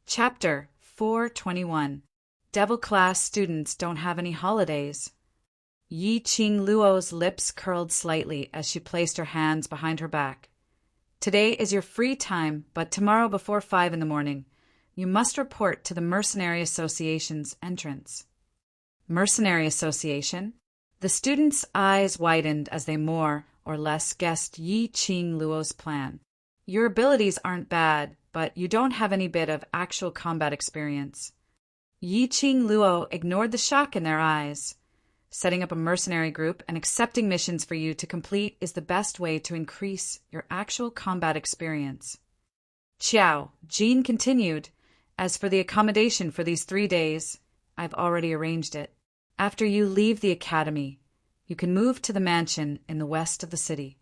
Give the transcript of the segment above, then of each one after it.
Chapter 421. Devil Class Students Don't Have Any Holidays. Yi Qing Luo's lips curled slightly as she placed her hands behind her back. Today is your free time, but tomorrow before 5 in the morning, you must report to the Mercenary Association's entrance. Mercenary Association? The students' eyes widened as they more or less guessed Yi Qing Luo's plan. Your abilities aren't bad, but you don't have any bit of actual combat experience. Yi Qing Luo ignored the shock in their eyes. Setting up a mercenary group and accepting missions for you to complete is the best way to increase your actual combat experience. Qiao, Jean continued. As for the accommodation for these 3 days, I've already arranged it. After you leave the academy, you can move to the mansion in the west of the city.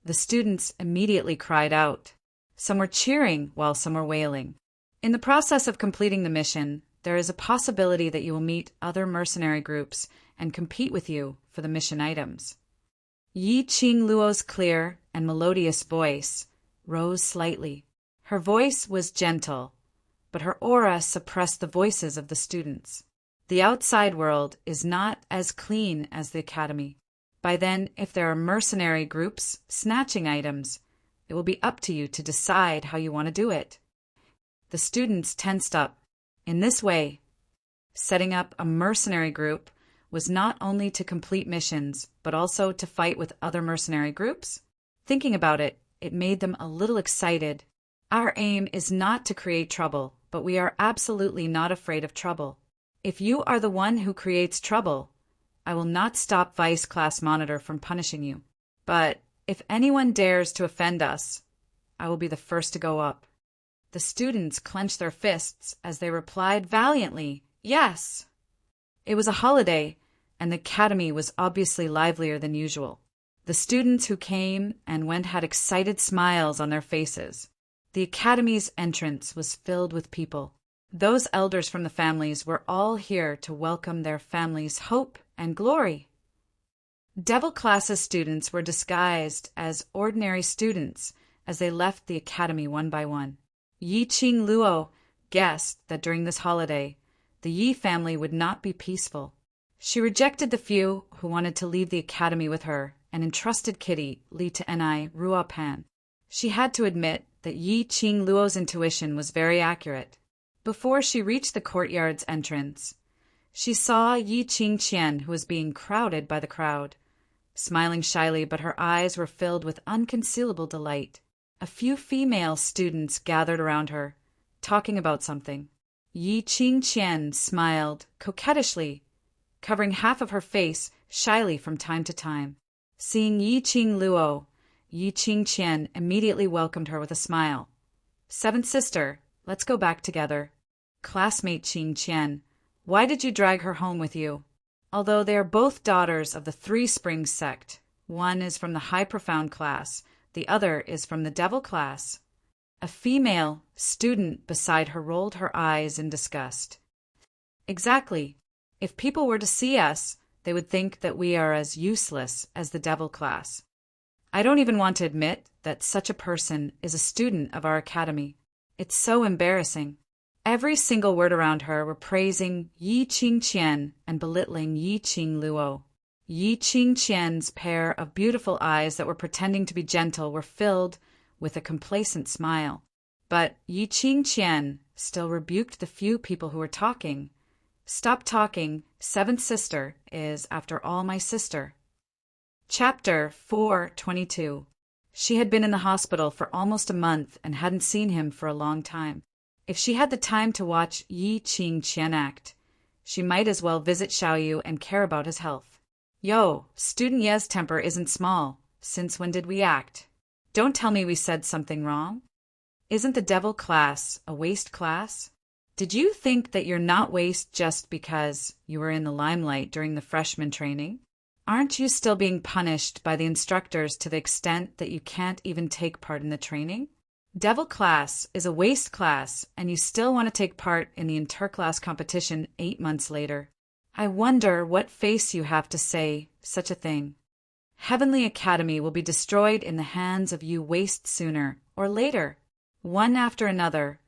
The students immediately cried out. Some were cheering while some were wailing. In the process of completing the mission, there is a possibility that you will meet other mercenary groups and compete with you for the mission items. Yi Qing Luo's clear and melodious voice rose slightly. Her voice was gentle, but her aura suppressed the voices of the students. The outside world is not as clean as the academy. By then, if there are mercenary groups snatching items, it will be up to you to decide how you want to do it. The students tensed up. In this way, setting up a mercenary group was not only to complete missions, but also to fight with other mercenary groups. Thinking about it, it made them a little excited. Our aim is not to create trouble, but we are absolutely not afraid of trouble. If you are the one who creates trouble, I will not stop Vice Class Monitor from punishing you. But if anyone dares to offend us, I will be the first to go up. The students clenched their fists as they replied valiantly, yes. It was a holiday, and the academy was obviously livelier than usual. The students who came and went had excited smiles on their faces. The academy's entrance was filled with people. Those elders from the families were all here to welcome their families' hope and glory. Devil Class's students were disguised as ordinary students as they left the academy one by one. Yi Qing Luo guessed that during this holiday, the Yi family would not be peaceful. She rejected the few who wanted to leave the academy with her and entrusted Kitty, Li Tenai, Ruo Pan. She had to admit that Yi Qing Luo's intuition was very accurate. Before she reached the courtyard's entrance, she saw Yi Qing Qian, who was being crowded by the crowd. Smiling shyly, but her eyes were filled with unconcealable delight. A few female students gathered around her, talking about something. Yi Qing Qian smiled coquettishly, covering half of her face shyly from time to time. Seeing Yi Qing Luo, Yi Qing Qian immediately welcomed her with a smile. Seventh sister, let's go back together. Classmate Qing Qian, why did you drag her home with you? Although they are both daughters of the Three Springs sect, one is from the High Profound class, the other is from the Devil class. A female student beside her rolled her eyes in disgust. Exactly. If people were to see us, they would think that we are as useless as the Devil class. I don't even want to admit that such a person is a student of our academy. It's so embarrassing. Every single word around her were praising Yi Qing Qian and belittling Yi Qing Luo. Yi Qing Qian's pair of beautiful eyes that were pretending to be gentle were filled with a complacent smile. But Yi Qing Qian still rebuked the few people who were talking. Stop talking, seventh sister is, after all, my sister. Chapter 422. She had been in the hospital for almost a month and hadn't seen him for a long time. If she had the time to watch Yi Qing Qian act, she might as well visit Xiaoyu and care about his health. Yo, student Ye's temper isn't small. Since when did we act? Don't tell me we said something wrong. Isn't the Devil class a waste class? Did you think that you're not waste just because you were in the limelight during the freshman training? Aren't you still being punished by the instructors to the extent that you can't even take part in the training? Devil class is a waste class, and you still want to take part in the interclass competition 8 months later. I wonder what face you have to say such a thing. Heavenly Academy will be destroyed in the hands of you waste sooner or later. One after another,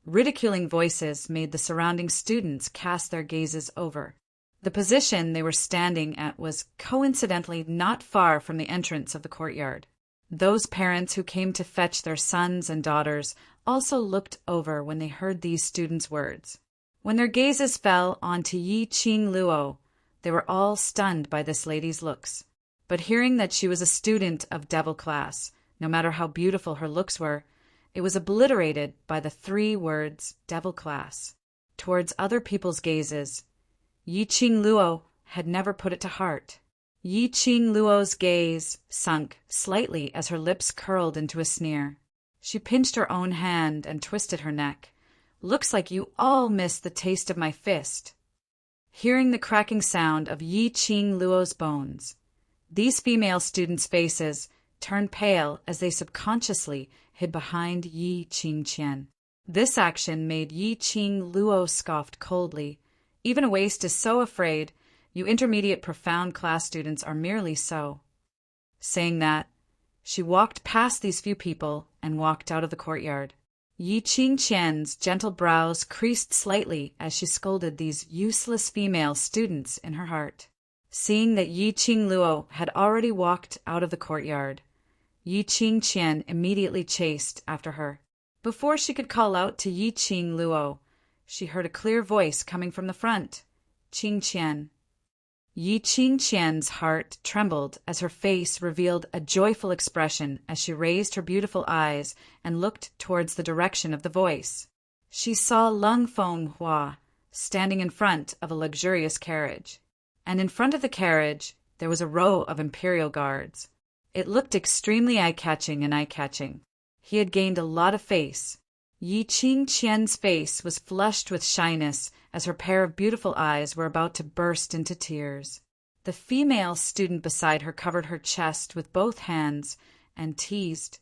Ridiculing voices made the surrounding students cast their gazes over. The position they were standing at was coincidentally not far from the entrance of the courtyard. Those parents who came to fetch their sons and daughters also looked over when they heard these students' words. When their gazes fell onto Yi Qing Luo, they were all stunned by this lady's looks. But hearing that she was a student of devil class, no matter how beautiful her looks were, it was obliterated by the 3 words devil class. Towards other people's gazes, Yi Qing Luo had never put it to heart. Yi Qing Luo's gaze sunk slightly as her lips curled into a sneer. She pinched her own hand and twisted her neck. "Looks like you all missed the taste of my fist." Hearing the cracking sound of Yi Qing Luo's bones, these female students' faces turned pale as they subconsciously hid behind Yi Qing Qian. This action made Yi Qing Luo scoffed coldly. "Even a waste is so afraid. You intermediate profound class students are merely so." Saying that, she walked past these few people and walked out of the courtyard. Yi Qing Qian's gentle brows creased slightly as she scolded these useless female students in her heart. Seeing that Yi Qing Luo had already walked out of the courtyard, Yi Qing Qian immediately chased after her. Before she could call out to Yi Qing Luo, she heard a clear voice coming from the front. "Qing Qian." Yi Qing Qian's heart trembled as her face revealed a joyful expression as she raised her beautiful eyes and looked towards the direction of the voice. She saw Lung Feng Hua standing in front of a luxurious carriage, and in front of the carriage there was a row of imperial guards. It looked extremely eye-catching. He had gained a lot of face. Yi Qing Qian's face was flushed with shyness as her pair of beautiful eyes were about to burst into tears. The female student beside her covered her chest with both hands and teased,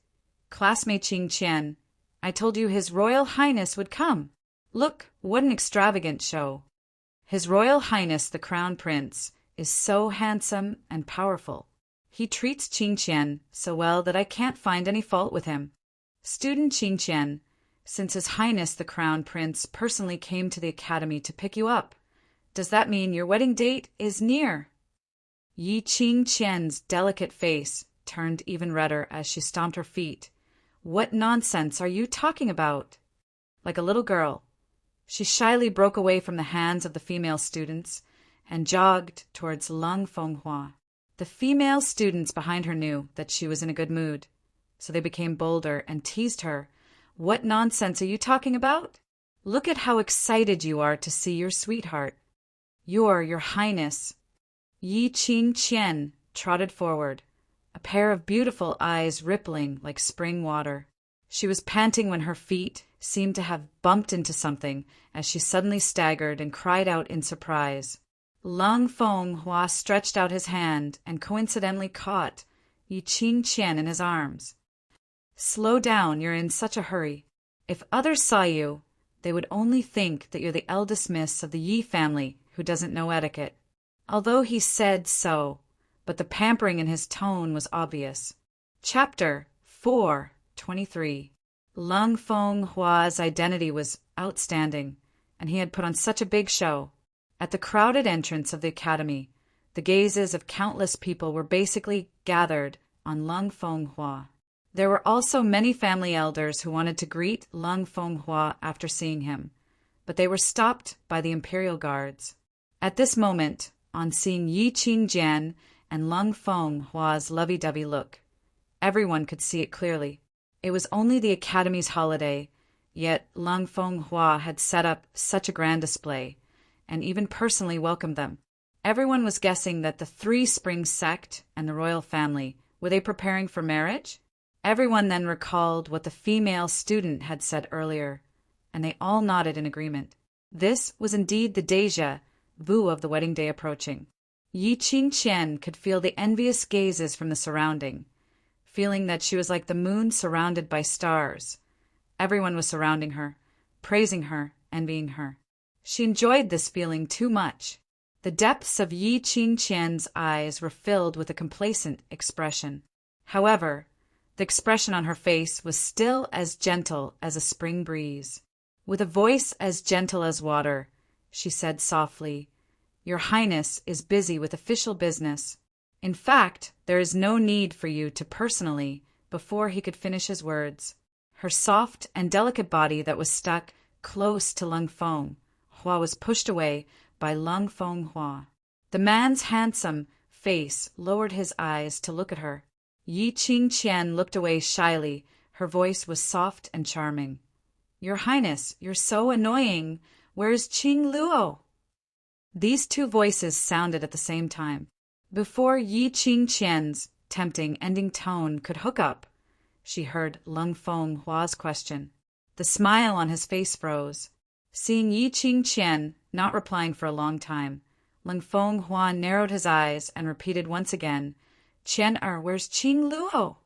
"Classmate Qing Qian, I told you His Royal Highness would come. Look, what an extravagant show. His Royal Highness the Crown Prince is so handsome and powerful. He treats Qing Qian so well that I can't find any fault with him. Student Qing Qian, since His Highness the Crown Prince personally came to the academy to pick you up, does that mean your wedding date is near?" Yi Qing Qian's delicate face turned even redder as she stomped her feet. "What nonsense are you talking about?" Like a little girl, she shyly broke away from the hands of the female students and jogged towards Lung Fenghua. The female students behind her knew that she was in a good mood, so they became bolder and teased her. "What nonsense are you talking about? Look at how excited you are to see your sweetheart. Your Highness." Yi Qing Qian trotted forward, a pair of beautiful eyes rippling like spring water. She was panting when her feet seemed to have bumped into something as she suddenly staggered and cried out in surprise. Lung Fenghua stretched out his hand and coincidentally caught Yi Qing Qian in his arms. "Slow down, you're in such a hurry. If others saw you, they would only think that you're the eldest miss of the Yi family who doesn't know etiquette." Although he said so, but the pampering in his tone was obvious. Chapter 4:23. Lung Fenghua's identity was outstanding, and he had put on such a big show. At the crowded entrance of the academy, the gazes of countless people were basically gathered on Lung Fenghua. There were also many family elders who wanted to greet Lung Fenghua after seeing him, but they were stopped by the imperial guards. At this moment, on seeing Yi Qing Jian and Lung Fenghua's lovey-dovey look, everyone could see it clearly. It was only the academy's holiday, yet Lung Fenghua had set up such a grand display, and even personally welcomed them. Everyone was guessing that the Three Springs sect and the royal family, were they preparing for marriage? Everyone then recalled what the female student had said earlier, and they all nodded in agreement. This was indeed the déjà vu of the wedding day approaching. Yi Qing Qian could feel the envious gazes from the surrounding, feeling that she was like the moon surrounded by stars. Everyone was surrounding her, praising her, envying her. She enjoyed this feeling too much. The depths of Yi Qing Qian's eyes were filled with a complacent expression. However, the expression on her face was still as gentle as a spring breeze. With a voice as gentle as water, she said softly, "Your Highness is busy with official business. In fact, there is no need for you to personally," before he could finish his words. Her soft and delicate body that was stuck close to Lung Feng Hua was pushed away by Lung Feng Hua. The man's handsome face lowered his eyes to look at her. Yi Qing Qian looked away shyly. Her voice was soft and charming. "Your Highness, you're so annoying. Where's Qing Luo?" These two voices sounded at the same time. Before Yi Qing Qian's tempting ending tone could hook up, she heard Lung Feng Hua's question. The smile on his face froze. Seeing Yi Qing Qian not replying for a long time, Lung Feng Hua narrowed his eyes and repeated once again, "Qian where's Qing Luo?"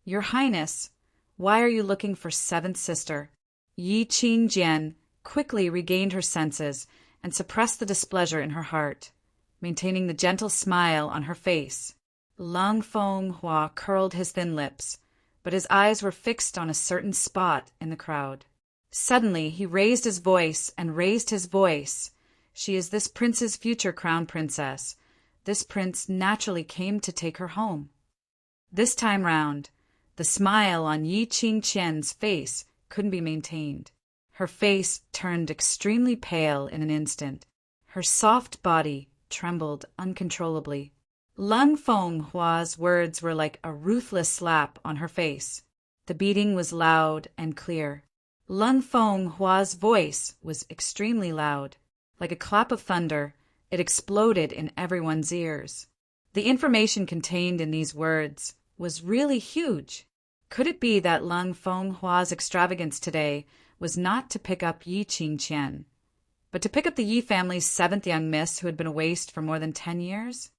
"Your Highness, why are you looking for seventh sister?" Yi Qing Jian quickly regained her senses and suppressed the displeasure in her heart, maintaining the gentle smile on her face. Lung Feng Hua curled his thin lips, but his eyes were fixed on a certain spot in the crowd. Suddenly he raised his voice and raised his voice. "She is this prince's future crown princess. This prince naturally came to take her home." This time round, the smile on Yi Qing Qian's face couldn't be maintained. Her face turned extremely pale in an instant. Her soft body trembled uncontrollably. Lung Feng Hua's words were like a ruthless slap on her face. The beating was loud and clear. Lung Feng Hua's voice was extremely loud. Like a clap of thunder, it exploded in everyone's ears. The information contained in these words was really huge. Could it be that Lung Feng Hua's extravagance today was not to pick up Yi Qing Qian, but to pick up the Yi family's seventh young miss who had been a waste for more than 10 years?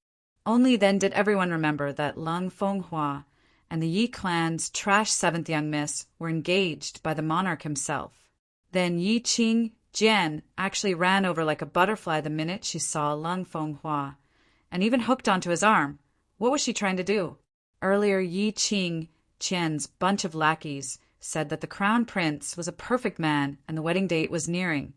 Only then did everyone remember that Lung Feng Hua and the Yi clan's trash seventh young miss were engaged by the monarch himself. Then Yi Qing Jian actually ran over like a butterfly the minute she saw Lung Feng Hua, and even hooked onto his arm. What was she trying to do? Earlier, Yi Qing Qian's bunch of lackeys said that the crown prince was a perfect man and the wedding date was nearing.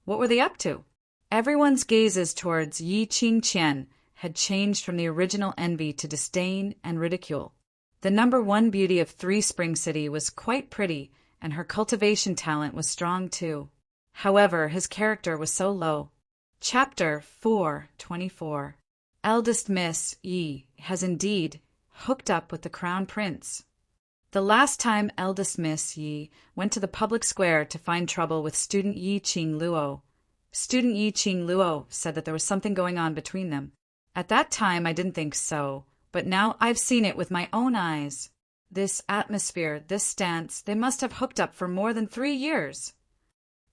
What were they up to? Everyone's gazes towards Yi Qing Qian had changed from the original envy to disdain and ridicule. The #1 beauty of Three Spring City was quite pretty, and her cultivation talent was strong too. However, his character was so low. Chapter 4:24. Eldest Miss Yi has indeed hooked up with the crown prince. The last time eldest Miss Yi went to the public square to find trouble with student Yi Qing Luo. Student Yi Qing Luo said that there was something going on between them. At that time I didn't think so, but now I've seen it with my own eyes. This atmosphere, this stance, they must have hooked up for more than 3 years.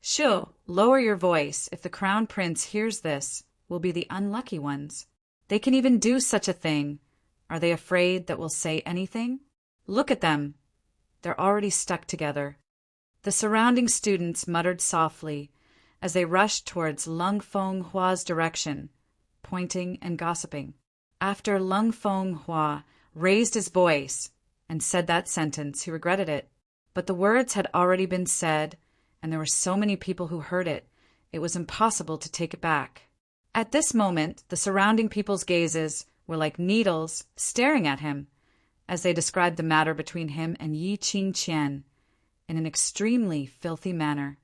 Shoo, lower your voice. If the crown prince hears this, we'll be the unlucky ones. They can even do such a thing. Are they afraid that we'll say anything? Look at them. They're already stuck together. The surrounding students muttered softly as they rushed towards Lung Feng Hua's direction, pointing and gossiping. After Lung Feng Hua raised his voice and said that sentence, he regretted it. But the words had already been said, and there were so many people who heard it, it was impossible to take it back. At this moment, the surrounding people's gazes were like needles staring at him, as they described the matter between him and Yi Qing Qian in an extremely filthy manner.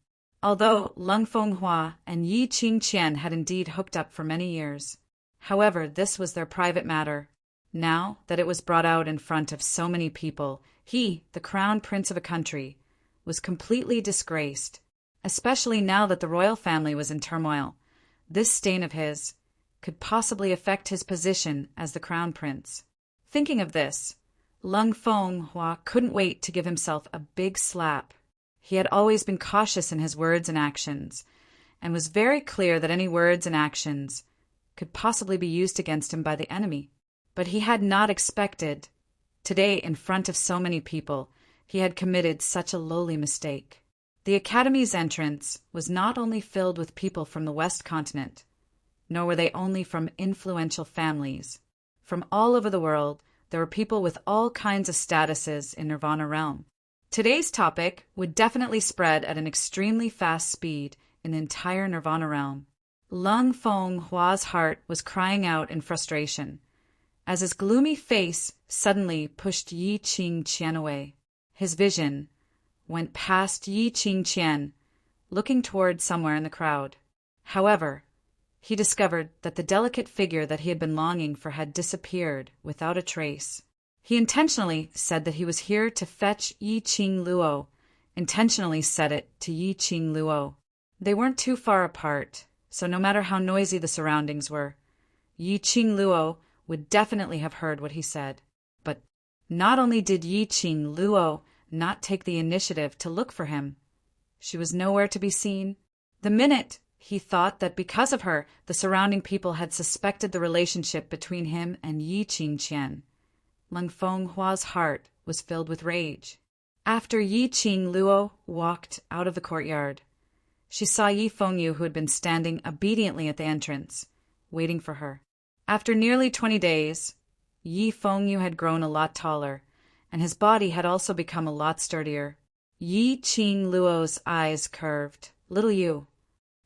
Although Lung Feng Hua and Yi Qing Qian had indeed hooked up for many years, however, this was their private matter. Now that it was brought out in front of so many people, he, the crown prince of a country, was completely disgraced, especially now that the royal family was in turmoil. This stain of his could possibly affect his position as the crown prince. Thinking of this, Lung Feng Hua couldn't wait to give himself a big slap. He had always been cautious in his words and actions, and was very clear that any words and actions could possibly be used against him by the enemy. But he had not expected, today in front of so many people, he had committed such a lowly mistake. The Academy's entrance was not only filled with people from the West Continent, nor were they only from influential families. From all over the world, there were people with all kinds of statuses in Nirvana realm. Today's topic would definitely spread at an extremely fast speed in the entire Nirvana realm. Lung Feng Hua's heart was crying out in frustration, as his gloomy face suddenly pushed Yi Qing Qian away. His vision went past Yi Qing Qian, looking toward somewhere in the crowd. However, he discovered that the delicate figure that he had been longing for had disappeared without a trace. He intentionally said that he was here to fetch Yi Qing Luo, intentionally said it to Yi Qing Luo. They weren't too far apart, so no matter how noisy the surroundings were, Yi Qing Luo would definitely have heard what he said. But not only did Yi Qing Luo not take the initiative to look for him, she was nowhere to be seen. The minute he thought that because of her, the surrounding people had suspected the relationship between him and Yi Qing Qian, Lung Feng Hua's heart was filled with rage. After Yi Qing Luo walked out of the courtyard, she saw Yi Fengyu, who had been standing obediently at the entrance, waiting for her. After nearly 20 days, Yi Fengyu had grown a lot taller, and his body had also become a lot sturdier. Yi Qing Luo's eyes curved. "Little you."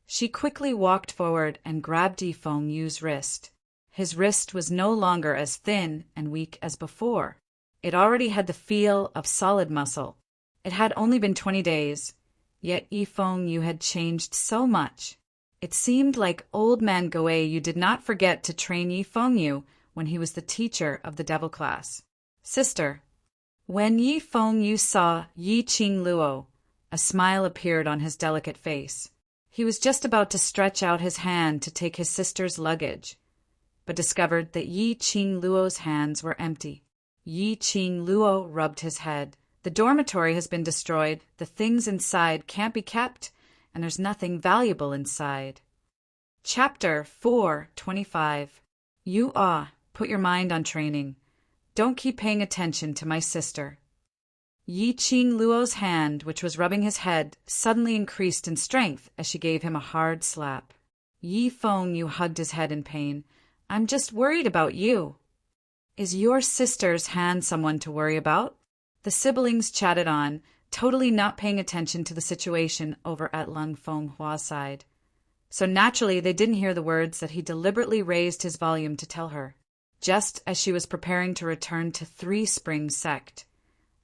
She quickly walked forward and grabbed Yi Fengyu's wrist. His wrist was no longer as thin and weak as before. It already had the feel of solid muscle. It had only been 20 days, yet Yi Fengyu had changed so much. It seemed like old man Goei did not forget to train Yi Fengyu when he was the teacher of the devil class. "Sister." When Yi Fengyu saw Yi Qing Luo, a smile appeared on his delicate face. He was just about to stretch out his hand to take his sister's luggage, but discovered that Yi Qing Luo's hands were empty. Yi Qing Luo rubbed his head. "The dormitory has been destroyed, the things inside can't be kept, and there's nothing valuable inside." Chapter 4:25. "You put your mind on training. Don't keep paying attention to my sister." Yi Qing Luo's hand, which was rubbing his head, suddenly increased in strength as she gave him a hard slap. Yi Fengyu hugged his head in pain. "I'm just worried about you." "Is your sister's hand someone to worry about?" The siblings chatted on, totally not paying attention to the situation over at Lung Feng Hua's side. So naturally they didn't hear the words that he deliberately raised his volume to tell her. Just as she was preparing to return to Three Springs Sect,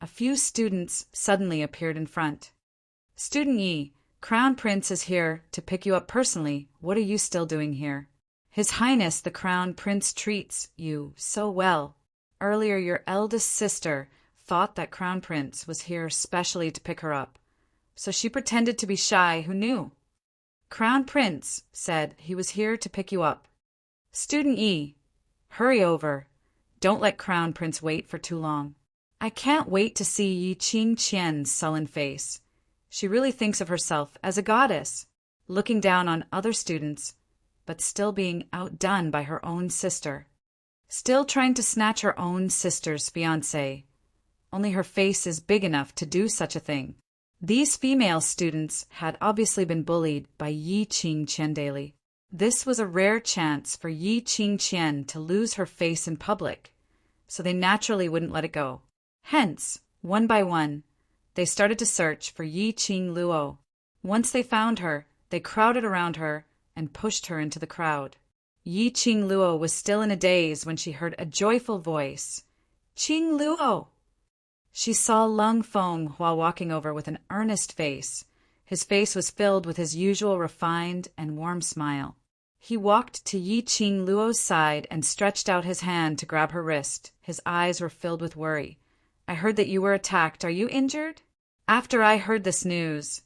a few students suddenly appeared in front. "Student Yi, Crown Prince is here to pick you up personally. What are you still doing here? His Highness the Crown Prince treats you so well. Earlier your eldest sister thought that Crown Prince was here specially to pick her up, so she pretended to be shy. Who knew? Crown Prince said he was here to pick you up. Student Yi, hurry over. Don't let Crown Prince wait for too long." I can't wait to see Yi Qing Qian's sullen face. She really thinks of herself as a goddess, looking down on other students, but still being outdone by her own sister. Still trying to snatch her own sister's fiancé. Only her face is big enough to do such a thing. These female students had obviously been bullied by Yi Qing Qian daily. This was a rare chance for Yi Qing Qian to lose her face in public, so they naturally wouldn't let it go. Hence, one by one, they started to search for Yi Qing Luo. Once they found her, they crowded around her and pushed her into the crowd. Yi Qing Luo was still in a daze when she heard a joyful voice. "Qing Luo!" She saw Lung Feng Hua walking over with an earnest face. His face was filled with his usual refined and warm smile. He walked to Yi Qing Luo's side and stretched out his hand to grab her wrist. His eyes were filled with worry. "I heard that you were attacked. Are you injured?" "After I heard this news,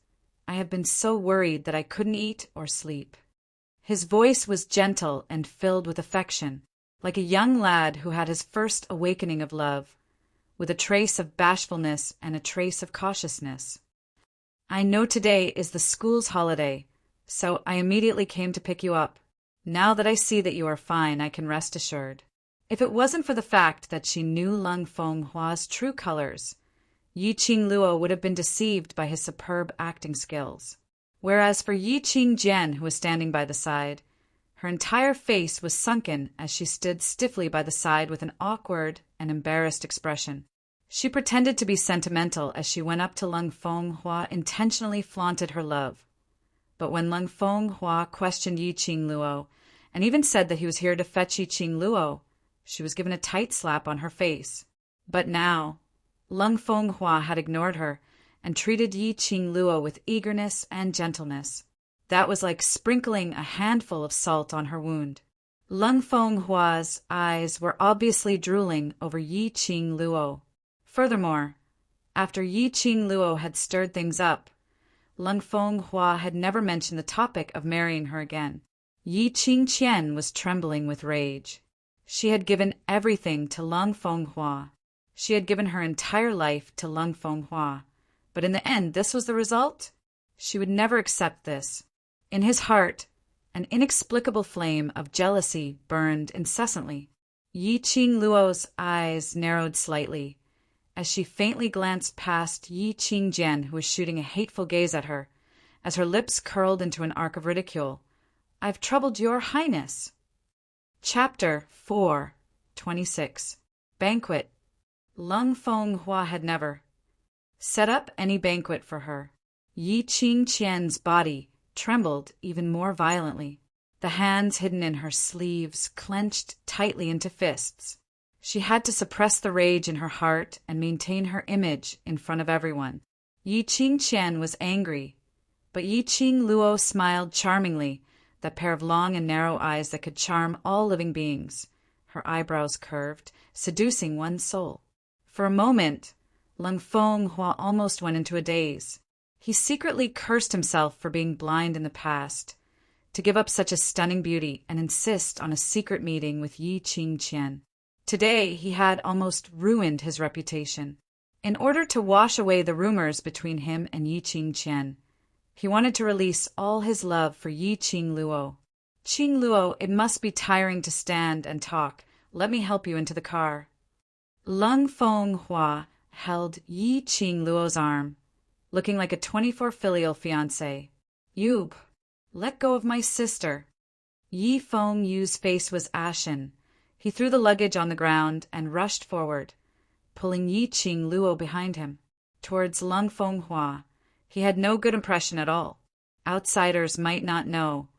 I have been so worried that I couldn't eat or sleep." His voice was gentle and filled with affection, like a young lad who had his first awakening of love, with a trace of bashfulness and a trace of cautiousness. "I know today is the school's holiday, so I immediately came to pick you up. Now that I see that you are fine, I can rest assured." If it wasn't for the fact that she knew Lung Feng Hua's true colors, Yi Qing Luo would have been deceived by his superb acting skills. Whereas for Yi Qing Jian, who was standing by the side, her entire face was sunken as she stood stiffly by the side with an awkward and embarrassed expression. She pretended to be sentimental as she went up to Lung Fenghua, intentionally flaunted her love. But when Lung Fenghua questioned Yi Qingluo, and even said that he was here to fetch Yi Qingluo, she was given a tight slap on her face. But now, Lung Fenghua had ignored her and treated Yi Qingluo with eagerness and gentleness. That was like sprinkling a handful of salt on her wound. Lung Fenghua's eyes were obviously drooling over Yi Qingluo. Furthermore, after Yi Qingluo had stirred things up, Lung Fenghua had never mentioned the topic of marrying her again. Yi Qingqian was trembling with rage. She had given everything to Lung Fenghua. She had given her entire life to Lung Fenghua. But in the end, this was the result? She would never accept this. In his heart, an inexplicable flame of jealousy burned incessantly. Yi Qingluo's eyes narrowed slightly as she faintly glanced past Yi Qingjian, who was shooting a hateful gaze at her, as her lips curled into an arc of ridicule. "I've troubled your highness." Chapter 4:26. Banquet. Lung Fenghua had never set up any banquet for her. Yi Qingqian's body trembled even more violently. The hands hidden in her sleeves clenched tightly into fists. She had to suppress the rage in her heart and maintain her image in front of everyone. Yi Qingqian was angry, but Yi Qingluo smiled charmingly, that pair of long and narrow eyes that could charm all living beings, her eyebrows curved, seducing one's soul. For a moment, Lung Fenghua almost went into a daze. He secretly cursed himself for being blind in the past, to give up such a stunning beauty and insist on a secret meeting with Yi Qingqian. Today he had almost ruined his reputation. In order to wash away the rumors between him and Yi Qingqian, he wanted to release all his love for Yi Qingluo. "Qingluo, it must be tiring to stand and talk. Let me help you into the car." Lung Fenghua held Yi Qingluo's arm, looking like a 24 filial fiancé. "You, let go of my sister." Yi Fengyu's face was ashen. He threw the luggage on the ground and rushed forward, pulling Yi Qingluo behind him. Towards Lung Fenghua, he had no good impression at all. Outsiders might not know,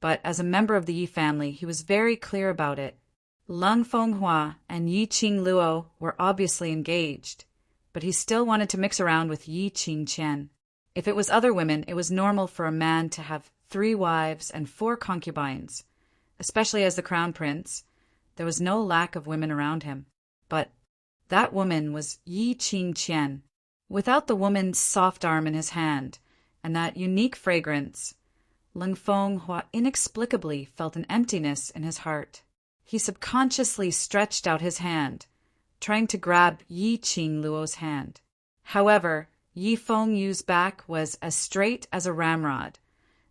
but as a member of the Yi family, he was very clear about it. Lung Fenghua and Yi Qingluo were obviously engaged, but he still wanted to mix around with Yi Qingqian. If it was other women, it was normal for a man to have 3 wives and 4 concubines, especially as the crown prince. There was no lack of women around him. But that woman was Yi Qingqian. Without the woman's soft arm in his hand and that unique fragrance, Lung Fenghua inexplicably felt an emptiness in his heart. He subconsciously stretched out his hand, trying to grab Yi Qingluo's hand. However, Yi Fengyu's back was as straight as a ramrod,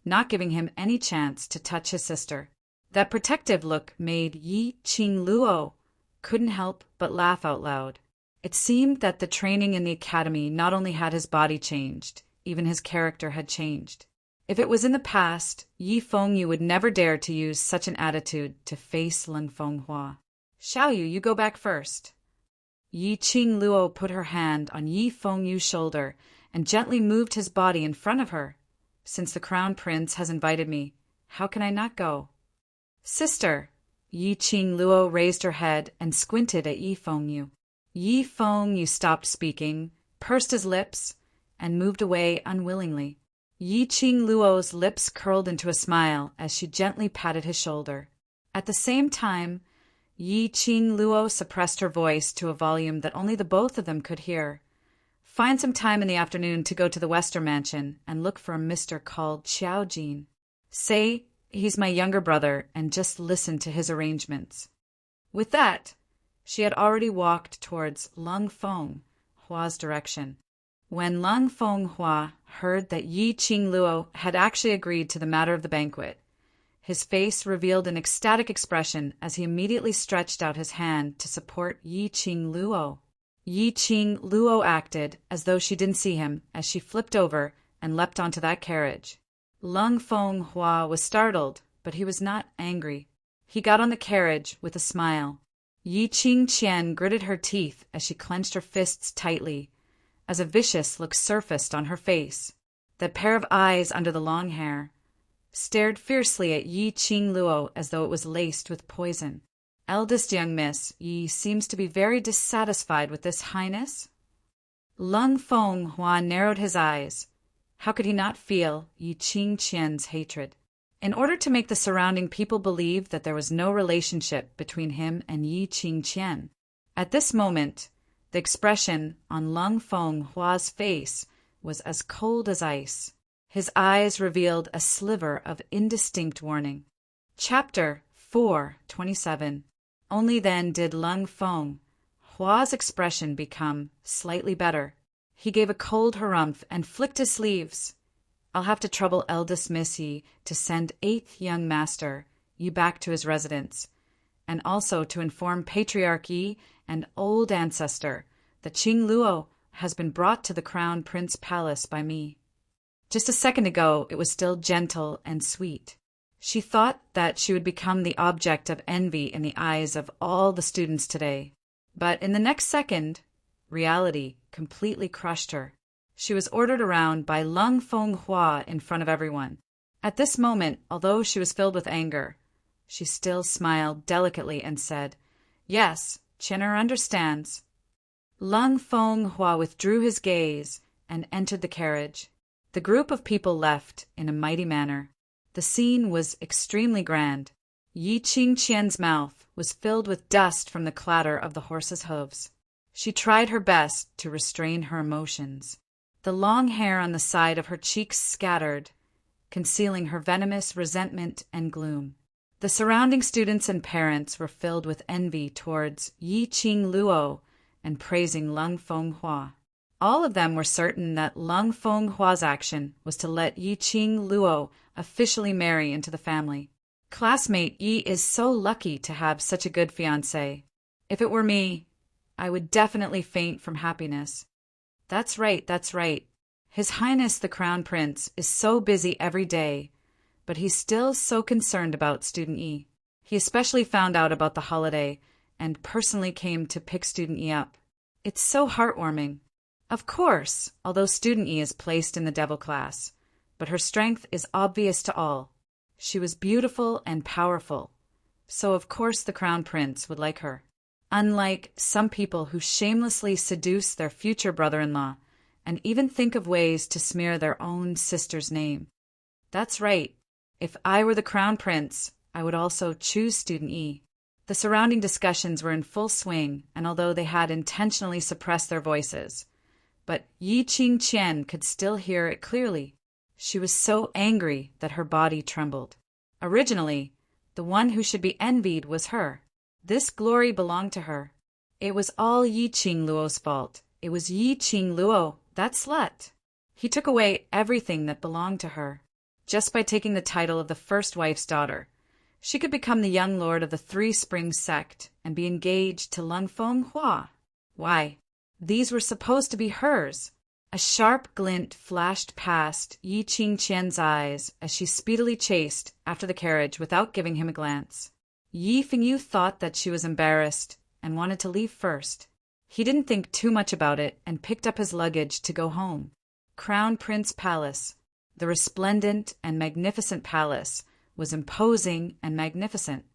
not giving him any chance to touch his sister. That protective look made Yi Qingluo couldn't help but laugh out loud. It seemed that the training in the academy not only had his body changed, even his character had changed. If it was in the past, Yi Fengyu would never dare to use such an attitude to face Lung Fenghua. "Xiaoyu, you go back first." Yi Qingluo put her hand on Yi Fengyu's shoulder and gently moved his body in front of her. "Since the crown prince has invited me, how can I not go?" "Sister." Yi Qingluo raised her head and squinted at Yi Fengyu. Yi Fengyu stopped speaking, pursed his lips, and moved away unwillingly. Yi Qingluo's lips curled into a smile as she gently patted his shoulder. At the same time, Yi Qingluo suppressed her voice to a volume that only the both of them could hear. "Find some time in the afternoon to go to the Wester Mansion and look for a Mr. called Xiaojin. Say he's my younger brother and just listen to his arrangements." With that, she had already walked towards Lung Fenghua's direction. When Lung Fenghua heard that Yi Qingluo had actually agreed to the matter of the banquet, his face revealed an ecstatic expression as he immediately stretched out his hand to support Yi Qingluo. Yi Qingluo acted as though she didn't see him as she flipped over and leapt onto that carriage. Lung Fenghua was startled, but he was not angry. He got on the carriage with a smile. Yi Qingqian gritted her teeth as she clenched her fists tightly, as a vicious look surfaced on her face. That pair of eyes under the long hair stared fiercely at Yi Qingluo as though it was laced with poison. "Eldest young miss, Yi seems to be very dissatisfied with this highness?" Lung Fenghua narrowed his eyes. How could he not feel Yi Qingqian's hatred? In order to make the surrounding people believe that there was no relationship between him and Yi Qingqian. At this moment, the expression on Lung Fenghua's face was as cold as ice. His eyes revealed a sliver of indistinct warning. Chapter 4:27. Only then did Lung Fenghua's expression become slightly better. He gave a cold harumph and flicked his sleeves. "I'll have to trouble eldest Miss Yi to send 8th young master Yi back to his residence, and also to inform Patriarch Yi and old ancestor that Qing Luo has been brought to the Crown Prince Palace by me." Just a second ago it was still gentle and sweet. She thought that she would become the object of envy in the eyes of all the students today. But in the next second, reality completely crushed her. She was ordered around by Lung Fenghua in front of everyone. At this moment, although she was filled with anger, she still smiled delicately and said, "Yes, Chenner understands." Lung Fenghua withdrew his gaze and entered the carriage. The group of people left in a mighty manner. The scene was extremely grand. Yi Qingqian's mouth was filled with dust from the clatter of the horses' hooves. She tried her best to restrain her emotions. The long hair on the side of her cheeks scattered, concealing her venomous resentment and gloom. The surrounding students and parents were filled with envy towards Yi Qingluo and praising Lung Fenghua. All of them were certain that Lung Fenghua's action was to let Yi Qingluo officially marry into the family. "Classmate Yi is so lucky to have such a good fiancé. If it were me, I would definitely faint from happiness." That's right, that's right. His Highness the Crown Prince is so busy every day, but he's still so concerned about Student Yi. He especially found out about the holiday and personally came to pick Student Yi up. It's so heartwarming. Of course, although Student Yi is placed in the Devil class, but her strength is obvious to all. She was beautiful and powerful, so of course the Crown Prince would like her. Unlike some people who shamelessly seduce their future brother-in-law and even think of ways to smear their own sister's name. That's right. If I were the Crown Prince, I would also choose Student Yi. The surrounding discussions were in full swing, and although they had intentionally suppressed their voices, but Yi Qingqian could still hear it clearly. She was so angry that her body trembled. Originally, the one who should be envied was her. This glory belonged to her. It was all Yi Qingluo's fault. It was Yi Qingluo, that slut. He took away everything that belonged to her. Just by taking the title of the first wife's daughter, she could become the young lord of the Three Springs sect and be engaged to Lung Fenghua. Why, these were supposed to be hers. A sharp glint flashed past Yi Qingqian's eyes as she speedily chased after the carriage without giving him a glance. Yi Fengyu thought that she was embarrassed and wanted to leave first. He didn't think too much about it and picked up his luggage to go home. Crown Prince Palace, the resplendent and magnificent palace, was imposing and magnificent.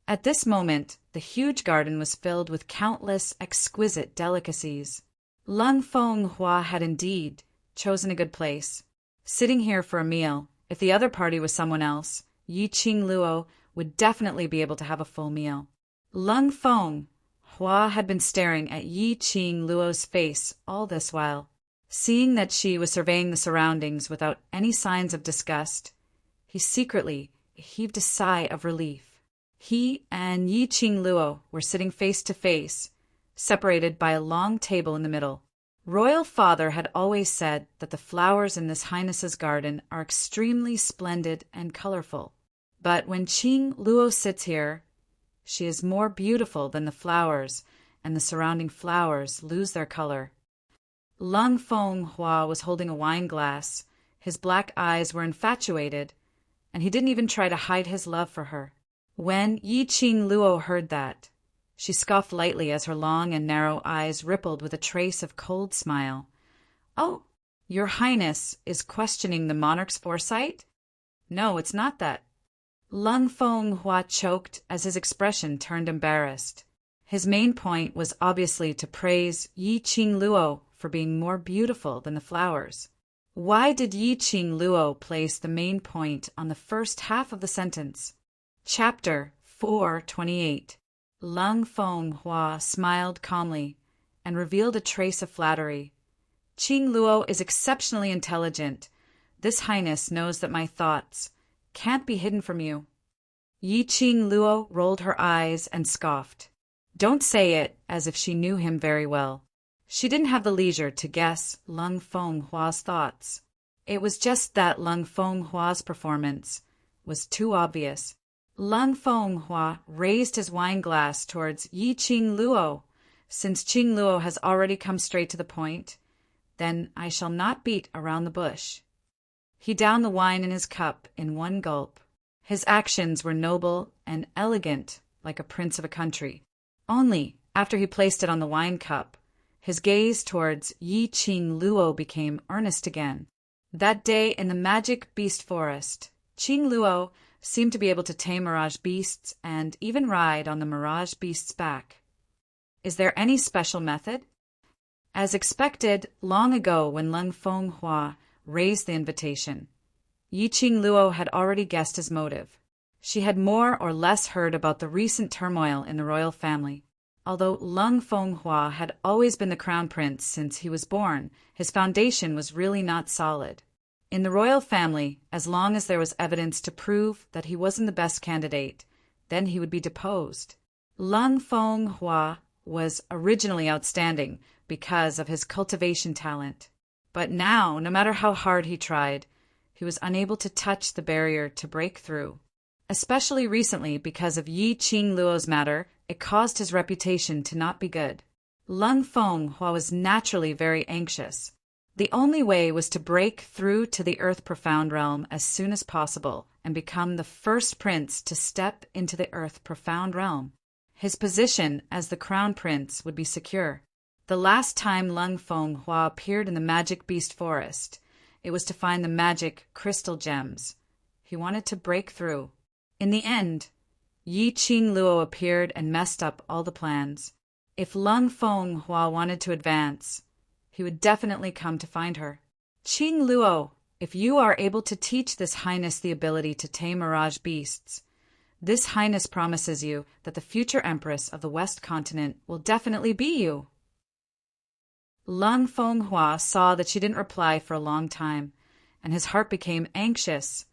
At this moment, the huge garden was filled with countless exquisite delicacies. Lung Fenghua had indeed chosen a good place. Sitting here for a meal, if the other party was someone else, Yi Qingluo would definitely be able to have a full meal. Lung Fenghua had been staring at Yi Qingluo's face all this while. Seeing that she was surveying the surroundings without any signs of disgust, he secretly heaved a sigh of relief. He and Yi Qingluo were sitting face to face, separated by a long table in the middle. Royal Father had always said that the flowers in this Highness's garden are extremely splendid and colorful. But when Qing Luo sits here, she is more beautiful than the flowers, and the surrounding flowers lose their color. Lung Fenghua was holding a wine glass. His black eyes were infatuated, and he didn't even try to hide his love for her. When Yi Qingluo heard that, She scoffed lightly as her long and narrow eyes rippled with a trace of cold smile. "Oh, your Highness is questioning the monarch's foresight?" "No, it's not that." Lung Feng Hua choked as his expression turned embarrassed. His main point was obviously to praise Yi Qing Luo for being more beautiful than the flowers. Why did Yi Qing Luo place the main point on the first half of the sentence? Chapter 428. Lung Feng Hua smiled calmly and revealed a trace of flattery. "Qing Luo is exceptionally intelligent. This Highness knows that my thoughts can't be hidden from you." Yi Qing Luo rolled her eyes and scoffed. Don't say it as if she knew him very well. She didn't have the leisure to guess Lung Feng Hua's thoughts. It was just that Lung Feng Hua's performance was too obvious. Lung Feng Hua raised his wine glass towards Yi Qing Luo. "Since Qing Luo has already come straight to the point, then I shall not beat around the bush." He downed the wine in his cup in one gulp. His actions were noble and elegant, like a prince of a country. Only, after he placed it on the wine cup, his gaze towards Yi Qing Luo became earnest again. That day in the magic beast forest, Qing Luo seemed to be able to tame mirage beasts and even ride on the mirage beast's back. Is there any special method? As expected long ago when Lung Feng Hua raised the invitation, Yi Qing Luo had already guessed his motive. She had more or less heard about the recent turmoil in the royal family. Although Lung Feng Hua had always been the crown prince since he was born, his foundation was really not solid. In the royal family, as long as there was evidence to prove that he wasn't the best candidate, then he would be deposed. Lung Feng Hua was originally outstanding because of his cultivation talent. But now, no matter how hard he tried, he was unable to touch the barrier to break through. Especially recently, because of Yi Qing Luo's matter, it caused his reputation to not be good. Lung Feng Hua was naturally very anxious. The only way was to break through to the Earth Profound realm as soon as possible and become the first prince to step into the Earth Profound realm. His position as the crown prince would be secure. The last time Lung Feng Hua appeared in the magic beast forest, it was to find the magic crystal gems. He wanted to break through. In the end, Yi Qing Luo appeared and messed up all the plans. If Lung Feng Hua wanted to advance, he would definitely come to find her. "Qing Luo, if you are able to teach this Highness the ability to tame mirage beasts, this Highness promises you that the future Empress of the West Continent will definitely be you." Lung Feng Hua saw that she didn't reply for a long time, and his heart became anxious,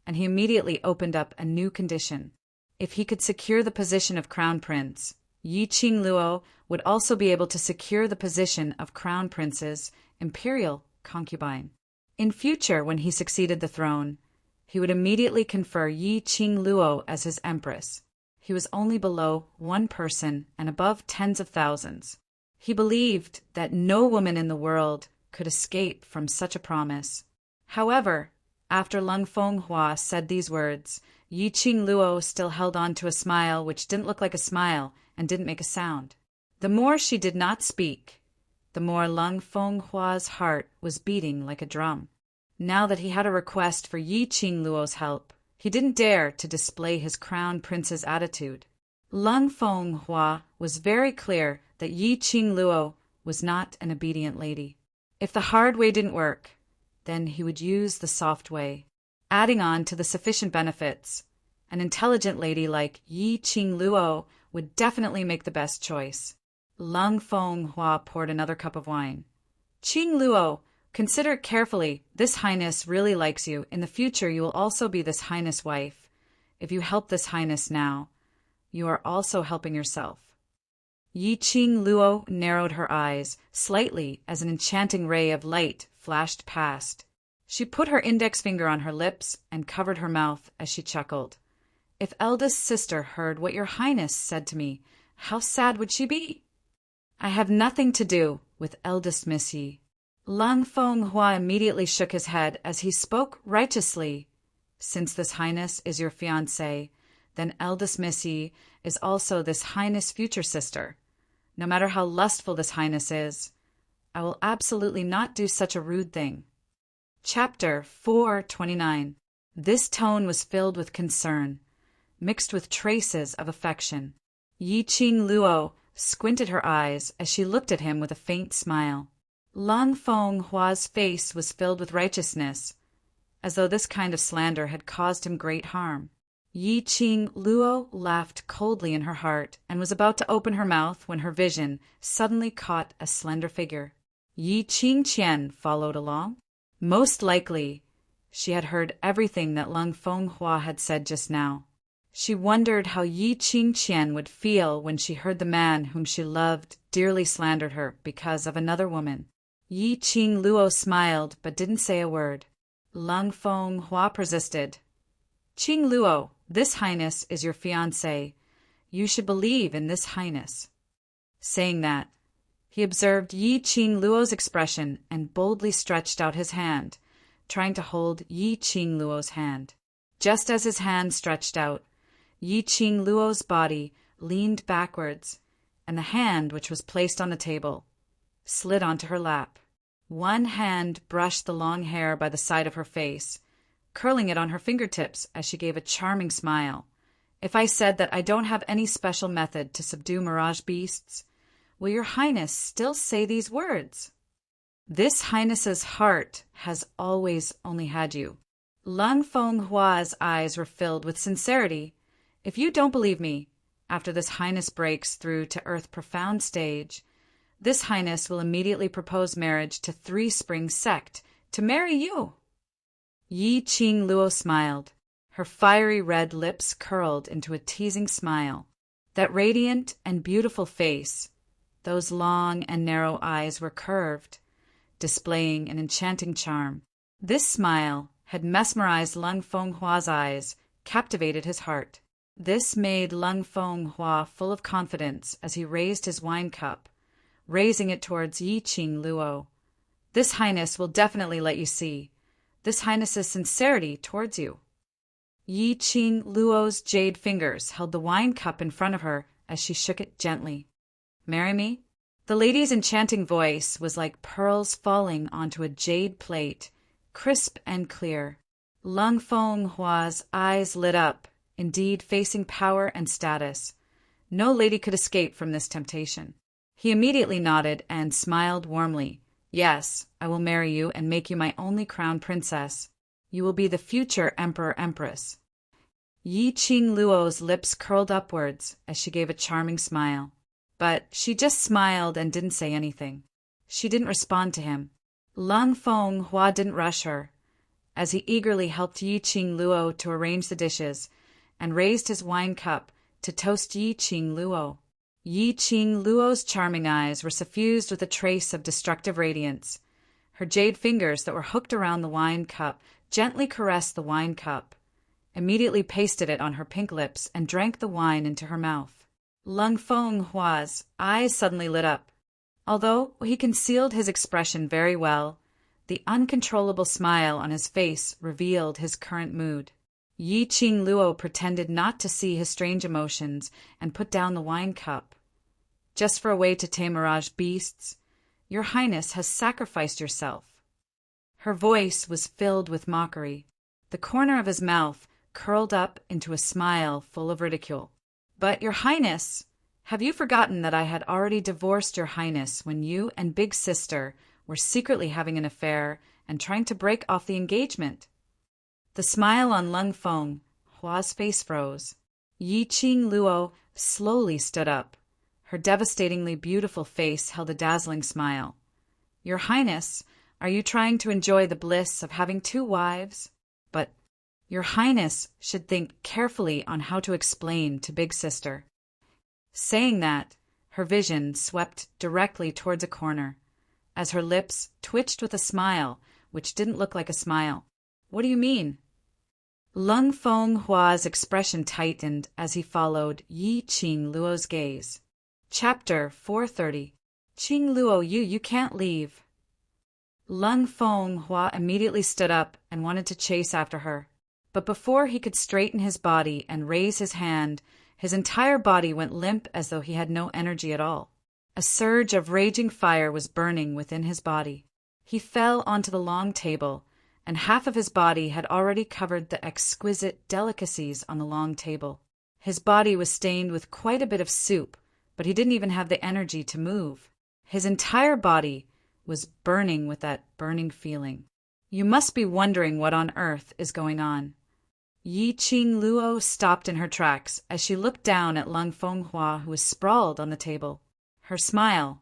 and he immediately opened up a new condition. If he could secure the position of crown prince, Yi Qing Luo would also be able to secure the position of crown prince's imperial concubine. In future, when he succeeded the throne, he would immediately confer Yi Qing Luo as his empress. He was only below one person and above tens of thousands. He believed that no woman in the world could escape from such a promise. However, after Lung Feng Hua said these words, Yi Qing Luo still held on to a smile which didn't look like a smile and didn't make a sound. The more she did not speak, the more Lung Feng Hua's heart was beating like a drum. Now that he had a request for Yi Qing Luo's help, he didn't dare to display his crown prince's attitude. Lung Feng Hua was very clear that Yi Qing Luo was not an obedient lady. If the hard way didn't work, then he would use the soft way. Adding on to the sufficient benefits, an intelligent lady like Yi Qing Luo would definitely make the best choice. Lung Feng Hua poured another cup of wine. "Qing Luo, consider it carefully. This Highness really likes you. In the future, you will also be this Highness' wife. If you help this Highness now, you are also helping yourself." Yi Qing Luo narrowed her eyes slightly as an enchanting ray of light flashed past. She put her index finger on her lips and covered her mouth as she chuckled. "If eldest sister heard what your Highness said to me, how sad would she be?" "I have nothing to do with eldest Miss Yi." Lung Feng Hua immediately shook his head as he spoke righteously. "Since this Highness is your fiancé, then eldest Missy is also this highness' future sister. No matter how lustful this highness is, I will absolutely not do such a rude thing. Chapter 429. This tone was filled with concern, mixed with traces of affection. Yi Qing Luo squinted her eyes as she looked at him with a faint smile. Lang Feng Hua's face was filled with righteousness, as though this kind of slander had caused him great harm. Yi Qing Luo laughed coldly in her heart and was about to open her mouth when her vision suddenly caught a slender figure. Yi Qing Qian followed along. Most likely, she had heard everything that Lang Feng Hua had said just now. She wondered how Yi Qing Qian would feel when she heard the man whom she loved dearly slandered her because of another woman. Yi Qing Luo smiled but didn't say a word. Lang Feng Hua persisted. Qing Luo, this highness is your fiancé. You should believe in this highness. Saying that, he observed Yi Qing Luo's expression and boldly stretched out his hand, trying to hold Yi Qing Luo's hand. Just as his hand stretched out, Yi Qing Luo's body leaned backwards, and the hand which was placed on the table slid onto her lap. One hand brushed the long hair by the side of her face, curling it on her fingertips as she gave a charming smile. If I said that I don't have any special method to subdue mirage beasts, will your highness still say these words? This highness's heart has always only had you. Lang Feng Hua's eyes were filled with sincerity. If you don't believe me, after this highness breaks through to Earth profound stage, this highness will immediately propose marriage to Three Springs sect to marry you. Yi Qing Luo smiled. Her fiery red lips curled into a teasing smile. That radiant and beautiful face, those long and narrow eyes were curved, displaying an enchanting charm. This smile had mesmerized Lang Feng Hua's eyes, captivated his heart. This made Lang Feng Hua full of confidence as he raised his wine cup, raising it towards Yi Qing Luo. This highness will definitely let you see this highness's sincerity towards you. Yi Qing Luo's jade fingers held the wine cup in front of her as she shook it gently. Marry me? The lady's enchanting voice was like pearls falling onto a jade plate, crisp and clear. Lang Feng Hua's eyes lit up, indeed facing power and status. No lady could escape from this temptation. He immediately nodded and smiled warmly. Yes, I will marry you and make you my only crown princess. You will be the future emperor-empress. Yi Qing Luo's lips curled upwards as she gave a charming smile. But she just smiled and didn't say anything. She didn't respond to him. Lang Feng Hua didn't rush her, as he eagerly helped Yi Qing Luo to arrange the dishes and raised his wine cup to toast Yi Qing Luo. Yi Qing Luo's charming eyes were suffused with a trace of destructive radiance. Her jade fingers that were hooked around the wine cup gently caressed the wine cup, immediately pasted it on her pink lips, and drank the wine into her mouth. Lang Feng Hua's eyes suddenly lit up. Although he concealed his expression very well, the uncontrollable smile on his face revealed his current mood. Yi Qing Luo pretended not to see his strange emotions and put down the wine cup. Just for a way to tame mirage beasts, your highness has sacrificed yourself. Her voice was filled with mockery. The corner of his mouth curled up into a smile full of ridicule. But, your highness, have you forgotten that I had already divorced your highness when you and big sister were secretly having an affair and trying to break off the engagement? The smile on Lang Feng Hua's face froze. Yi Qing Luo slowly stood up. Her devastatingly beautiful face held a dazzling smile. Your highness, are you trying to enjoy the bliss of having two wives? But your highness should think carefully on how to explain to big sister. Saying that, her vision swept directly towards a corner, as her lips twitched with a smile which didn't look like a smile. What do you mean? Lang Feng Hua's expression tightened as he followed Yi Qing Luo's gaze. Chapter 430. Qing Luo, you can't leave. Lang Feng Hua immediately stood up and wanted to chase after her. But before he could straighten his body and raise his hand, his entire body went limp as though he had no energy at all. A surge of raging fire was burning within his body. He fell onto the long table, and half of his body had already covered the exquisite delicacies on the long table. His body was stained with quite a bit of soup, but he didn't even have the energy to move. His entire body was burning with that burning feeling. You must be wondering what on earth is going on. Yi Qing Luo stopped in her tracks as she looked down at Lung Fenghua, who was sprawled on the table. Her smile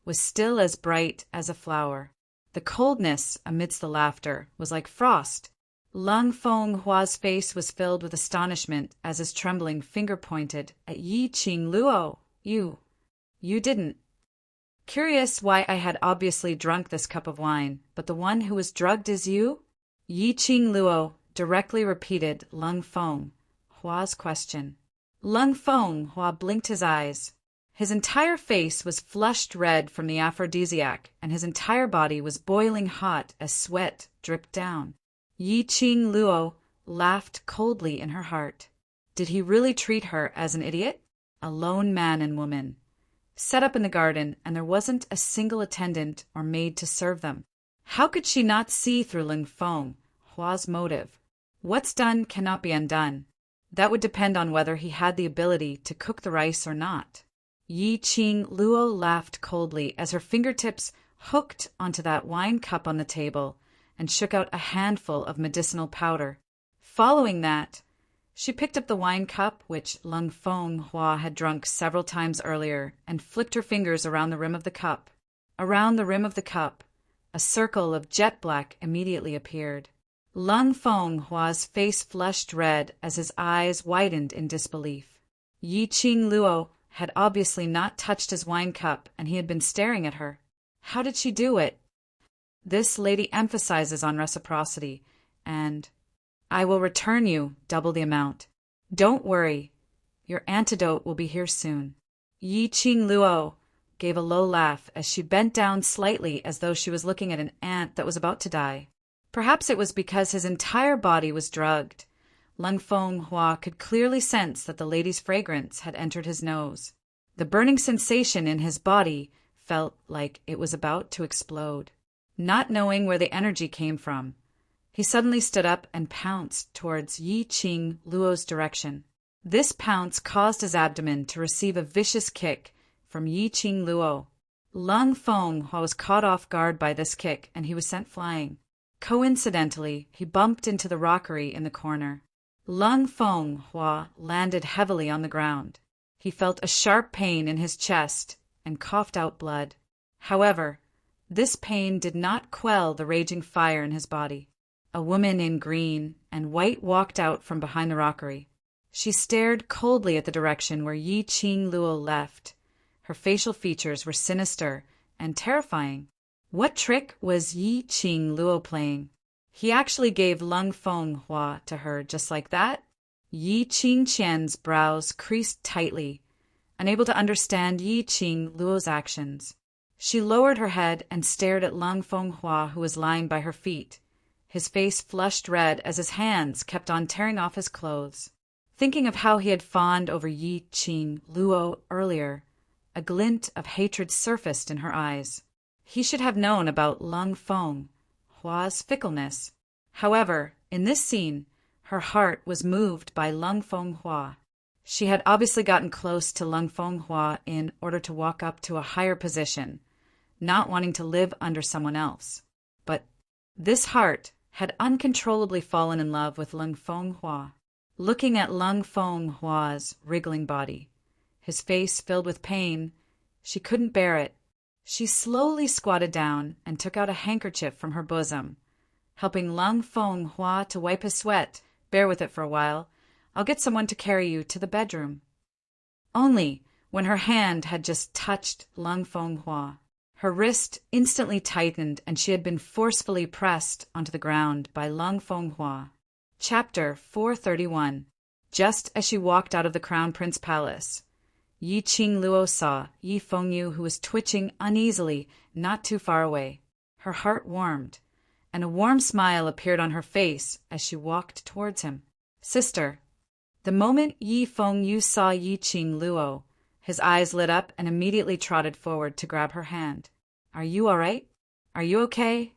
was still as bright as a flower. The coldness amidst the laughter was like frost. Lung Fenghua's face was filled with astonishment as his trembling finger pointed at Yi Qing Luo. You didn't. Curious why I had obviously drunk this cup of wine, but the one who was drugged is you? Yi Qing Luo directly repeated Lung Fenghua's question. Lung Fenghua blinked his eyes. His entire face was flushed red from the aphrodisiac, and his entire body was boiling hot as sweat dripped down. Yi Qing Luo laughed coldly in her heart. Did he really treat her as an idiot? A lone man and woman, set up in the garden, and there wasn't a single attendant or maid to serve them. How could she not see through Lung Fenghua's motive? What's done cannot be undone. That would depend on whether he had the ability to cook the rice or not. Yi Qing Luo laughed coldly as her fingertips hooked onto that wine cup on the table and shook out a handful of medicinal powder. Following that, she picked up the wine cup, which Lung Fenghua had drunk several times earlier, and flicked her fingers around the rim of the cup. Around the rim of the cup, a circle of jet black immediately appeared. Lung Fenghua's face flushed red as his eyes widened in disbelief. Yi Qing Luo had obviously not touched his wine cup, and he had been staring at her. How did she do it? This lady emphasizes on reciprocity, and I will return you double the amount. Don't worry, your antidote will be here soon. Yi Qing Luo gave a low laugh as she bent down slightly as though she was looking at an ant that was about to die. Perhaps it was because his entire body was drugged. Lung Fenghua could clearly sense that the lady's fragrance had entered his nose. The burning sensation in his body felt like it was about to explode. Not knowing where the energy came from, he suddenly stood up and pounced towards Yi Qing Luo's direction. This pounce caused his abdomen to receive a vicious kick from Yi Qing Luo. Lung Fenghua was caught off guard by this kick, and he was sent flying. Coincidentally, he bumped into the rockery in the corner. Lung Fenghua landed heavily on the ground. He felt a sharp pain in his chest and coughed out blood. However, this pain did not quell the raging fire in his body. A woman in green and white walked out from behind the rockery. She stared coldly at the direction where Yi Qing Luo left. Her facial features were sinister and terrifying. What trick was Yi Qing Luo playing? He actually gave Lung Fenghua to her just like that? Yi Qing Qian's brows creased tightly, unable to understand Yi Qing Luo's actions. She lowered her head and stared at Lung Fenghua, who was lying by her feet. His face flushed red as his hands kept on tearing off his clothes. Thinking of how he had fawned over Yi Qing Luo earlier, a glint of hatred surfaced in her eyes. He should have known about Lung Fenghua's fickleness. However, in this scene, her heart was moved by Lung Fenghua. She had obviously gotten close to Lung Fenghua in order to walk up to a higher position, not wanting to live under someone else. But this heart had uncontrollably fallen in love with Lung Fenghua. Looking at Lung Fenghua's wriggling body, his face filled with pain, she couldn't bear it. She slowly squatted down and took out a handkerchief from her bosom, helping Lung Fenghua to wipe his sweat. Bear with it for a while. I'll get someone to carry you to the bedroom. Only when her hand had just touched Lung Fenghua, her wrist instantly tightened and she had been forcefully pressed onto the ground by Lung Fenghua. Chapter 431. Just as she walked out of the Crown Prince Palace, Yi Qing Luo saw Yi Fengyu, who was twitching uneasily not too far away. Her heart warmed, and a warm smile appeared on her face as she walked towards him. "Sister." The moment Yi Fengyu saw Yi Qing Luo, his eyes lit up and immediately trotted forward to grab her hand. "Are you all right? Are you okay?"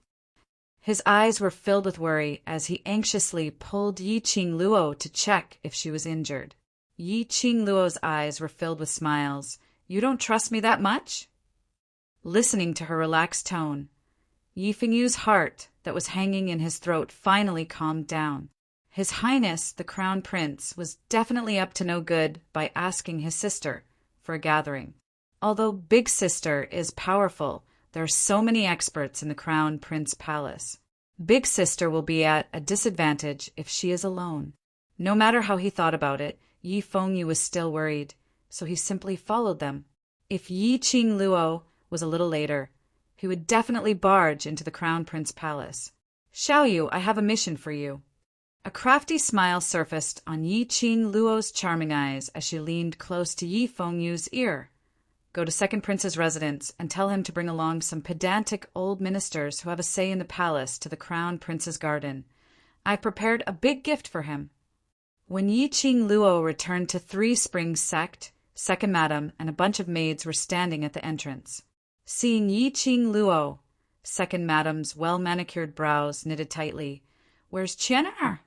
His eyes were filled with worry as he anxiously pulled Yi Qing Luo to check if she was injured. Yi Qing Luo's eyes were filled with smiles. "You don't trust me that much?" Listening to her relaxed tone, Yi Fengyu's heart that was hanging in his throat finally calmed down. His Highness, the Crown Prince, was definitely up to no good by asking his sister for a gathering. Although Big Sister is powerful, there are so many experts in the Crown Prince Palace. Big Sister will be at a disadvantage if she is alone. No matter how he thought about it, Yi Fengyu was still worried, so he simply followed them. If Yi Qing Luo was a little later, he would definitely barge into the Crown Prince Palace. "Xiaoyu, I have a mission for you." A crafty smile surfaced on Yi Qing Luo's charming eyes as she leaned close to Yi Fengyu's ear. "Go to Second Prince's residence and tell him to bring along some pedantic old ministers who have a say in the palace to the Crown Prince's garden. I've prepared a big gift for him." When Yi Qing Luo returned to Three Springs Sect, Second Madam and a bunch of maids were standing at the entrance. Seeing Yi Qing Luo, Second Madam's well-manicured brows knitted tightly. "Where's Qianer?"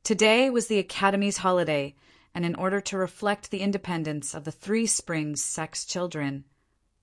Today was the Academy's holiday, and in order to reflect the independence of the Three Springs Sect's children,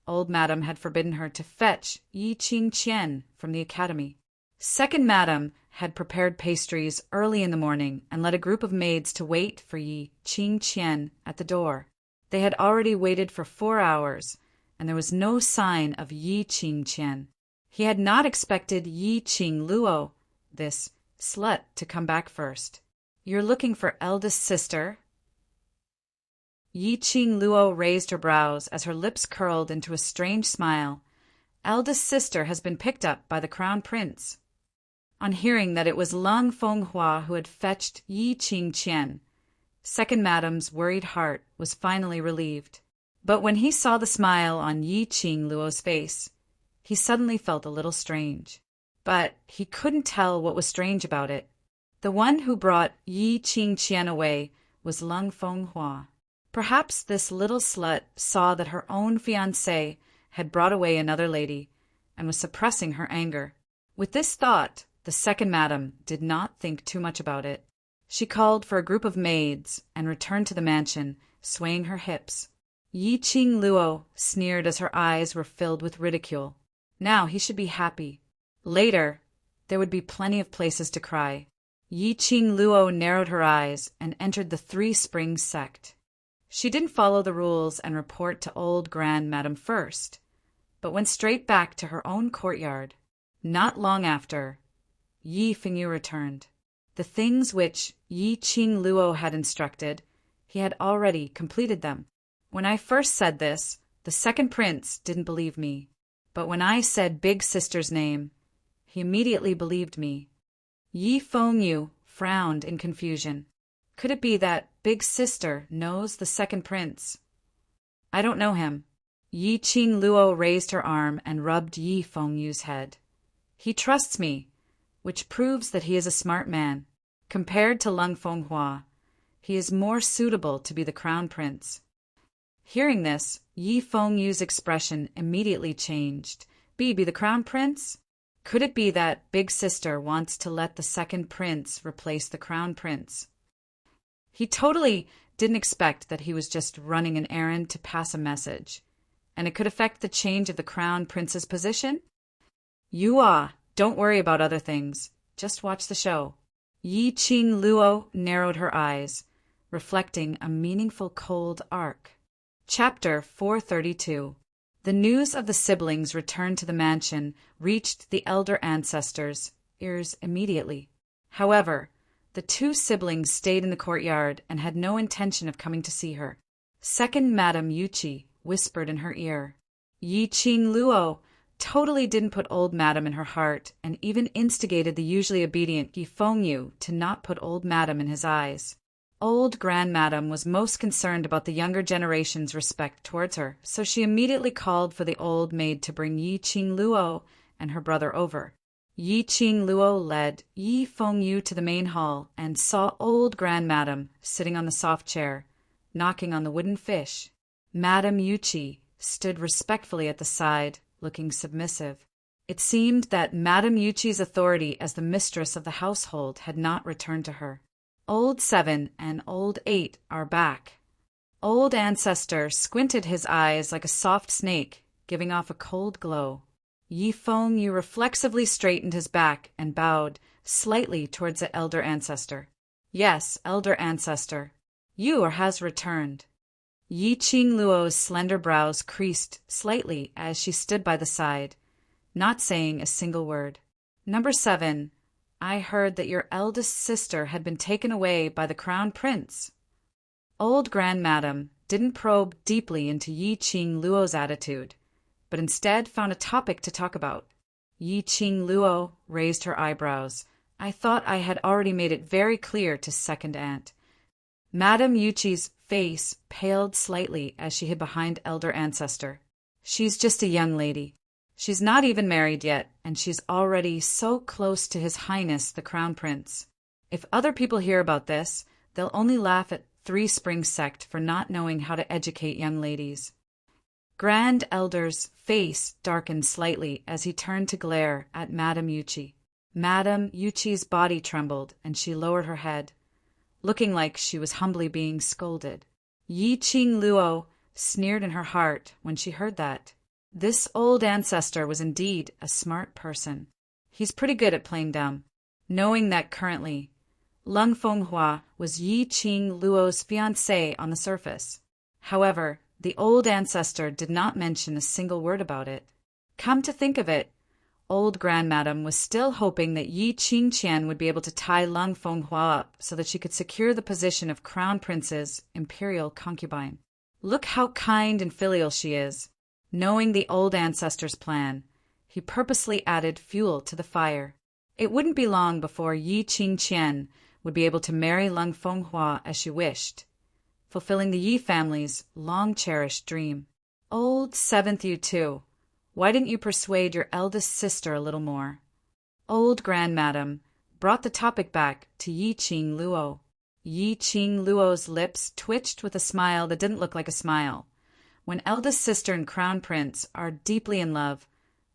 Old Madam had forbidden her to fetch Yi Qing Qian from the Academy. Second Madam had prepared pastries early in the morning and led a group of maids to wait for Yi Qing Qian at the door. They had already waited for 4 hours, and there was no sign of Yi Qing Qian. He had not expected Yi Qing Luo, this slut, to come back first. "You're looking for eldest sister?" Yi Qing Luo raised her brows as her lips curled into a strange smile. "Eldest sister has been picked up by the Crown Prince." On hearing that it was Lung Fenghua who had fetched Yi Qing Qian, Second Madam's worried heart was finally relieved. But when he saw the smile on Yi Qing Luo's face, he suddenly felt a little strange. But he couldn't tell what was strange about it. The one who brought Yi Qing Qian away was Lung Fenghua. Perhaps this little slut saw that her own fiancé had brought away another lady and was suppressing her anger. With this thought, the Second Madam did not think too much about it. She called for a group of maids and returned to the mansion, swaying her hips. Yi Qing Luo sneered as her eyes were filled with ridicule. Now he should be happy. Later, there would be plenty of places to cry. Yi Qing Luo narrowed her eyes and entered the Three Springs Sect. She didn't follow the rules and report to old Grand Madam first, but went straight back to her own courtyard. Not long after, Yi Fengyu returned. The things which Yi Qing Luo had instructed, he had already completed them. When I first said this, the second prince didn't believe me, but when I said Big Sister's name, he immediately believed me. Yi Fengyu frowned in confusion. Could it be that Big Sister knows the second prince? "I don't know him." Yi Qing Luo raised her arm and rubbed Yi Fengyu's head. "He trusts me, which proves that he is a smart man. Compared to Lung Fenghua, he is more suitable to be the crown prince." Hearing this, Yi Fengyu's expression immediately changed. Be the crown prince? Could it be that Big Sister wants to let the second prince replace the crown prince? He totally didn't expect that he was just running an errand to pass a message, and it could affect the change of the crown prince's position. Don't worry about other things. Just watch the show. Yi Qing Luo narrowed her eyes, reflecting a meaningful cold arc. Chapter 432. The news of the siblings' return to the mansion reached the elder ancestors' ears immediately. However, the two siblings stayed in the courtyard and had no intention of coming to see her. Second Madam Yuqi whispered in her ear. Yi Qing Luo totally didn't put Old Madam in her heart and even instigated the usually obedient Yi Fengyu to not put Old Madam in his eyes. Old Grand Madam was most concerned about the younger generation's respect towards her, so she immediately called for the old maid to bring Yi Qing Luo and her brother over. Yi Qing Luo led Yi Fengyu to the main hall and saw old grandmadam sitting on the soft chair, knocking on the wooden fish. Madame Yuchi stood respectfully at the side, looking submissive. It seemed that Madame Yuchi's authority as the mistress of the household had not returned to her. Old 7 and Old 8 are back. Old Ancestor squinted his eyes like a soft snake, giving off a cold glow. Yi Fengyu reflexively straightened his back and bowed slightly towards the Elder Ancestor. Yes, Elder Ancestor, you has returned. Yi Qing Luo's slender brows creased slightly as she stood by the side, not saying a single word. Number 7, I heard that your eldest sister had been taken away by the Crown Prince. Old Grandmadam didn't probe deeply into Yi Qing Luo's attitude, but instead found a topic to talk about. Yi Qing Luo raised her eyebrows. I thought I had already made it very clear to second aunt. Madame Yuchi's face paled slightly as she hid behind Elder Ancestor. She's just a young lady. She's not even married yet, and she's already so close to His Highness the Crown Prince. If other people hear about this, they'll only laugh at Three Springs sect for not knowing how to educate young ladies. Grand Elder's face darkened slightly as he turned to glare at Madame Yuchi. Madame Yuchi's body trembled, and she lowered her head, looking like she was humbly being scolded. Yi Qing Luo sneered in her heart when she heard that. This old ancestor was indeed a smart person. He's pretty good at playing dumb, knowing that currently Lung Fenghua was Yi Qing Luo's fiancée on the surface. However, the old ancestor did not mention a single word about it. Come to think of it, old grandmadam was still hoping that Yi Qingqian would be able to tie Lung Fenghua up so that she could secure the position of Crown Prince's imperial concubine. Look how kind and filial she is. Knowing the old ancestor's plan, he purposely added fuel to the fire. It wouldn't be long before Yi Qingqian would be able to marry Lung Fenghua as she wished, fulfilling the Yi family's long-cherished dream. Old 7th you too, why didn't you persuade your eldest sister a little more? Old grandmadam brought the topic back to Yi Qing Luo. Yi Qing Luo's lips twitched with a smile that didn't look like a smile. When eldest sister and crown prince are deeply in love,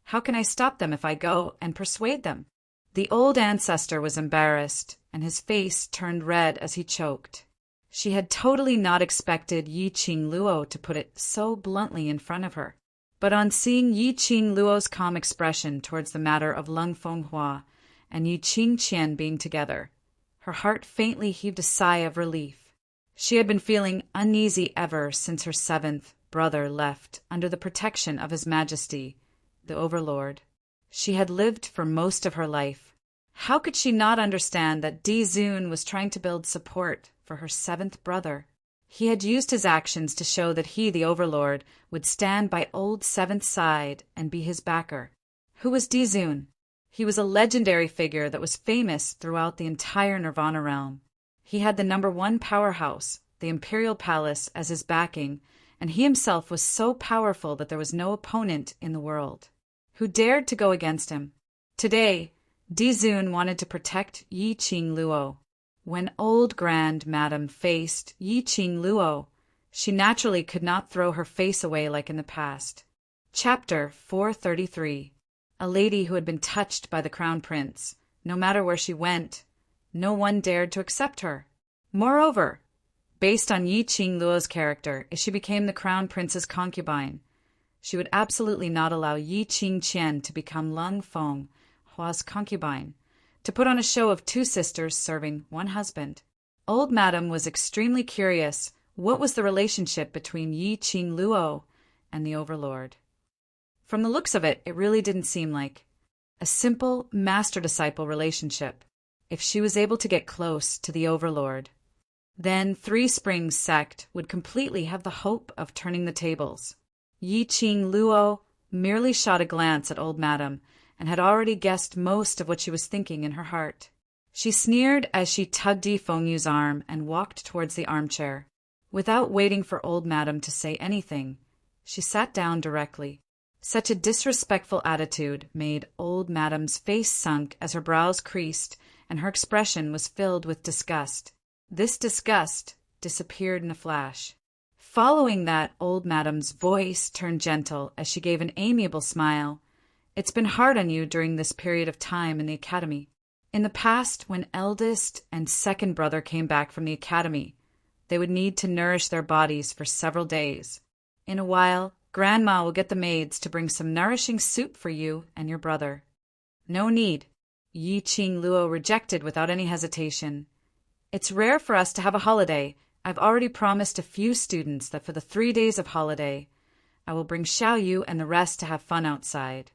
how can I stop them if I go and persuade them? The old ancestor was embarrassed, and his face turned red as he choked. She had totally not expected Yi Qing Luo to put it so bluntly in front of her. But on seeing Yi Qing Luo's calm expression towards the matter of Lung Fenghua and Yi Qingqian being together, her heart faintly heaved a sigh of relief. She had been feeling uneasy ever since her 7th brother left under the protection of His Majesty, the Overlord. She had lived for most of her life. How could she not understand that Di Zun was trying to build support for her 7th brother? He had used his actions to show that he, the Overlord, would stand by old 7th's side and be his backer. Who was Di Zun? He was a legendary figure that was famous throughout the entire Nirvana realm. He had the #1 powerhouse, the Imperial Palace, as his backing, and he himself was so powerful that there was no opponent in the world who dared to go against him. Today, Di Zun wanted to protect Yi Qing Luo. When old grandmadam faced Yi Qing Luo, she naturally could not throw her face away like in the past. Chapter 433. A lady who had been touched by the Crown Prince. No matter where she went, no one dared to accept her. Moreover, based on Yi Qing Luo's character, if she became the Crown Prince's concubine, she would absolutely not allow Yi Qingqian to become Lung Fenghua's concubine, to put on a show of 2 sisters serving 1 husband. Old Madam was extremely curious what was the relationship between Yi Qing Luo and the Overlord. From the looks of it, it really didn't seem like a simple master-disciple relationship. If she was able to get close to the Overlord, then Three Springs sect would completely have the hope of turning the tables. Yi Qing Luo merely shot a glance at old Madam and had already guessed most of what she was thinking in her heart. She sneered as she tugged Yi Fengyu's arm and walked towards the armchair. Without waiting for old Madam to say anything, she sat down directly. Such a disrespectful attitude made old Madam's face sunk as her brows creased, and her expression was filled with disgust. This disgust disappeared in a flash. Following that, old Madam's voice turned gentle as she gave an amiable smile. It's been hard on you during this period of time in the academy. In the past, when eldest and second brother came back from the academy, they would need to nourish their bodies for several days. In a while, Grandma will get the maids to bring some nourishing soup for you and your brother. No need. Yi Qing Luo rejected without any hesitation. It's rare for us to have a holiday. I've already promised a few students that for the 3 days of holiday, I will bring Xiao Yu and the rest to have fun outside.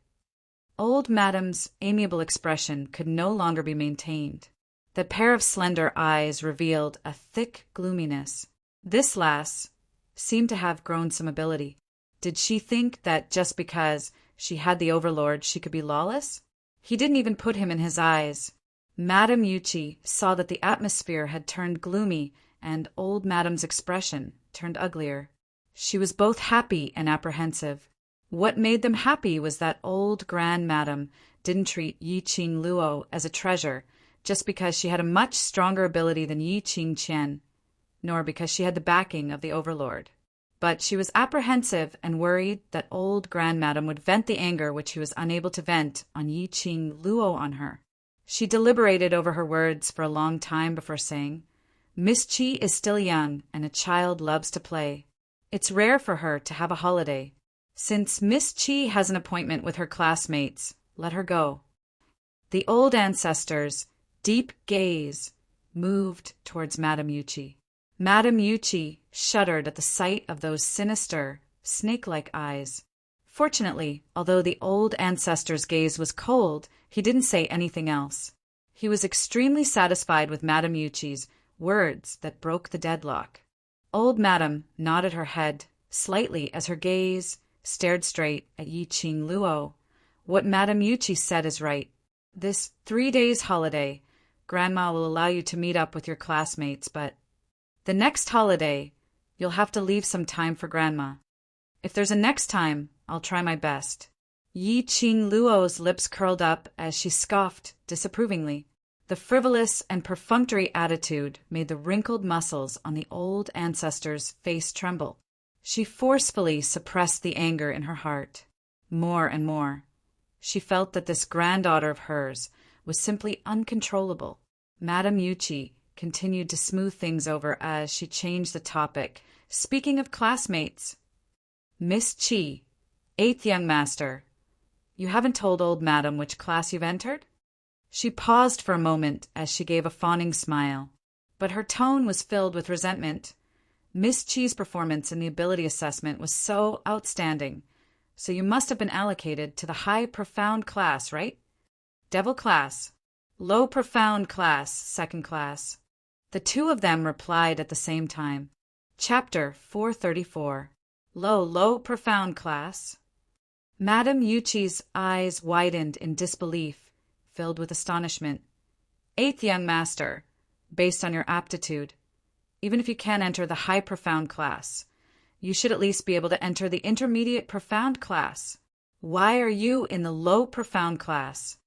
Old Madam's amiable expression could no longer be maintained. The pair of slender eyes revealed a thick gloominess. This lass seemed to have grown some ability. Did she think that just because she had the Overlord she could be lawless? He didn't even put him in his eyes. Madame Yuchi saw that the atmosphere had turned gloomy and old Madam's expression turned uglier. She was both happy and apprehensive. What made them happy was that old Grand Madam didn't treat Yi Qing Luo as a treasure just because she had a much stronger ability than Yi Qing Qian, nor because she had the backing of the Overlord. But she was apprehensive and worried that old Grand Madam would vent the anger which he was unable to vent on Yi Qing Luo on her. She deliberated over her words for a long time before saying, Miss Qi is still young, and a child loves to play. It's rare for her to have a holiday. Since Miss Qi has an appointment with her classmates, let her go. The old ancestor's deep gaze moved towards Madame Yuchi. Madame Yuchi shuddered at the sight of those sinister, snake-like eyes. Fortunately, although the old ancestor's gaze was cold, he didn't say anything else. He was extremely satisfied with Madame Yuchi's words that broke the deadlock. Old Madame nodded her head slightly as her gaze stared straight at Yi Qing Luo. What Madame Yuchi said is right. This 3 days holiday, Grandma will allow you to meet up with your classmates, but the next holiday, you'll have to leave some time for Grandma. If there's a next time, I'll try my best. Yi Qing Luo's lips curled up as she scoffed disapprovingly. The frivolous and perfunctory attitude made the wrinkled muscles on the old ancestor's face tremble. She forcefully suppressed the anger in her heart. More and more. She felt that this granddaughter of hers was simply uncontrollable. Madame Yuchi continued to smooth things over as she changed the topic. Speaking of classmates, Miss Qi, 8th young master, you haven't told old Madam which class you've entered? She paused for a moment as she gave a fawning smile, but her tone was filled with resentment. Miss Qi's performance in the ability assessment was so outstanding, so you must have been allocated to the high profound class, right? Devil class. Low profound class, second class. The two of them replied at the same time. Chapter 434. Low profound class. Madame Yuchi's eyes widened in disbelief, filled with astonishment. 8th young master, based on your aptitude, even if you can't enter the high profound class, you should at least be able to enter the intermediate profound class. Why are you in the low profound class?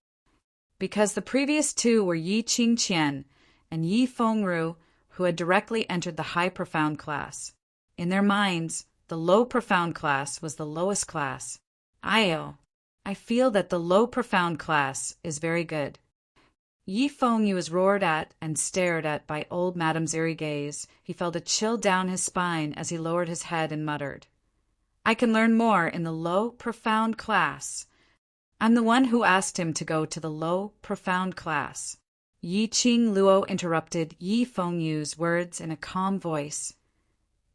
Because the previous two were Yi Qing Qian and Yi Fengru, who had directly entered the high profound class. In their minds, the low profound class was the lowest class. I feel that the low profound class is very good. Yi Fengyu was roared at and stared at by old Madame's eerie gaze. He felt a chill down his spine as he lowered his head and muttered, I can learn more in the low profound class. I'm the one who asked him to go to the low profound class. Yi Qing Luo interrupted Yi Fengyu's words in a calm voice.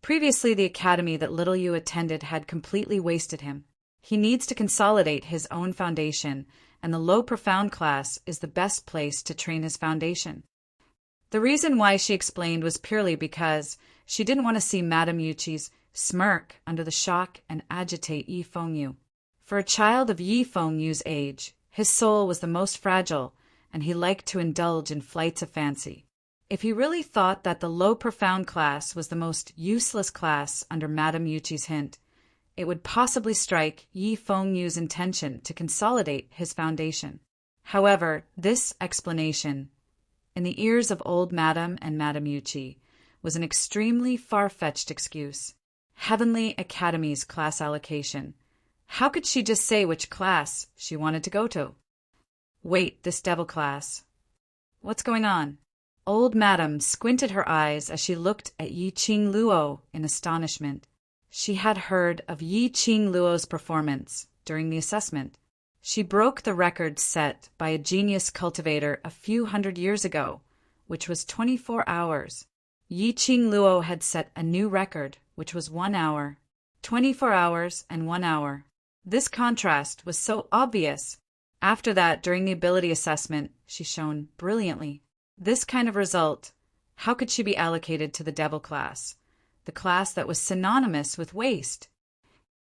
Previously, the academy that little Yu attended had completely wasted him. He needs to consolidate his own foundation, and the low profound class is the best place to train his foundation. The reason why she explained was purely because she didn't want to see Madame Yuchi's smirk under the shock and agitate Yi Fengyu. For a child of Yi Fengyu's age, his soul was the most fragile, and he liked to indulge in flights of fancy. If he really thought that the low profound class was the most useless class under Madame Yuchi's hint, it would possibly strike Yi Fengyu's intention to consolidate his foundation. However, this explanation, in the ears of old Madame and Madame Yuchi, was an extremely far-fetched excuse. Heavenly Academy's class allocation. How could she just say which class she wanted to go to? Wait, this devil class. What's going on? Old Madame squinted her eyes as she looked at Yi Qing Luo in astonishment. She had heard of Yi Qing Luo's performance during the assessment. She broke the record set by a genius cultivator a few hundred years ago, which was 24 hours. Yi Qing Luo had set a new record, which was 1 hour. 24 hours and 1 hour. This contrast was so obvious. After that, during the ability assessment, she shone brilliantly. This kind of result, how could she be allocated to the devil class, the class that was synonymous with waste?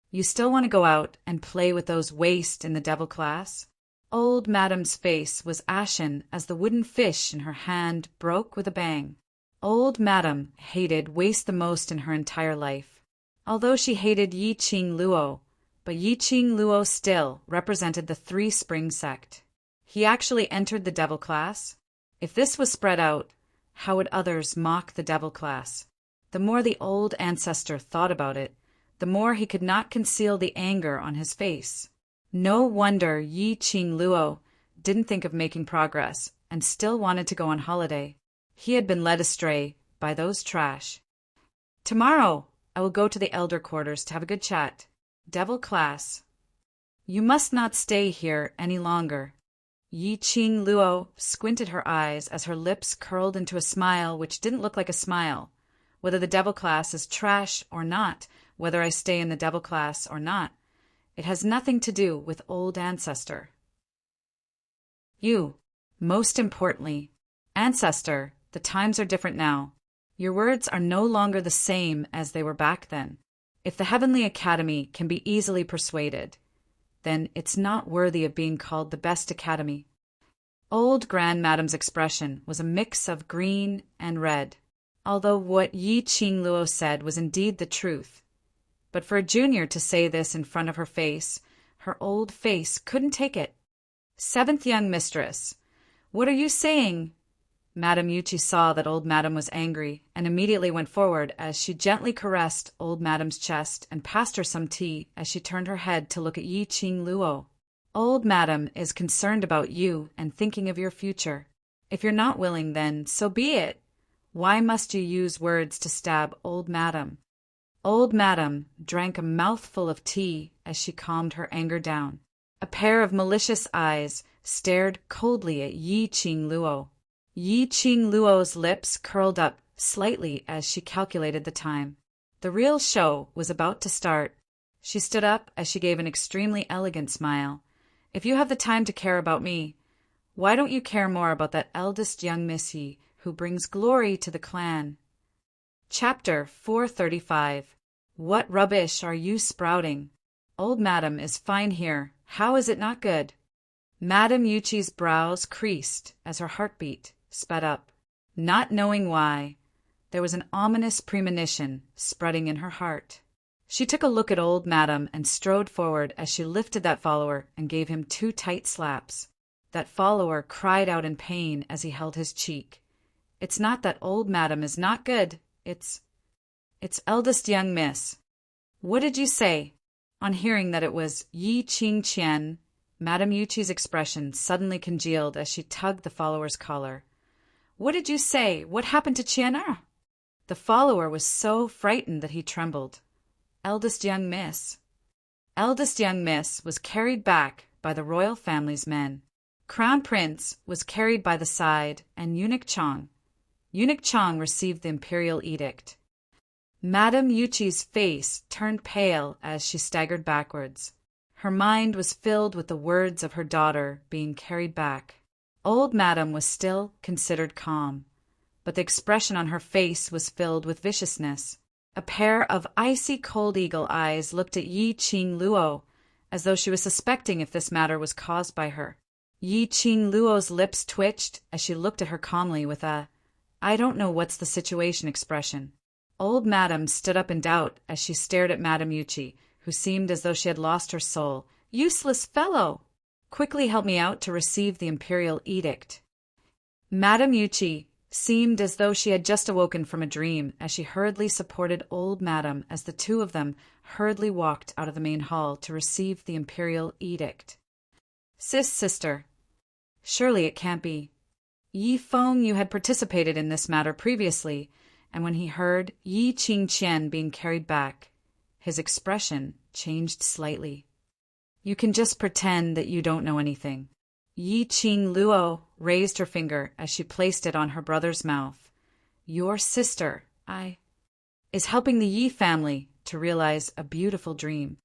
You still want to go out and play with those waste in the devil class? Old Madame's face was ashen as the wooden fish in her hand broke with a bang. Old Madame hated waste the most in her entire life. Although she hated Yi Qing Luo, but Yi Qing Luo still represented the Three Spring sect. He actually entered the devil class. If this was spread out, how would others mock the devil class? The more the old ancestor thought about it, the more he could not conceal the anger on his face. No wonder Yi Qing Luo didn't think of making progress and still wanted to go on holiday. He had been led astray by those trash. Tomorrow, I will go to the elder quarters to have a good chat. Devil class. You must not stay here any longer. Yi Qing Luo squinted her eyes as her lips curled into a smile which didn't look like a smile. Whether the devil class is trash or not, whether I stay in the devil class or not, it has nothing to do with old ancestor. You, most importantly, ancestor, the times are different now. Your words are no longer the same as they were back then. If the Heavenly Academy can be easily persuaded, then it's not worthy of being called the best academy. Old Grand Madame's expression was a mix of green and red, although what Yi Qing Luo said was indeed the truth. But for a junior to say this in front of her face, her old face couldn't take it. Seventh young mistress, what are you saying? Madame Yuchi saw that old Madame was angry and immediately went forward as she gently caressed old Madame's chest and passed her some tea as she turned her head to look at Yi Qing Luo. Old Madame is concerned about you and thinking of your future. If you're not willing, then so be it. Why must you use words to stab old Madame? Old Madame drank a mouthful of tea as she calmed her anger down. A pair of malicious eyes stared coldly at Yi Qing Luo. Yi Qing Luo's lips curled up slightly as she calculated the time. The real show was about to start. She stood up as she gave an extremely elegant smile. If you have the time to care about me, why don't you care more about that eldest young missy who brings glory to the clan? Chapter 435. What rubbish are you sprouting? Old Madame is fine here. How is it not good? Madame Yuchi's brows creased as her heartbeat sped up. Not knowing why, there was an ominous premonition spreading in her heart. She took a look at old Madame and strode forward as she lifted that follower and gave him 2 tight slaps. That follower cried out in pain as he held his cheek. It's not that old Madame is not good. It's eldest young miss. What did you say? On hearing that it was Yi Qing Qian, Madame Yuchi's expression suddenly congealed as she tugged the follower's collar. What did you say? What happened to Qian? The follower was so frightened that he trembled. Eldest young miss. Eldest young miss was carried back by the royal family's men. Crown Prince was carried by the side, and Eunuch Chang. Eunuch Chang received the imperial edict. Madame Yuchi's face turned pale as she staggered backwards. Her mind was filled with the words of her daughter being carried back. Old Madame was still considered calm, but the expression on her face was filled with viciousness. A pair of icy cold eagle eyes looked at Yi Qing Luo, as though she was suspecting if this matter was caused by her. Yi Qing Luo's lips twitched as she looked at her calmly with a, "I don't know what's the situation" expression. Old Madame stood up in doubt as she stared at Madame Yuchi, who seemed as though she had lost her soul. "Useless fellow! Quickly help me out to receive the imperial edict." Madame Yuchi seemed as though she had just awoken from a dream as she hurriedly supported old Madame as the two of them hurriedly walked out of the main hall to receive the imperial edict. Sister. Surely it can't be. Yi Feng Yu had participated in this matter previously, and when he heard Yi Qingqian being carried back, his expression changed slightly. "You can just pretend that you don't know anything." Yi Qing Luo raised her finger as she placed it on her brother's mouth. "Your sister, is helping the Yi family to realize a beautiful dream."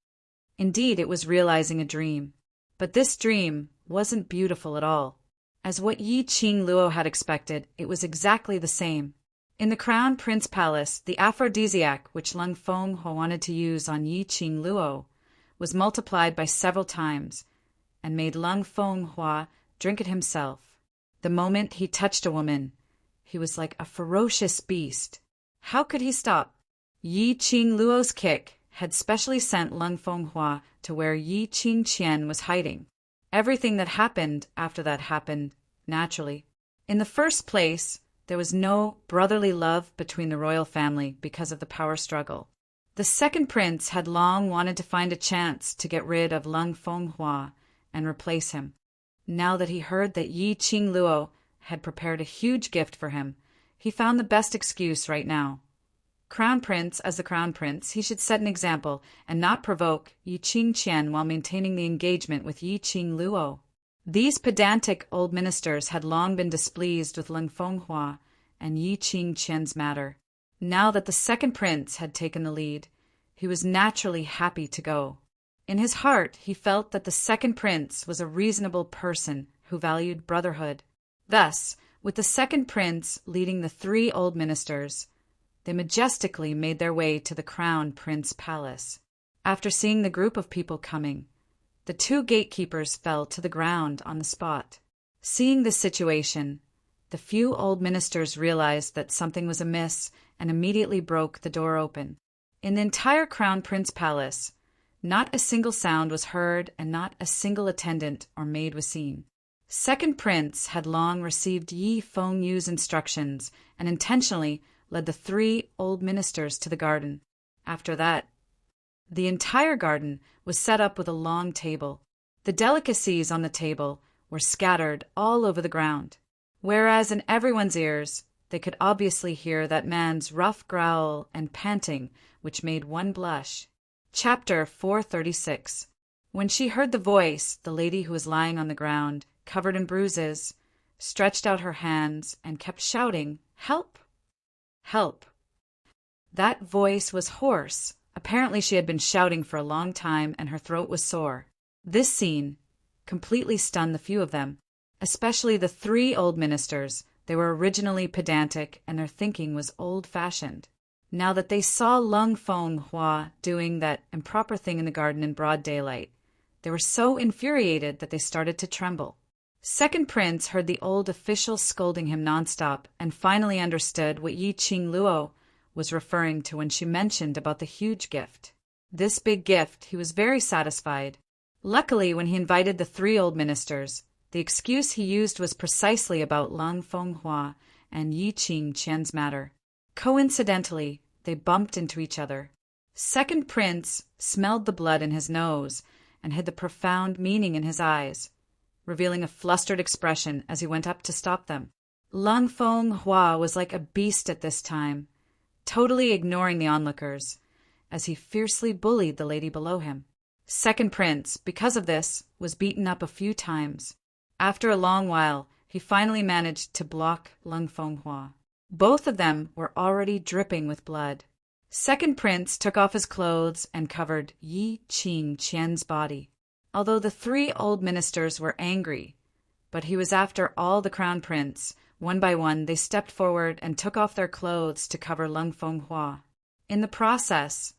Indeed, it was realizing a dream. But this dream wasn't beautiful at all. As what Yi Qing Luo had expected, it was exactly the same. In the Crown Prince Palace, the aphrodisiac which Lung Fenghua wanted to use on Yi Qing Luo was multiplied by several times, and made Lung Fenghua drink it himself. The moment he touched a woman, he was like a ferocious beast. How could he stop? Yi Qing Luo's kick had specially sent Lung Fenghua to where Yi Qingqian was hiding. Everything that happened after that happened naturally. In the first place, there was no brotherly love between the royal family because of the power struggle. The second prince had long wanted to find a chance to get rid of Lung Fenghua and replace him. Now that he heard that Yi Qing Luo had prepared a huge gift for him, he found the best excuse right now. Crown Prince as the Crown Prince, he should set an example and not provoke Yi Qingqian while maintaining the engagement with Yi Qing Luo. These pedantic old ministers had long been displeased with Lung Fenghua and Yi Qingqian's matter. Now that the second prince had taken the lead, he was naturally happy to go. In his heart, he felt that the second prince was a reasonable person who valued brotherhood. Thus, with the second prince leading the three old ministers, they majestically made their way to the Crown Prince Palace. After seeing the group of people coming, the two gatekeepers fell to the ground on the spot. Seeing this situation, the few old ministers realized that something was amiss and immediately broke the door open. In the entire Crown Prince Palace, not a single sound was heard and not a single attendant or maid was seen. Second Prince had long received Yi Feng Yu's instructions and intentionally led the three old ministers to the garden. After that, the entire garden was set up with a long table. The delicacies on the table were scattered all over the ground, whereas in everyone's ears they could obviously hear that man's rough growl and panting which made one blush. Chapter 436. When she heard the voice, the lady who was lying on the ground, covered in bruises, stretched out her hands and kept shouting, "Help! Help!" That voice was hoarse. Apparently she had been shouting for a long time and her throat was sore. This scene completely stunned the few of them, especially the three old ministers. They were originally pedantic and their thinking was old-fashioned. Now that they saw Lung Fenghua doing that improper thing in the garden in broad daylight, they were so infuriated that they started to tremble. Second Prince heard the old official scolding him nonstop and finally understood what Yi Qing Luo was referring to when she mentioned about the huge gift. This big gift, he was very satisfied. Luckily, when he invited the three old ministers, the excuse he used was precisely about Lung Fenghua and Yi Qingqian's matter. Coincidentally, they bumped into each other. Second Prince smelled the blood in his nose and had the profound meaning in his eyes, revealing a flustered expression as he went up to stop them. Lung Fenghua was like a beast at this time, totally ignoring the onlookers, as he fiercely bullied the lady below him. Second Prince, because of this, was beaten up a few times. After a long while, he finally managed to block Lung Fenghua. Both of them were already dripping with blood. Second Prince took off his clothes and covered Yi Qingqian's body. Although the three old ministers were angry, but he was after all the Crown Prince, one by one they stepped forward and took off their clothes to cover Lung Fenghua. In the process,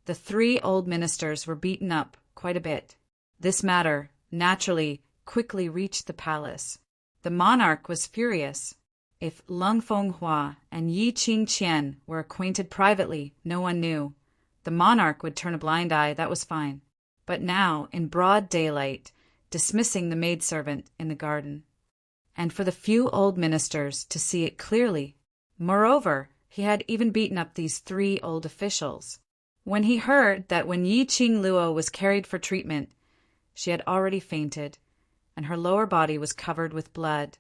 the three old ministers were beaten up quite a bit. This matter, naturally, quickly reached the palace. The monarch was furious. If Lung Fenghua and Yi Qingqian were acquainted privately, no one knew. The monarch would turn a blind eye, that was fine. But now, in broad daylight, dismissing the maidservant in the garden. And for the few old ministers to see it clearly. Moreover, he had even beaten up these 3 old officials. When he heard that when Yi Qing Luo was carried for treatment, she had already fainted, and her lower body was covered with blood,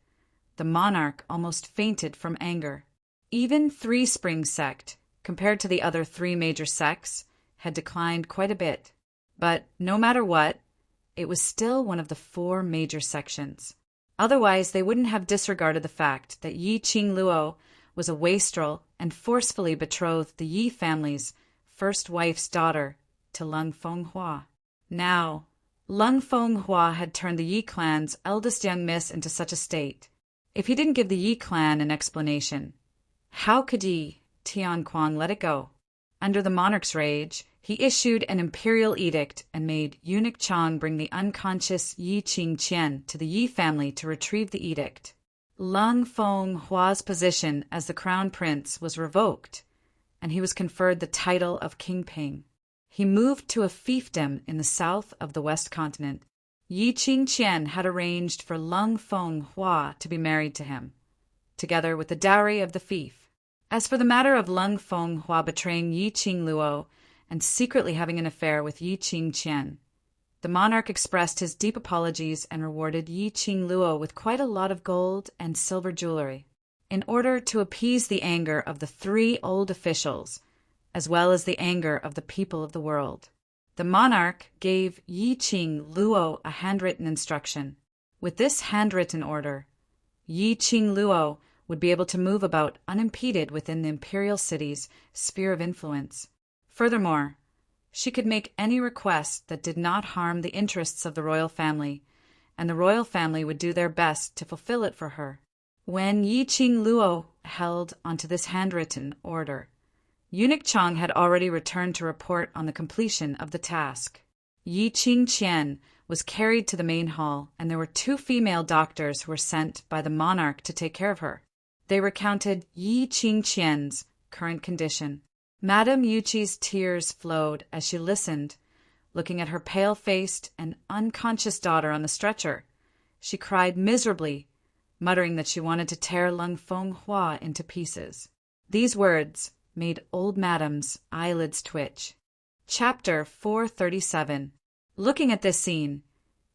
the monarch almost fainted from anger. Even Three Springs sect, compared to the other 3 major sects, had declined quite a bit. But no matter what, it was still one of the 4 major sections. Otherwise, they wouldn't have disregarded the fact that Yi Qing Luo was a wastrel and forcefully betrothed the Yi family's first wife's daughter to Lung Fenghua. Now, Lung Fenghua had turned the Yi clan's eldest young miss into such a state. If he didn't give the Yi clan an explanation, how could Yi Tianquang let it go? Under the monarch's rage, he issued an imperial edict and made Eunuch Chang bring the unconscious Yi Qingqian to the Yi family to retrieve the edict. Lung Fenghua's position as the crown prince was revoked, and he was conferred the title of Kingping. He moved to a fiefdom in the south of the West Continent. Yi Qingqian had arranged for Lung Fenghua to be married to him, together with the dowry of the fief. As for the matter of Lung Fenghua betraying Yi Qing Luo and secretly having an affair with Yi Qingqian, the monarch expressed his deep apologies and rewarded Yi Qing Luo with quite a lot of gold and silver jewelry, in order to appease the anger of the 3 old officials, as well as the anger of the people of the world. The monarch gave Yi Qing Luo a handwritten instruction. With this handwritten order, Yi Qing Luo would be able to move about unimpeded within the imperial city's sphere of influence. Furthermore, she could make any request that did not harm the interests of the royal family, and the royal family would do their best to fulfill it for her. When Yi Qing Luo held onto this handwritten order, Eunuch Chang had already returned to report on the completion of the task. Yi Qingqian was carried to the main hall, and there were 2 female doctors who were sent by the monarch to take care of her. They recounted Yi Qingqian's current condition. Madame Yuchi's tears flowed as she listened, looking at her pale-faced and unconscious daughter on the stretcher. She cried miserably, muttering that she wanted to tear Lung Fenghua into pieces. These words made old Madame's eyelids twitch. Chapter 437. Looking at this scene,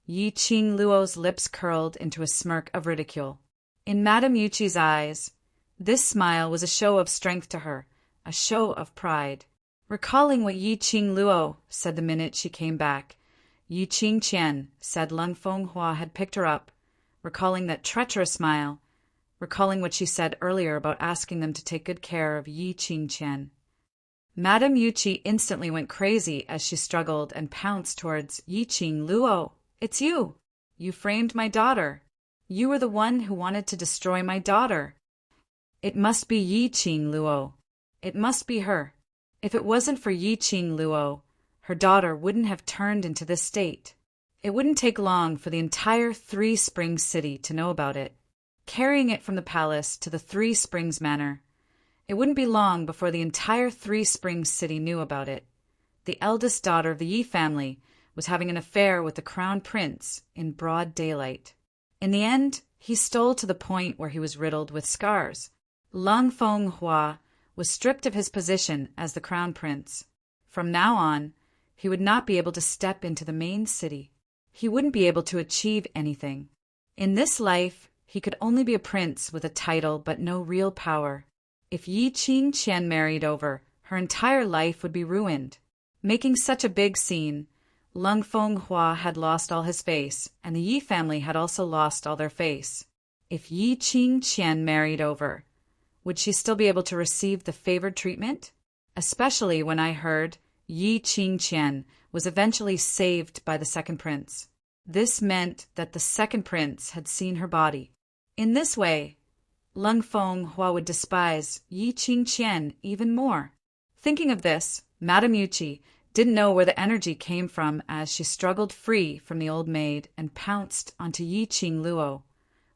Yi Qing Luo's lips curled into a smirk of ridicule. In Madame Yuchi's eyes, this smile was a show of strength to her, a show of pride. Recalling what Yi Qing Luo said the minute she came back, Yi Qingqian said Lung Fenghua had picked her up, recalling that treacherous smile, recalling what she said earlier about asking them to take good care of Yi Qingqian. Madame Yuchi instantly went crazy as she struggled and pounced towards Yi Qing Luo. "It's you! You framed my daughter! You were the one who wanted to destroy my daughter! It must be Yi Qing Luo. It must be her. If it wasn't for Yi Qing Luo, her daughter wouldn't have turned into this state. It wouldn't take long for the entire Three Springs city to know about it. Carrying it from the palace to the Three Springs manor, it wouldn't be long before the entire Three Springs city knew about it. The eldest daughter of the Yi family was having an affair with the crown prince in broad daylight. In the end, he stole to the point where he was riddled with scars. Lung Fenghua was stripped of his position as the crown prince. From now on, he would not be able to step into the main city. He wouldn't be able to achieve anything. In this life, he could only be a prince with a title but no real power. If Yi Qingqian married over, her entire life would be ruined. Making such a big scene, Lung Fenghua had lost all his face, and the Yi family had also lost all their face. If Yi Qingqian married over, would she still be able to receive the favored treatment? Especially when I heard Yi Qingqian was eventually saved by the second prince. This meant that the second prince had seen her body. In this way, Lung Fenghua would despise Yi Qingqian even more. Thinking of this, Madame Yuchi didn't know where the energy came from as she struggled free from the old maid and pounced onto Yi Qing Luo,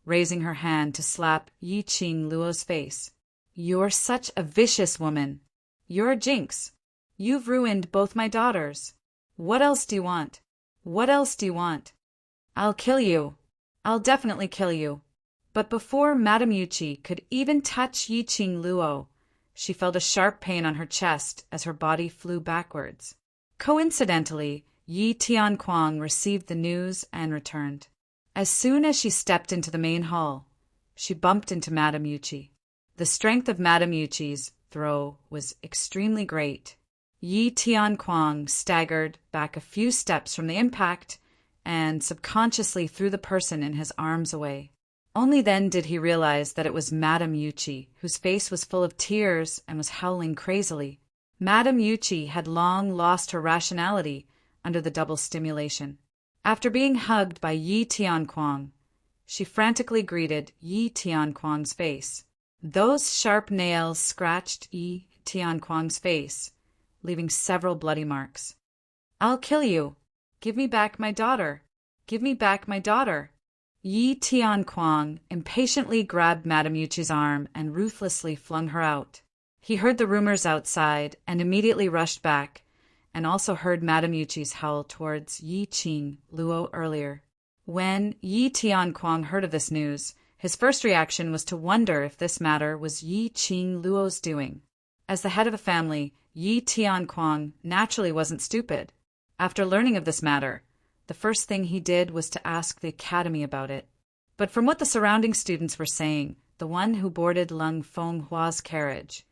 raising her hand to slap Yi Qing Luo's face. "You're such a vicious woman. You're a jinx. You've ruined both my daughters. What else do you want? What else do you want? I'll kill you. I'll definitely kill you. But before Madame Yuchi could even touch Yi Qing Luo, she felt a sharp pain on her chest as her body flew backwards. Coincidentally, Yi Tianquang received the news and returned. As soon as she stepped into the main hall, she bumped into Madame Yuchi. The strength of Madame Yuchi's throw was extremely great. Yi Tianquang staggered back a few steps from the impact and subconsciously threw the person in his arms away. Only then did he realize that it was Madame Yuchi, whose face was full of tears and was howling crazily. Madame Yuchi had long lost her rationality under the double stimulation. After being hugged by Yi Tianquang, she frantically greeted Yi Tianquang's face. Those sharp nails scratched Yi Tianquang's face, leaving several bloody marks. I'll kill you. Give me back my daughter. Give me back my daughter. Yi Tianquang impatiently grabbed Madame Yuchi's arm and ruthlessly flung her out. He heard the rumors outside and immediately rushed back, and also heard Madame Yuchi's howl towards Yi Qing Luo earlier. When Yi Tianquang heard of this news, his first reaction was to wonder if this matter was Yi Qing Luo's doing. As the head of a family, Yi Tianquang naturally wasn't stupid. After learning of this matter, the first thing he did was to ask the academy about it. But from what the surrounding students were saying, the one who boarded Lung Fenghua's carriage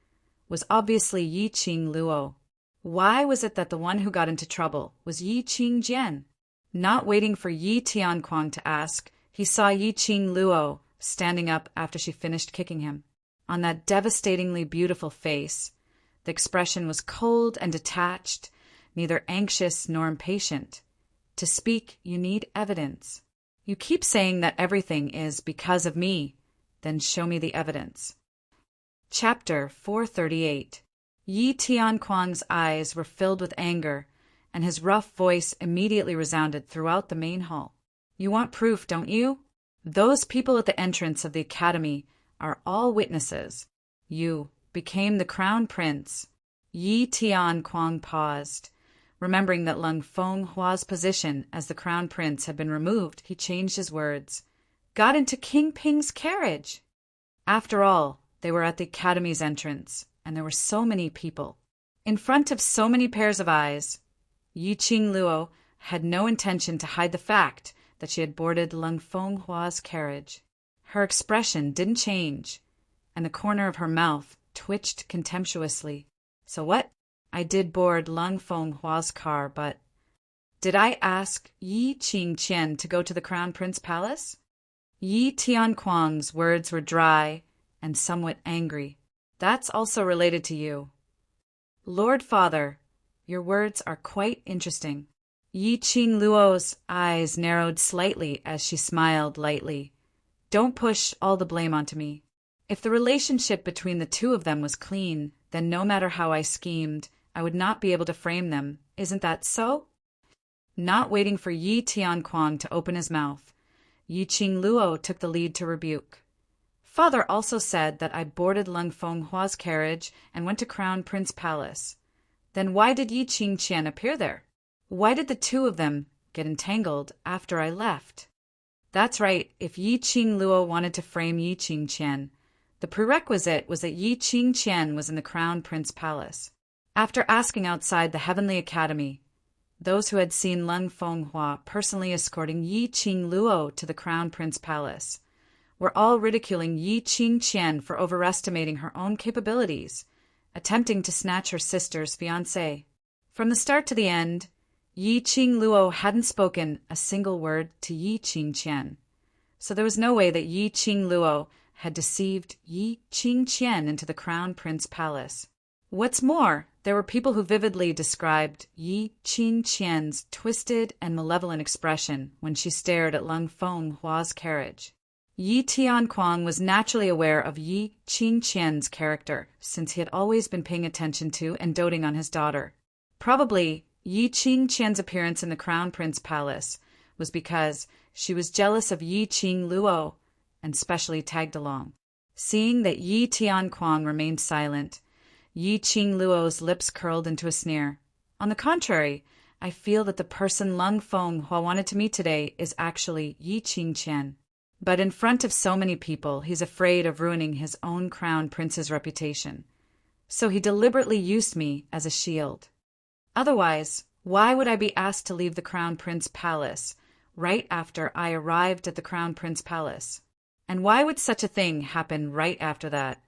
was obviously Yi Qing Luo. Why was it that the one who got into trouble was Yi Qing Jian? Not waiting for Yi Tianquang to ask, he saw Yi Qing Luo standing up after she finished kicking him. On that devastatingly beautiful face, the expression was cold and detached, neither anxious nor impatient. To speak, you need evidence. You keep saying that everything is because of me, then show me the evidence. Chapter 438. Yi Tianquang's eyes were filled with anger, and his rough voice immediately resounded throughout the main hall. You want proof, don't you? Those people at the entrance of the academy are all witnesses. You became the crown prince. Yi Tianquang paused. Remembering that Lung Fenghua's position as the crown prince had been removed, he changed his words. Got into King Ping's carriage. After all, they were at the academy's entrance, and there were so many people. In front of so many pairs of eyes, Yi Qing Luo had no intention to hide the fact that she had boarded Lung Fenghua's carriage. Her expression didn't change, and the corner of her mouth twitched contemptuously. So what? I did board Lung Fenghua's car, but did I ask Yi Qing Qian to go to the Crown Prince Palace? Yi Tianquang's words were dry and somewhat angry. That's also related to you. Lord Father, your words are quite interesting. Yi Qing Luo's eyes narrowed slightly as she smiled lightly. Don't push all the blame onto me. If the relationship between the two of them was clean, then no matter how I schemed, I would not be able to frame them. Isn't that so? Not waiting for Yi Tianquang to open his mouth, Yi Qing Luo took the lead to rebuke. Father also said that I boarded Lung Fenghua's carriage and went to Crown Prince Palace. Then why did Yi Qing Qian appear there? Why did the two of them get entangled after I left? That's right, if Yi Qing Luo wanted to frame Yi Qing Qian, the prerequisite was that Yi Qing Qian was in the Crown Prince Palace. After asking outside the Heavenly Academy, those who had seen Lung Fenghua personally escorting Yi Qing Luo to the Crown Prince Palace were all ridiculing Yi Qing Qian for overestimating her own capabilities, attempting to snatch her sister's fiancé. From the start to the end, Yi Qing Luo hadn't spoken a single word to Yi Qing Qian, so there was no way that Yi Qing Luo had deceived Yi Qing Qian into the Crown Prince Palace. What's more, there were people who vividly described Yi Qing Qian's twisted and malevolent expression when she stared at Lung Fenghua's carriage. Yi Tianquang was naturally aware of Yi Qing Qian's character, since he had always been paying attention to and doting on his daughter. Probably, Yi Qing Qian's appearance in the Crown Prince Palace was because she was jealous of Yi Qing Luo and specially tagged along. Seeing that Yi Tianquang remained silent, Yi Qing Luo's lips curled into a sneer. On the contrary, I feel that the person Lung Feng Hua wanted to meet today is actually Yi Qing Qian. But in front of so many people, he's afraid of ruining his own crown prince's reputation. So he deliberately used me as a shield. Otherwise, why would I be asked to leave the crown prince palace right after I arrived at the crown prince palace? And why would such a thing happen right after that?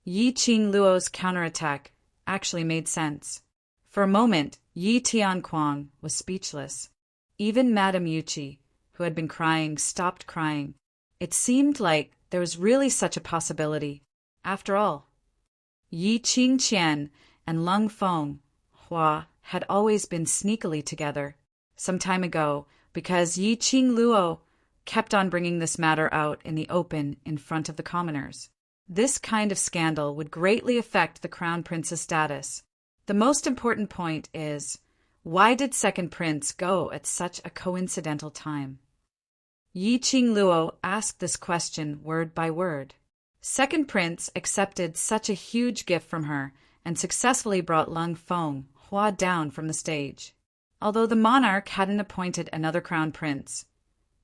Yi Qing Luo's counterattack actually made sense. For a moment, Yi Tianquang was speechless. Even Madame Yuqi, who had been crying, stopped crying. It seemed like there was really such a possibility. After all, Yi Qing Qian and Lung Feng Hua had always been sneakily together. Some time ago, because Yi Qing Luo kept on bringing this matter out in the open in front of the commoners. This kind of scandal would greatly affect the crown prince's status. The most important point is, why did second prince go at such a coincidental time? Yi Qing Luo asked this question word by word. Second prince accepted such a huge gift from her and successfully brought Lung Feng Hua down from the stage. Although the monarch hadn't appointed another crown prince,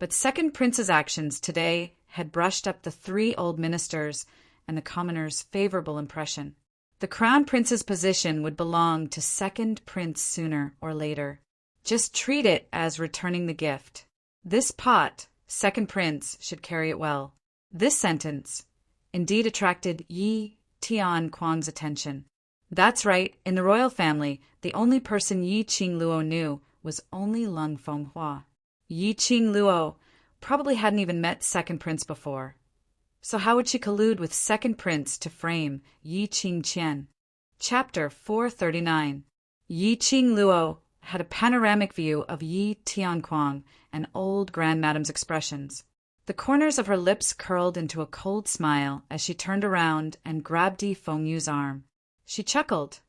but second prince's actions today had brushed up the three old ministers and the commoners' favorable impression. The crown prince's position would belong to second prince sooner or later. Just treat it as returning the gift. This pot, second prince, should carry it well. This sentence indeed attracted Yi Tianquang's attention. That's right, in the royal family, the only person Yi Qing Luo knew was only Lung Feng Hua. Yi Qing Luo probably hadn't even met second prince before. So how would she collude with second prince to frame Yi Qing Qian? Chapter 439. Yi Qing Luo had a panoramic view of Yi Tianquang and old Grand Madame's expressions. The corners of her lips curled into a cold smile as she turned around and grabbed Yi Fengyu's arm. She chuckled.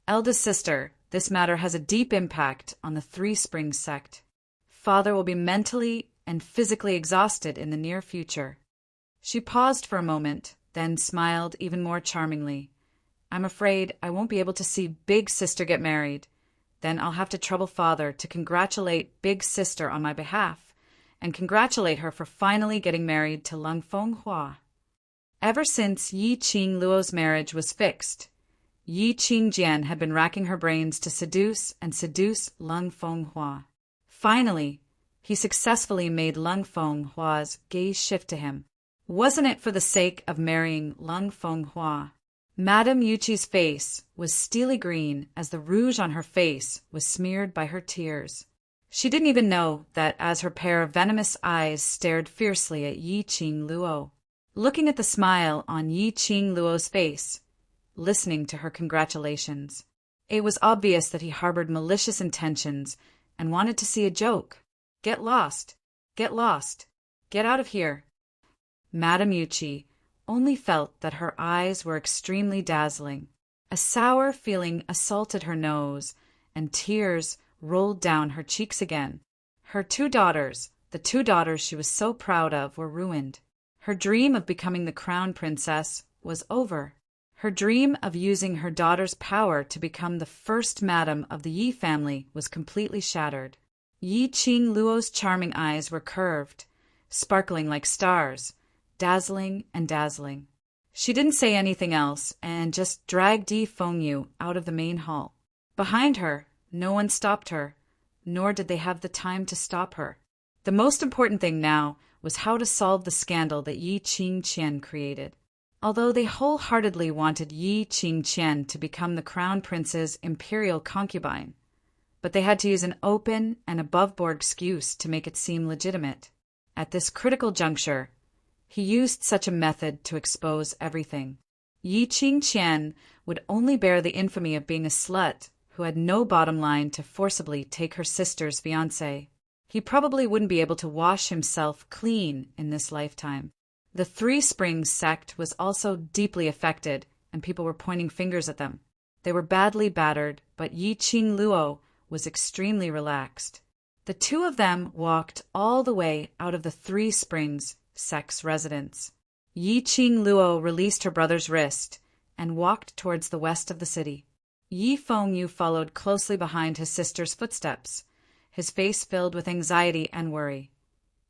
Eldest sister, this matter has a deep impact on the Three Springs sect. Father will be mentally and physically exhausted in the near future. She paused for a moment, then smiled even more charmingly. I'm afraid I won't be able to see Big Sister get married. Then I'll have to trouble Father to congratulate Big Sister on my behalf, and congratulate her for finally getting married to Lung Feng Hua. Ever since Yi Qing Luo's marriage was fixed, Yi Qing Jian had been racking her brains to seduce Lung Feng Hua. Finally, he successfully made Lung Feng Hua's gaze shift to him. Wasn't it for the sake of marrying Lung Feng Hua? Madame Yuqi's face was steely green as the rouge on her face was smeared by her tears. She didn't even know that as her pair of venomous eyes stared fiercely at Yi Qing Luo. Looking at the smile on Yi Qing Luo's face, listening to her congratulations, it was obvious that he harbored malicious intentions and wanted to see a joke. Get lost. Get lost. Get out of here. Madame Yuqi only felt that her eyes were extremely dazzling. A sour feeling assaulted her nose, and tears rolled down her cheeks again. Her two daughters, the two daughters she was so proud of, were ruined. Her dream of becoming the crown princess was over. Her dream of using her daughter's power to become the first madam of the Yi family was completely shattered. Yi Qing Luo's charming eyes were curved, sparkling like stars, dazzling and dazzling. She didn't say anything else and just dragged Yi Fengyu out of the main hall. Behind her, no one stopped her, nor did they have the time to stop her. The most important thing now was how to solve the scandal that Yi Qing Qian created. Although they wholeheartedly wanted Yi Qing Qian to become the crown prince's imperial concubine, but they had to use an open and above-board excuse to make it seem legitimate. At this critical juncture, he used such a method to expose everything. Yi Qing Qian would only bear the infamy of being a slut who had no bottom line to forcibly take her sister's fiancé. He probably wouldn't be able to wash himself clean in this lifetime. The Three Springs sect was also deeply affected, and people were pointing fingers at them. They were badly battered, but Yi Qing Luo was extremely relaxed. The two of them walked all the way out of the Three Springs sect's residence. Yi Qing Luo released her brother's wrist and walked towards the west of the city. Yi Fengyu followed closely behind his sister's footsteps, his face filled with anxiety and worry.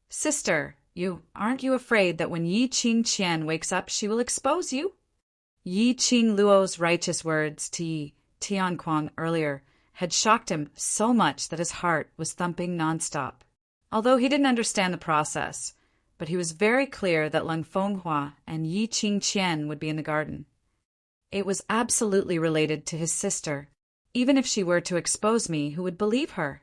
"Sister, aren't you afraid that when Yi Qingqian wakes up she will expose you?" Yi Qingluo's righteous words to Yi Tianquang earlier had shocked him so much that his heart was thumping nonstop. Although he didn't understand the process, but he was very clear that Leng Fenghua and Yi Qingqian would be in the garden. It was absolutely related to his sister. Even if she were to expose me, who would believe her?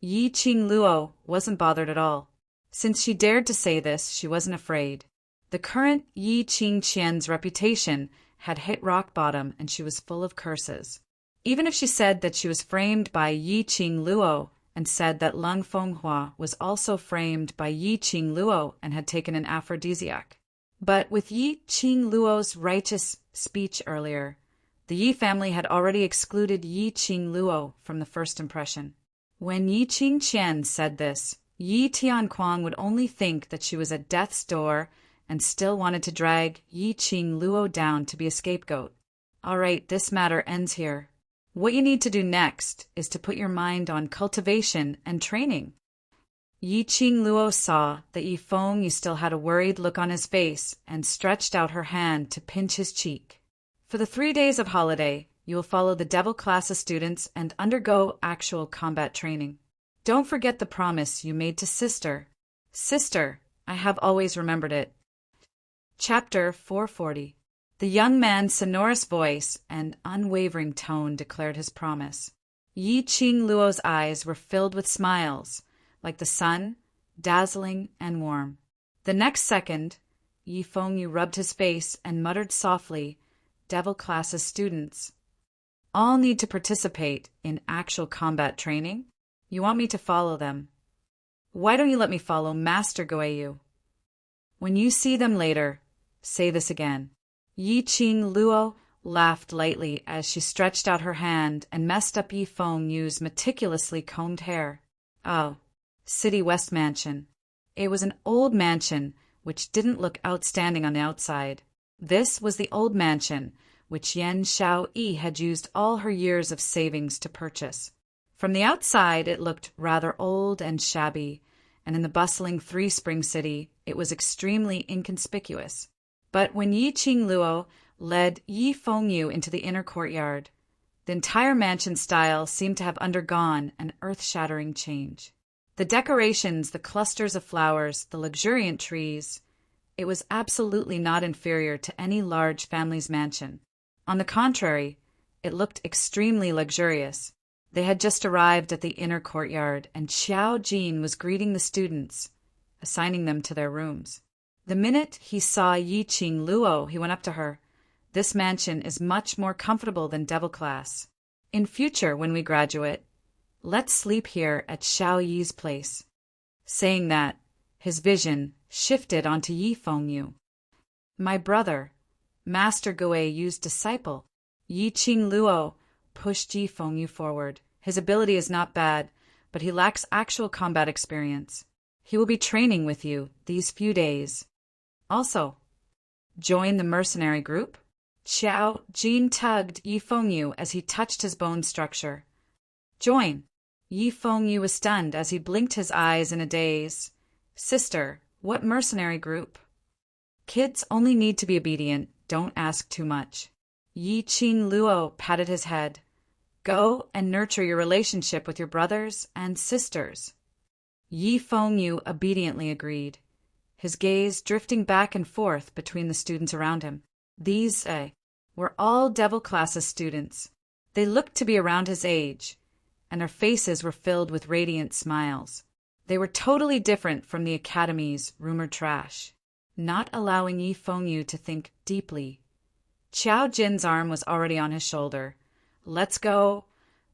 Yi Qingluo wasn't bothered at all. Since she dared to say this, she wasn't afraid. The current Yi Qingqian's reputation had hit rock bottom and she was full of curses. Even if she said that she was framed by Yi Qingluo and said that Leng Fenghua was also framed by Yi Qingluo and had taken an aphrodisiac. But with Yi Qingluo's righteous speech earlier, the Yi family had already excluded Yi Qingluo from the first impression. When Yi Qingqian said this, Yi Tianquang would only think that she was at death's door and still wanted to drag Yi Qingluo down to be a scapegoat. All right, this matter ends here. What you need to do next is to put your mind on cultivation and training. Yi Qingluo saw that Yi Fengyu still had a worried look on his face and stretched out her hand to pinch his cheek. For the 3 days of holiday, you will follow the devil class of students and undergo actual combat training. Don't forget the promise you made to sister. Sister, I have always remembered it. Chapter 440. The young man's sonorous voice and unwavering tone declared his promise. Yi Qingluo's eyes were filled with smiles, like the sun, dazzling and warm. The next second, Yi Fengyu rubbed his face and muttered softly, "Devil class's students. All need to participate in actual combat training? You want me to follow them? Why don't you let me follow Master Goeyu? When you see them later, say this again." Yi Qingluo laughed lightly as she stretched out her hand and messed up Yi Fengyu's meticulously combed hair. Oh, City West Mansion. It was an old mansion which didn't look outstanding on the outside. This was the old mansion which Yan Xiaoyi had used all her years of savings to purchase. From the outside it looked rather old and shabby, and in the bustling Three Spring City it was extremely inconspicuous. But when Yi Qingluo led Yi Fengyu into the inner courtyard, the entire mansion style seemed to have undergone an earth-shattering change. The decorations, the clusters of flowers, the luxuriant trees, it was absolutely not inferior to any large family's mansion. On the contrary, it looked extremely luxurious. They had just arrived at the inner courtyard, and Xiao Jin was greeting the students, assigning them to their rooms. The minute he saw Yi Qingluo, he went up to her. "This mansion is much more comfortable than devil class. In future, when we graduate, let's sleep here at Xiao Yi's place." Saying that, his vision shifted onto Yi Fengyu. "My brother, Master Goeyyu's disciple." Yi Qingluo pushed Yi Fengyu forward. "His ability is not bad, but he lacks actual combat experience. He will be training with you these few days. Also, join the mercenary group?" Xiao Jin tugged Yi Fengyu as he touched his bone structure. "Join." Yi Fengyu was stunned as he blinked his eyes in a daze. "Sister, what mercenary group?" "Kids only need to be obedient. Don't ask too much." Yi Qingluo patted his head. "Go and nurture your relationship with your brothers and sisters." Yi Fengyu obediently agreed, his gaze drifting back and forth between the students around him. These were all devil classes students. They looked to be around his age, and their faces were filled with radiant smiles. They were totally different from the academy's rumored trash. Not allowing Yi Fengyu to think deeply, Qiao Jin's arm was already on his shoulder. "Let's go.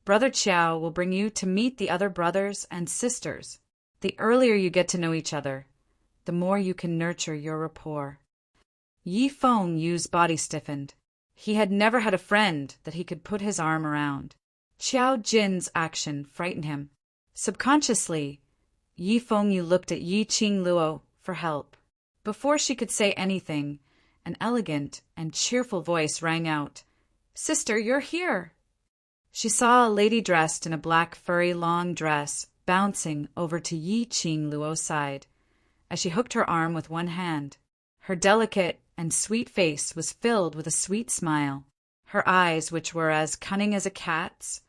Brother Qiao will bring you to meet the other brothers and sisters. The earlier you get to know each other, the more you can nurture your rapport." Yi Fengyu's body stiffened. He had never had a friend that he could put his arm around. Qiao Jin's action frightened him. Subconsciously, Yi Fengyu looked at Yi Qingluo for help. Before she could say anything, an elegant and cheerful voice rang out, "Sister, you're here!" She saw a lady dressed in a black furry long dress bouncing over to Yi Qing Luo's side as she hooked her arm with one hand. Her delicate and sweet face was filled with a sweet smile. Her eyes, which were as cunning as a cat's,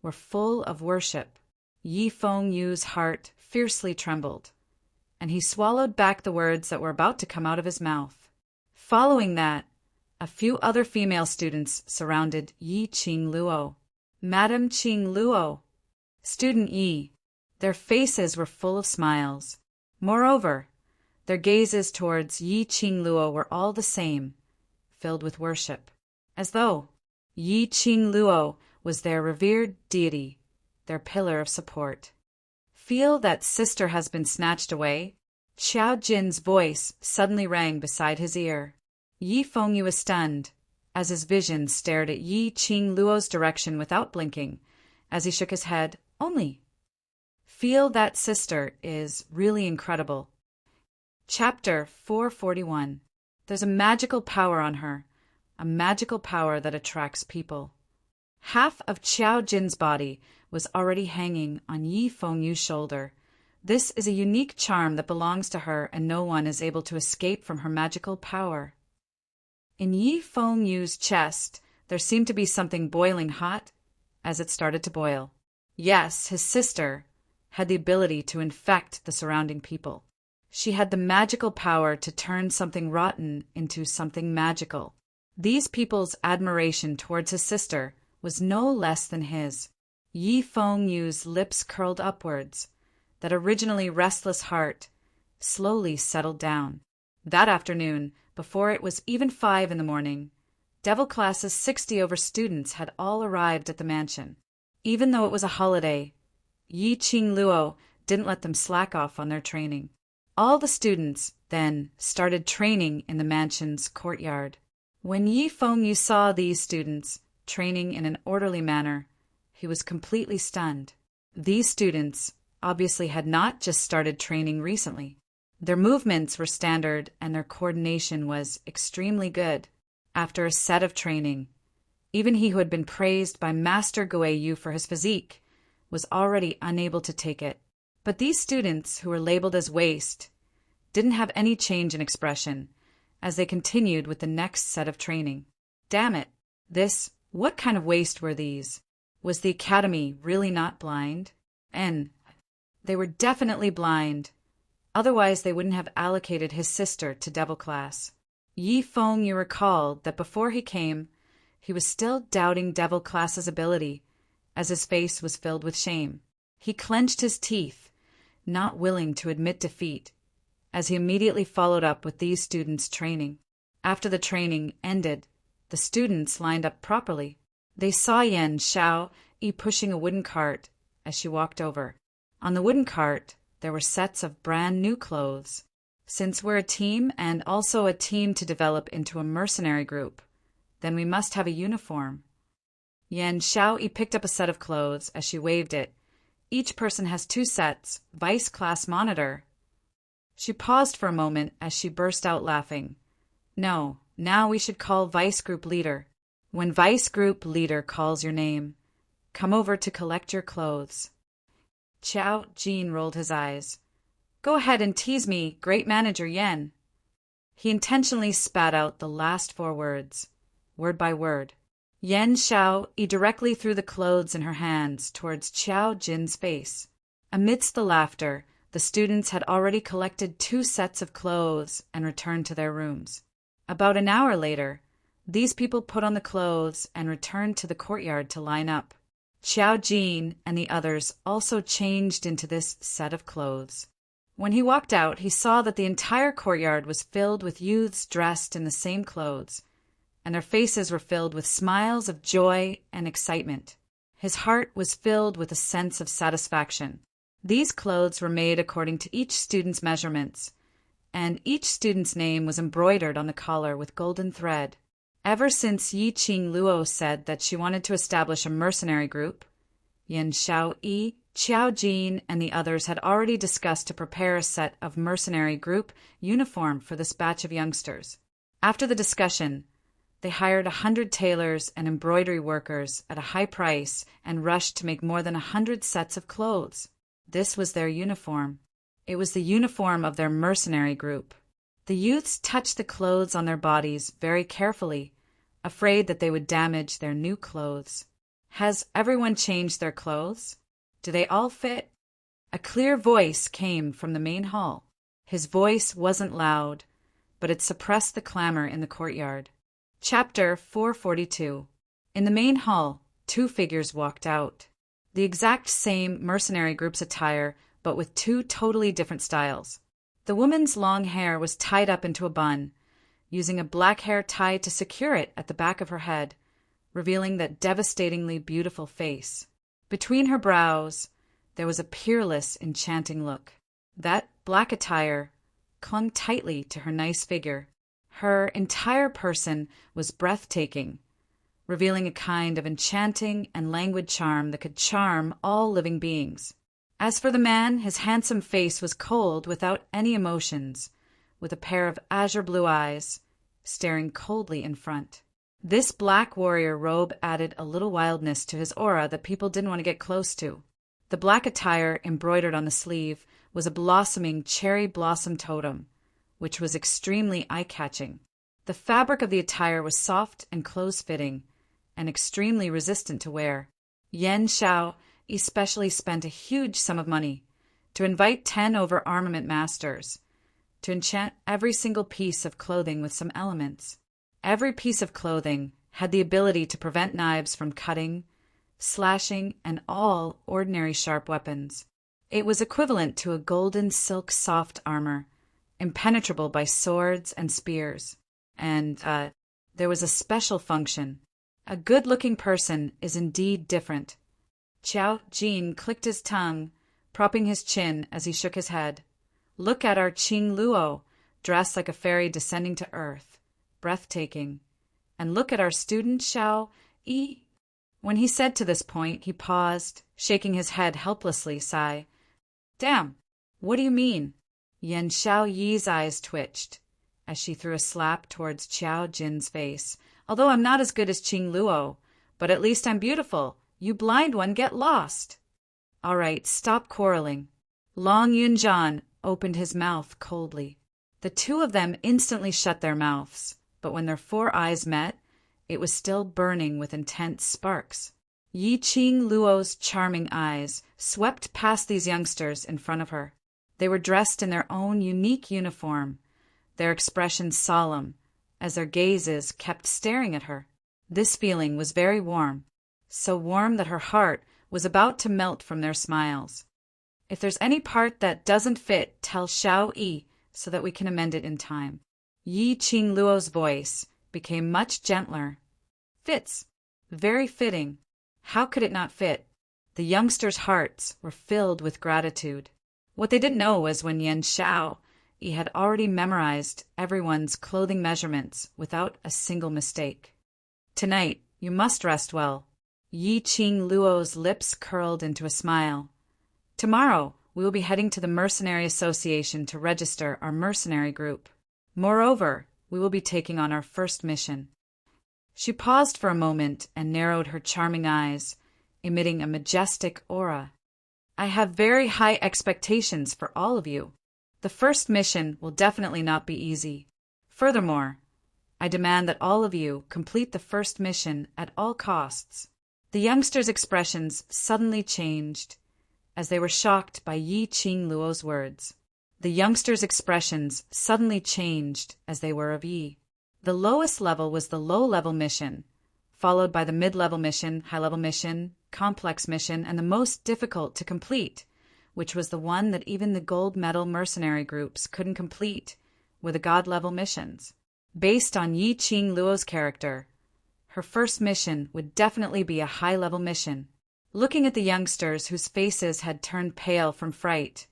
were full of worship. Yi Fengyu's heart fiercely trembled, and he swallowed back the words that were about to come out of his mouth. Following that, a few other female students surrounded Yi Qing Luo. "Madam Qing Luo, Student Yi." Their faces were full of smiles. Moreover, their gazes towards Yi Qing Luo were all the same, filled with worship, as though Yi Qing Luo was their revered deity, their pillar of support. "Feel that sister has been snatched away?" Xiao Jin's voice suddenly rang beside his ear. Yi Fengyu was stunned, as his vision stared at Yi Qing Luo's direction without blinking, as he shook his head. "Only. Feel that sister is really incredible." Chapter 441. There's a magical power on her, a magical power that attracts people. Half of Xiao Jin's body was already hanging on Yi Fengyu's shoulder. This is a unique charm that belongs to her, and no one is able to escape from her magical power. In Yi Fengyu's chest, there seemed to be something boiling hot as it started to boil. Yes, his sister had the ability to infect the surrounding people. She had the magical power to turn something rotten into something magical. These people's admiration towards his sister was no less than his. Yi Fengyu's lips curled upwards. That originally restless heart slowly settled down. That afternoon, before it was even 5 in the morning, Devil Class's 60 over students had all arrived at the mansion. Even though it was a holiday, Yi Qing Luo didn't let them slack off on their training. All the students then started training in the mansion's courtyard. When Yi Fengyu saw these students training in an orderly manner, he was completely stunned. These students obviously had not just started training recently. Their movements were standard and their coordination was extremely good. After a set of training, even he who had been praised by Master Guiyu for his physique was already unable to take it. But these students, who were labeled as waste, didn't have any change in expression as they continued with the next set of training. Damn it! What kind of waste were these? Was the academy really not blind? They were definitely blind. Otherwise they wouldn't have allocated his sister to Devil Class. Yi Fengyu recalled that before he came, he was still doubting Devil Class's ability, as his face was filled with shame. He clenched his teeth, not willing to admit defeat, as he immediately followed up with these students' training. After the training ended, the students lined up properly. They saw Yan Xiao Yi pushing a wooden cart as she walked over. On the wooden cart, there were sets of brand new clothes. Since we're a team and also a team to develop into a mercenary group, then we must have a uniform. Yan Xiao Yi picked up a set of clothes as she waved it. Each person has 2 sets, Vice Class Monitor. She paused for a moment as she burst out laughing. No, now we should call Vice Group Leader. When Vice Group Leader calls your name, come over to collect your clothes. Xiao Jin rolled his eyes. Go ahead and tease me, Great Manager Yan. He intentionally spat out the last 4 words, word by word. Yan Xiao Yi directly threw the clothes in her hands towards Xiao Jin's face. Amidst the laughter, the students had already collected 2 sets of clothes and returned to their rooms. About an hour later, these people put on the clothes and returned to the courtyard to line up. Xiao Jin and the others also changed into this set of clothes. When he walked out, he saw that the entire courtyard was filled with youths dressed in the same clothes, and their faces were filled with smiles of joy and excitement. His heart was filled with a sense of satisfaction. These clothes were made according to each student's measurements, and each student's name was embroidered on the collar with golden thread. Ever since Yi Qing Luo said that she wanted to establish a mercenary group, Yan Xiao Yi, Xiao Jin, and the others had already discussed to prepare a set of mercenary group uniform for this batch of youngsters. After the discussion, they hired 100 tailors and embroidery workers at a high price and rushed to make more than 100 sets of clothes. This was their uniform. It was the uniform of their mercenary group. The youths touched the clothes on their bodies very carefully, afraid that they would damage their new clothes. Has everyone changed their clothes? Do they all fit? A clear voice came from the main hall. His voice wasn't loud, but it suppressed the clamor in the courtyard. Chapter 442. In the main hall, 2 figures walked out. The exact same mercenary group's attire, but with 2 totally different styles. The woman's long hair was tied up into a bun, using a black hair tie to secure it at the back of her head, revealing that devastatingly beautiful face. Between her brows, there was a peerless, enchanting look. That black attire clung tightly to her nice figure. Her entire person was breathtaking, revealing a kind of enchanting and languid charm that could charm all living beings. As for the man, his handsome face was cold without any emotions, with a pair of azure blue eyes staring coldly in front. This black warrior robe added a little wildness to his aura that people didn't want to get close to. The black attire embroidered on the sleeve was a blossoming cherry blossom totem, which was extremely eye-catching. The fabric of the attire was soft and close-fitting, and extremely resistant to wear. Yen Xiao especially spent a huge sum of money to invite 10 over-armament masters to enchant every single piece of clothing with some elements. Every piece of clothing had the ability to prevent knives from cutting, slashing, and all ordinary sharp weapons. It was equivalent to a golden silk soft armor, impenetrable by swords and spears. And, there was a special function. A good-looking person is indeed different. Qiao Jin clicked his tongue, propping his chin as he shook his head. Look at our Qing Luo, dressed like a fairy descending to earth. Breathtaking. And look at our student Xiao Yi. When he said to this point, he paused, shaking his head helplessly, sigh. Damn, what do you mean? Yan Xiao Yi's eyes twitched as she threw a slap towards Qiao Jin's face. Although I'm not as good as Qing Luo, but at least I'm beautiful. You blind one, get lost. All right, stop quarreling. Long Yunjian opened his mouth coldly. The 2 of them instantly shut their mouths, but when their 4 eyes met, it was still burning with intense sparks. Yi Qing Luo's charming eyes swept past these youngsters in front of her. They were dressed in their own unique uniform, their expressions solemn, as their gazes kept staring at her. This feeling was very warm, so warm that her heart was about to melt from their smiles. If there's any part that doesn't fit, tell Xiao Yi so that we can amend it in time. Yi Qing Luo's voice became much gentler. Fits. Very fitting. How could it not fit? The youngsters' hearts were filled with gratitude. What they didn't know was when Yan Xiao Yi had already memorized everyone's clothing measurements without a single mistake. Tonight, you must rest well. Yi Qing Luo's lips curled into a smile. Tomorrow, we will be heading to the Mercenary Association to register our mercenary group. Moreover, we will be taking on our first mission. She paused for a moment and narrowed her charming eyes, emitting a majestic aura. I have very high expectations for all of you. The first mission will definitely not be easy. Furthermore, I demand that all of you complete the first mission at all costs. The youngsters' expressions suddenly changed as they were shocked by Yi Qing Luo's words. The youngsters' expressions suddenly changed as they were of Yi. The lowest level was the low-level mission, followed by the mid-level mission, high-level mission, complex mission, and the most difficult to complete, which was the one that even the gold medal mercenary groups couldn't complete, were the god-level missions. Based on Yi Qing Luo's character, her first mission would definitely be a high-level mission. Looking at the youngsters whose faces had turned pale from fright,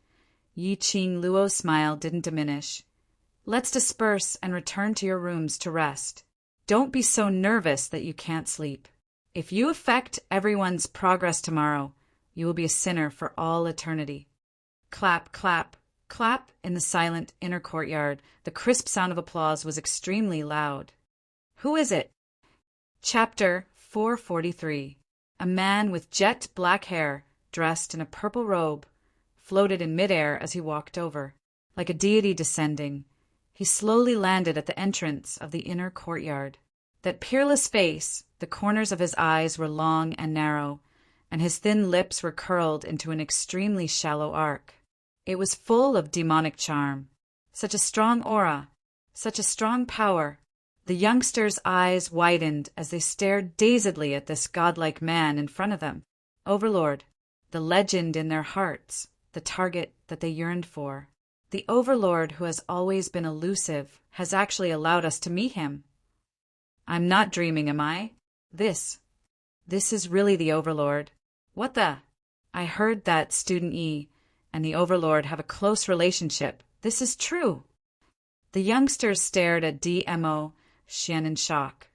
Yi Qing Luo's smile didn't diminish. Let's disperse and return to your rooms to rest. Don't be so nervous that you can't sleep. If you affect everyone's progress tomorrow, you will be a sinner for all eternity. Clap, clap. Clap in the silent inner courtyard. The crisp sound of applause was extremely loud. Who is it? Chapter 443. A man with jet black hair, dressed in a purple robe, floated in midair as he walked over. Like a deity descending, he slowly landed at the entrance of the inner courtyard. That peerless face, the corners of his eyes were long and narrow, and his thin lips were curled into an extremely shallow arc. It was full of demonic charm. Such a strong aura, such a strong power. The youngsters' eyes widened as they stared dazedly at this godlike man in front of them. Overlord, the legend in their hearts, the target that they yearned for. The Overlord who has always been elusive has actually allowed us to meet him. I'm not dreaming, am I? This is really the Overlord. What the? I heard that Student E and the Overlord have a close relationship. This is true. The youngsters stared at DMO Xian in shock.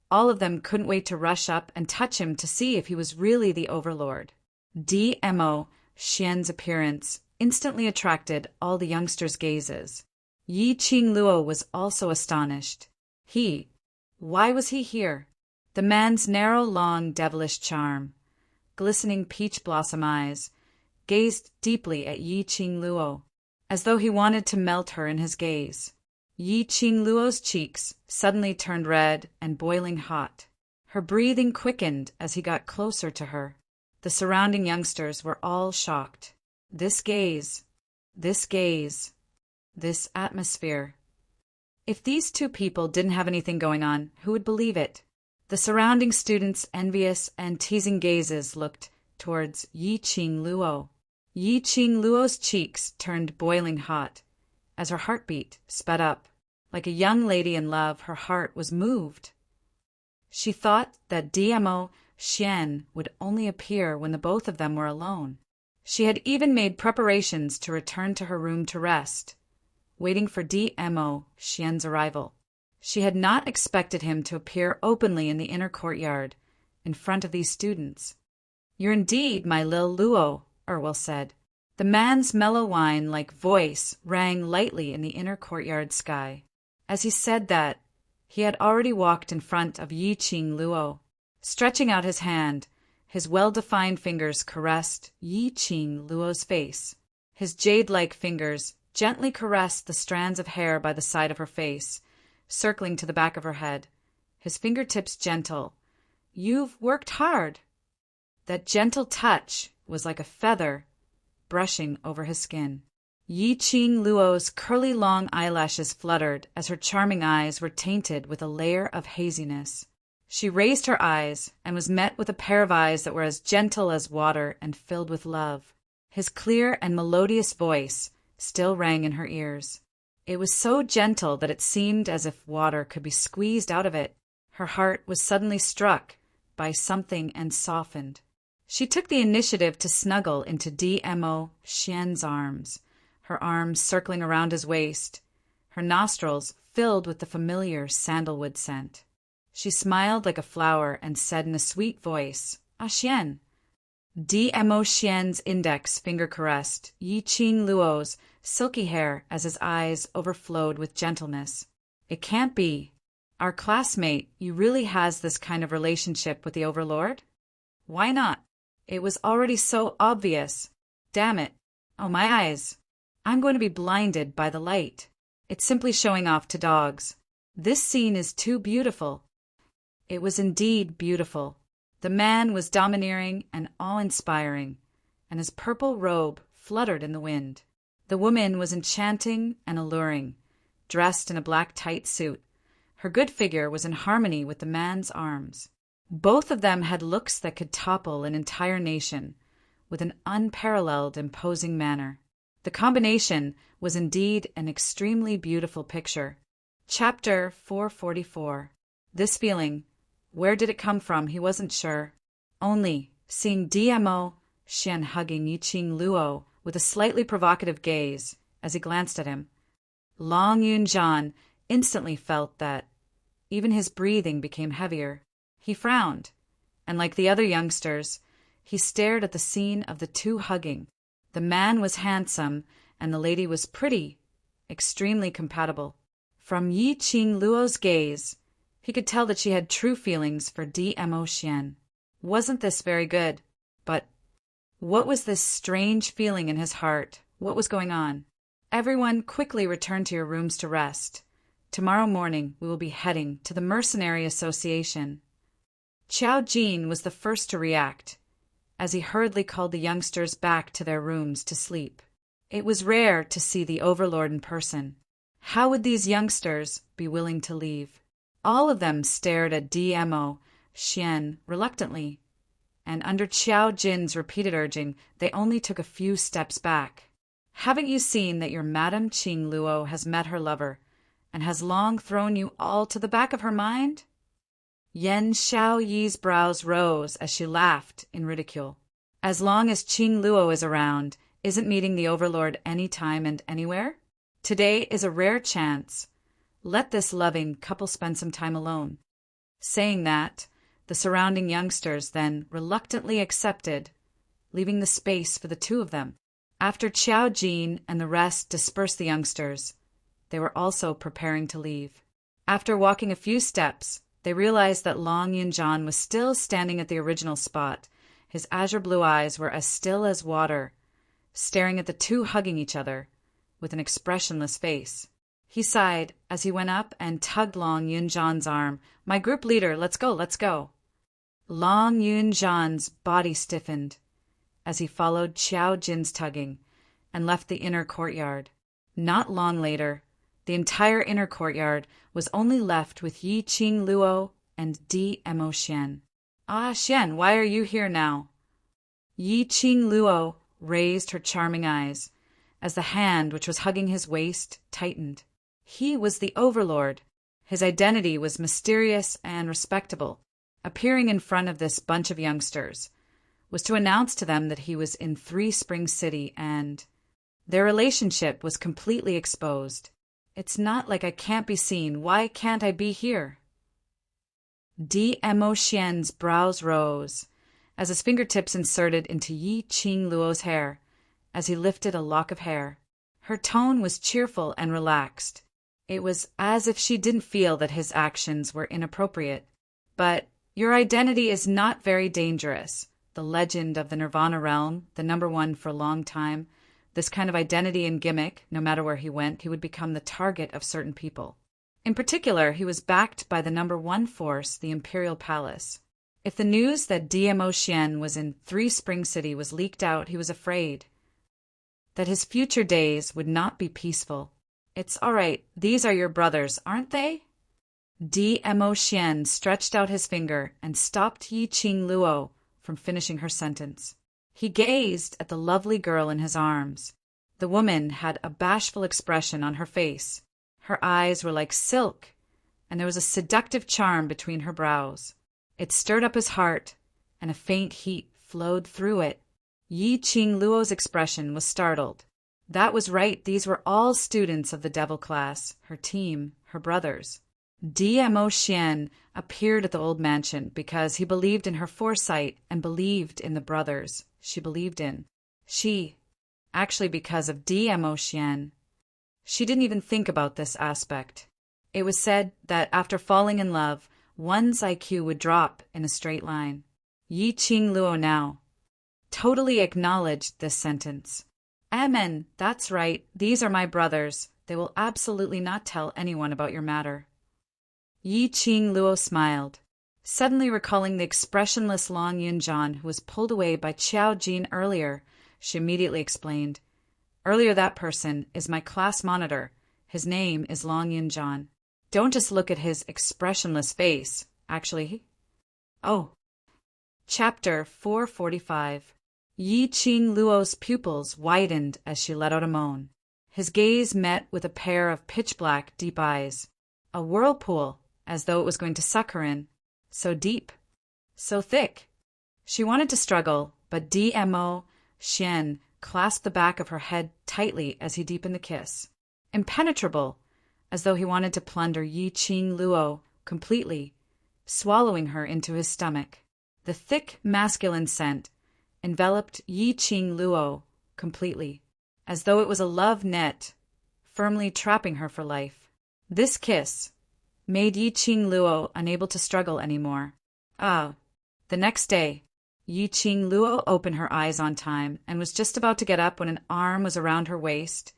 All of them couldn't wait to rush up and touch him to see if he was really the Overlord. DMO Xian's appearance instantly attracted all the youngsters' gazes. Yi Qing Luo was also astonished. Why was he here? The man's narrow, long, devilish charm, glistening peach blossom eyes, gazed deeply at Yi Qing Luo, as though he wanted to melt her in his gaze. Yi Qing Luo's cheeks suddenly turned red and boiling hot. Her breathing quickened as he got closer to her. The surrounding youngsters were all shocked. This gaze, this atmosphere. If these two people didn't have anything going on, who would believe it? The surrounding students' envious and teasing gazes looked towards Yi Qing Luo. Yi Qing Luo's cheeks turned boiling hot as her heartbeat sped up. Like a young lady in love, her heart was moved. She thought that DMO Xian would only appear when the both of them were alone. She had even made preparations to return to her room to rest, waiting for DMO Xian's arrival. She had not expected him to appear openly in the inner courtyard, in front of these students. "You're indeed my Lil Luo," Erwil said. The man's mellow whine-like voice rang lightly in the inner courtyard sky. As he said that, he had already walked in front of Yi Qing Luo. Stretching out his hand, his well-defined fingers caressed Yi Qing Luo's face. His jade-like fingers gently caressed the strands of hair by the side of her face, circling to the back of her head. His fingertips gentle. "You've worked hard." That gentle touch was like a feather brushing over his skin. Yi Qing Luo's curly long eyelashes fluttered as her charming eyes were tainted with a layer of haziness. She raised her eyes and was met with a pair of eyes that were as gentle as water and filled with love. His clear and melodious voice still rang in her ears. It was so gentle that it seemed as if water could be squeezed out of it. Her heart was suddenly struck by something and softened. She took the initiative to snuggle into DMO Xian's arms, her arms circling around his waist, her nostrils filled with the familiar sandalwood scent. She smiled like a flower and said in a sweet voice, "Ah, Xian." DMO Xian's index finger caressed Yi Qing Luo's silky hair as his eyes overflowed with gentleness. "It can't be. Our classmate, you really has this kind of relationship with the Overlord? Why not? It was already so obvious. Damn it. Oh, my eyes. I'm going to be blinded by the light. It's simply showing off to dogs. This scene is too beautiful." It was indeed beautiful. The man was domineering and awe-inspiring, and his purple robe fluttered in the wind. The woman was enchanting and alluring, dressed in a black tight suit. Her good figure was in harmony with the man's arms. Both of them had looks that could topple an entire nation, with an unparalleled, imposing manner. The combination was indeed an extremely beautiful picture. Chapter 444. This feeling, where did it come from? He wasn't sure. Only, seeing DMO Xian hugging Yi Qing Luo with a slightly provocative gaze as he glanced at him, Long Yunjian instantly felt that even his breathing became heavier. He frowned, and like the other youngsters, he stared at the scene of the two hugging. The man was handsome and the lady was pretty, extremely compatible. From Yi Qing Luo's gaze, he could tell that she had true feelings for Dmo Xian. Wasn't this very good? But what was this strange feeling in his heart? What was going on? Everyone, quickly return to your rooms to rest. Tomorrow morning we will be heading to the Mercenary Association. Qiao Jin was the first to react, as he hurriedly called the youngsters back to their rooms to sleep. It was rare to see the Overlord in person. How would these youngsters be willing to leave? All of them stared at Dmo Xian reluctantly, and under Qiao Jin's repeated urging, they only took a few steps back. Haven't you seen that your Madame Qing Luo has met her lover, and has long thrown you all to the back of her mind? Yan Xiaoyi's brows rose as she laughed in ridicule. As long as Qing Luo is around, isn't meeting the Overlord any time and anywhere? Today is a rare chance. Let this loving couple spend some time alone. Saying that, the surrounding youngsters then reluctantly accepted, leaving the space for the two of them. After Qiao Jin and the rest dispersed the youngsters, they were also preparing to leave. After walking a few steps, they realized that Long Yunjian was still standing at the original spot. His azure blue eyes were as still as water, staring at the two hugging each other, with an expressionless face. He sighed as he went up and tugged Long Yunjian's arm. "My group leader, let's go, let's go." Long Yunjian's body stiffened as he followed Qiao Jin's tugging and left the inner courtyard. Not long later, the entire inner courtyard was only left with Yi Qing Luo and Dmo Xian. "Ah, Xian, why are you here now?" Yi Qing Luo raised her charming eyes as the hand which was hugging his waist tightened. He was the Overlord. His identity was mysterious and respectable. Appearing in front of this bunch of youngsters was to announce to them that he was in Three Springs City, and their relationship was completely exposed. "It's not like I can't be seen. Why can't I be here?" Dmo Xian's brows rose as his fingertips inserted into Yi Qing Luo's hair as he lifted a lock of hair. Her tone was cheerful and relaxed. It was as if she didn't feel that his actions were inappropriate. "But your identity is not very dangerous. The legend of the Nirvana realm, the #1 for a long time, this kind of identity and gimmick, no matter where he went, he would become the target of certain people. In particular, he was backed by the #1 force, the Imperial Palace. If the news that Dmo Xian was in Three Springs City was leaked out, he was afraid that his future days would not be peaceful. "It's all right. These are your brothers, aren't they?" Dmo Xian stretched out his finger and stopped Yi Qing Luo from finishing her sentence. He gazed at the lovely girl in his arms. The woman had a bashful expression on her face. Her eyes were like silk, and there was a seductive charm between her brows. It stirred up his heart, and a faint heat flowed through it. Yi Qing Luo's expression was startled. That was right, these were all students of the Devil class, her team, her brothers. Dmo Xian appeared at the old mansion because he believed in her foresight and believed in the brothers she believed in. Actually because of Dmo Xian, she didn't even think about this aspect. It was said that after falling in love, one's IQ would drop in a straight line. Yi Qing Luo now totally acknowledged this sentence. "Amen, that's right, these are my brothers. They will absolutely not tell anyone about your matter." Yi Qing Luo smiled, suddenly recalling the expressionless Long Yunjian who was pulled away by Qiao Jin earlier. She immediately explained, "Earlier that person is my class monitor. His name is Long Yunjian. Don't just look at his expressionless face. Actually, oh." Chapter 445. Yi Qing Luo's pupils widened as she let out a moan. His gaze met with a pair of pitch-black, deep eyes. A whirlpool, as though it was going to suck her in. So deep. So thick. She wanted to struggle, but Dmo Xian clasped the back of her head tightly as he deepened the kiss. Impenetrable, as though he wanted to plunder Yi Qing Luo completely, swallowing her into his stomach. The thick masculine scent enveloped Yi Qing Luo completely. as though it was a love net, firmly trapping her for life. This kiss made Yi Qing Luo unable to struggle anymore. The next day, Yi Qing Luo opened her eyes on time and was just about to get up when an arm was around her waist,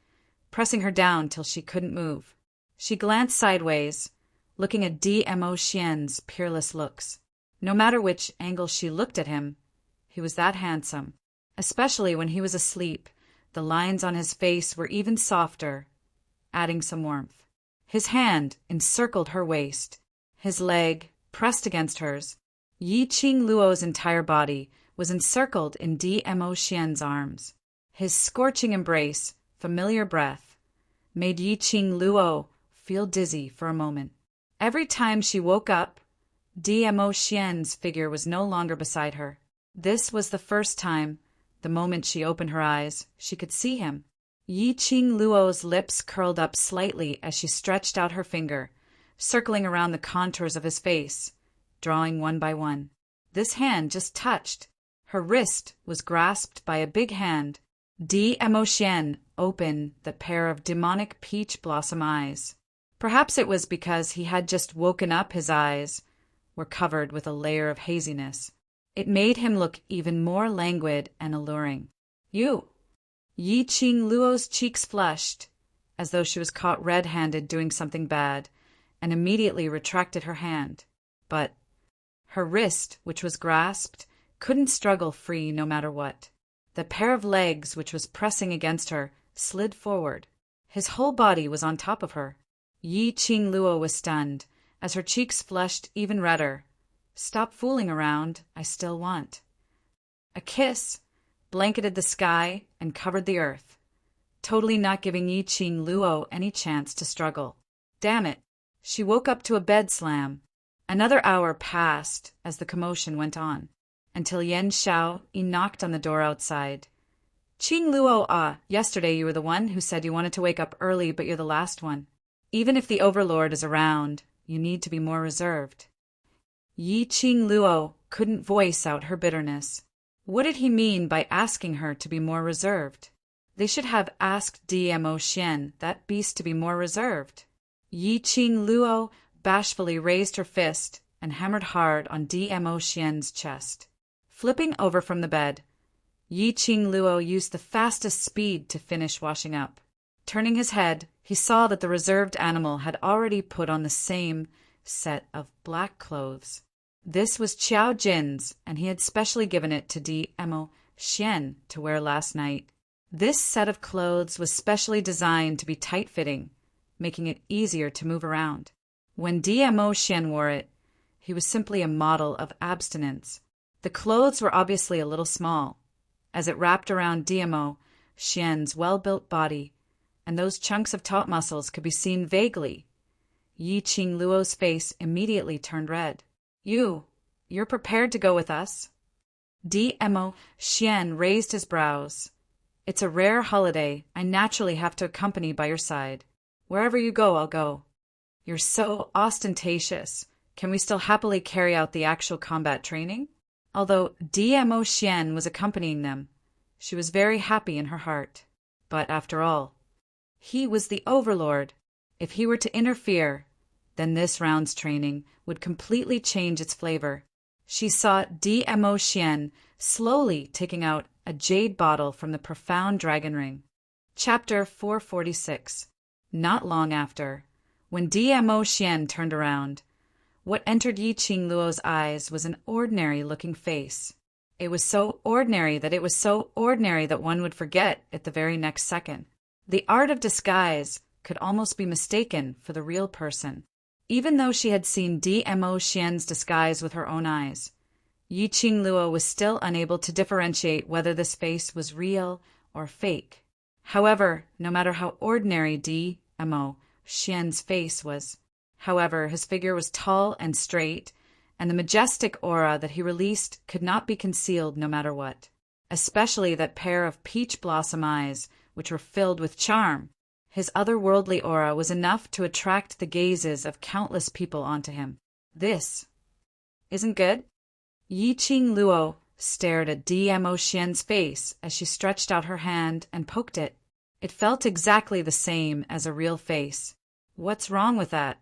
pressing her down till she couldn't move. She glanced sideways, looking at Dmo Xian's peerless looks. No matter which angle she looked at him, he was that handsome. Especially when he was asleep, the lines on his face were even softer, adding some warmth. His hand encircled her waist, his leg pressed against hers. Yi Qing Luo's entire body was encircled in Dmo Xian's arms. His scorching embrace, familiar breath, made Yi Qing Luo feel dizzy for a moment. Every time she woke up, Dmo Xian's figure was no longer beside her. This was the first time, the moment she opened her eyes, she could see him. Yi Qing Luo's lips curled up slightly as she stretched out her finger, circling around the contours of his face, drawing one by one. This hand just touched. Her wrist was grasped by a big hand. Dmo Xian opened the pair of demonic peach blossom eyes. Perhaps it was because he had just woken up, his eyes were covered with a layer of haziness. It made him look even more languid and alluring. You! Yi Qing Luo's cheeks flushed, as though she was caught red-handed doing something bad, and immediately retracted her hand. But her wrist, which was grasped, couldn't struggle free no matter what. The pair of legs which was pressing against her slid forward. His whole body was on top of her. Yi Qing Luo was stunned, as her cheeks flushed even redder. Stop fooling around, I still want. A kiss blanketed the sky and covered the earth, totally not giving Yi Qing Luo any chance to struggle. Damn it! She woke up to a bed slam. Another hour passed as the commotion went on, until Yan Xiao knocked on the door outside. Qing Luo, yesterday you were the one who said you wanted to wake up early, but you're the last one. Even if the Overlord is around, you need to be more reserved. Yi Qing Luo couldn't voice out her bitterness. What did he mean by asking her to be more reserved? They should have asked Dmo Xian, that beast, to be more reserved. Yi Qing Luo bashfully raised her fist and hammered hard on Dmo Xian's chest. Flipping over from the bed, Yi Qing Luo used the fastest speed to finish washing up. Turning his head, he saw that the reserved animal had already put on the same set of black clothes. This was Qiao Jin's, and he had specially given it to Dmo Xian to wear last night. This set of clothes was specially designed to be tight-fitting, making it easier to move around. When Dmo Xian wore it, he was simply a model of abstinence. The clothes were obviously a little small, as it wrapped around Dmo Xian's well-built body, and those chunks of taut muscles could be seen vaguely. Yi Qing Luo's face immediately turned red. You're prepared to go with us? Dmo Xian raised his brows. It's a rare holiday. I naturally have to accompany by your side. Wherever you go, I'll go. You're so ostentatious. Can we still happily carry out the actual combat training? Although Dmo Xian was accompanying them, she was very happy in her heart. But after all, he was the Overlord. If he were to interfere, then this round's training would completely change its flavor. She saw Dmo Xian slowly taking out a jade bottle from the profound dragon ring. Chapter 446. Not long after, when Dmo Xian turned around, what entered Yi Qing Luo's eyes was an ordinary-looking face. It was so ordinary that one would forget it the very next second. The art of disguise could almost be mistaken for the real person. Even though she had seen Dmo Xian's disguise with her own eyes, Yi Qing Luo was still unable to differentiate whether this face was real or fake. However, no matter how ordinary Dmo Xian's face was, his figure was tall and straight, and the majestic aura that he released could not be concealed no matter what, especially that pair of peach blossom eyes, which were filled with charm. His otherworldly aura was enough to attract the gazes of countless people onto him. This isn't good? Yi Qing Luo stared at Dmo Xian's face as she stretched out her hand and poked it. It felt exactly the same as a real face. What's wrong with that?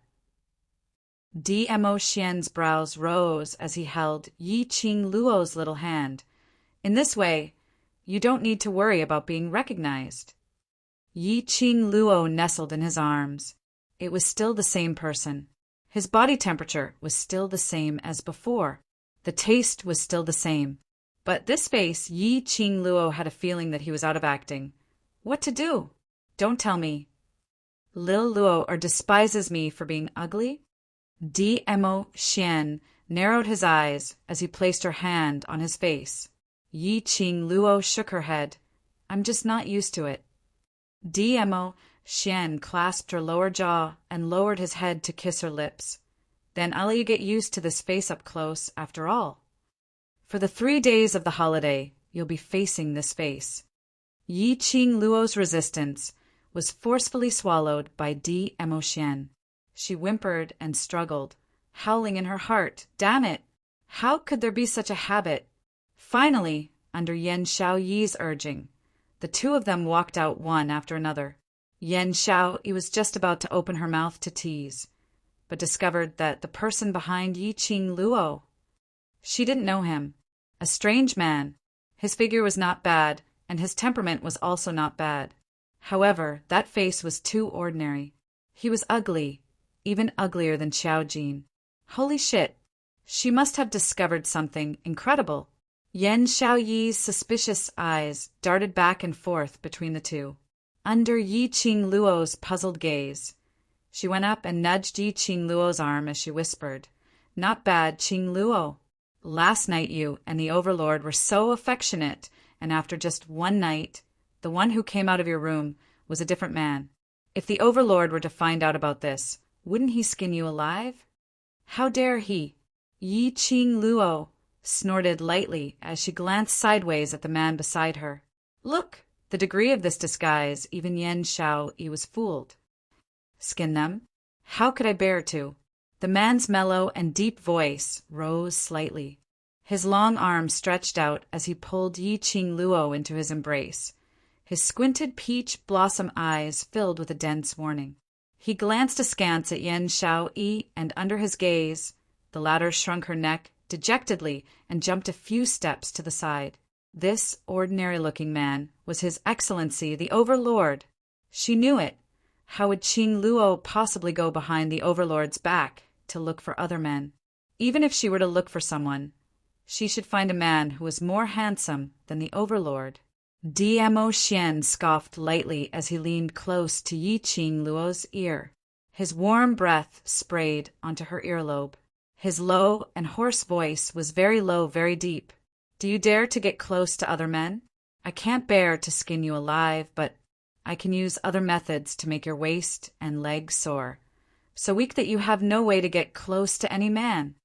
Dmo Xian's brows rose as he held Yi Qing Luo's little hand. In this way, you don't need to worry about being recognized. Yi Qing Luo nestled in his arms. It was still the same person. His body temperature was still the same as before. The taste was still the same. But this face, Yi Qing Luo had a feeling that he was out of acting. What to do? Don't tell me. Lil Luo despises me for being ugly? Dmo Xian narrowed his eyes as he placed her hand on his face. Yi Qing Luo shook her head. I'm just not used to it. Dmo Xian clasped her lower jaw and lowered his head to kiss her lips. Then I'll let you get used to this face up close after all. For the 3 days of the holiday, you'll be facing this face. Yi Qing Luo's resistance was forcefully swallowed by Dmo Xian. She whimpered and struggled, howling in her heart. Damn it! How could there be such a habit? Finally, under Yan Xiaoyi's urging, the two of them walked out one after another. Yan Xiaoyi was just about to open her mouth to tease, but discovered that the person behind Yi Qing Luo, she didn't know him. A strange man. His figure was not bad, and his temperament was also not bad. However, that face was too ordinary. He was ugly, even uglier than Xiao Jin. Holy shit! She must have discovered something incredible. Yan Xiaoyi's suspicious eyes darted back and forth between the two. Under Yi Qing Luo's puzzled gaze, she went up and nudged Yi Qing Luo's arm as she whispered, Not bad, Qing Luo. Last night you and the Overlord were so affectionate, and after just one night, the one who came out of your room was a different man. If the Overlord were to find out about this, wouldn't he skin you alive? How dare he? Yi Qing Luo snorted lightly as she glanced sideways at the man beside her. Look! The degree of this disguise, even Yan Xiaoyi was fooled. Skin them? How could I bear to? The man's mellow and deep voice rose slightly. His long arm stretched out as he pulled Yi Qing Luo into his embrace. His squinted peach blossom eyes filled with a dense warning. He glanced askance at Yan Xiaoyi, and under his gaze, the latter shrunk her neck dejectedly and jumped a few steps to the side. This ordinary-looking man was His Excellency the Overlord. She knew it. How would Qing Luo possibly go behind the Overlord's back to look for other men? Even if she were to look for someone, she should find a man who was more handsome than the Overlord. Dmo Xian scoffed lightly as he leaned close to Yi Qing Luo's ear. His warm breath sprayed onto her earlobe. His low and hoarse voice was very low, very deep. Do you dare to get close to other men? I can't bear to skin you alive, but I can use other methods to make your waist and legs sore, so weak that you have no way to get close to any man.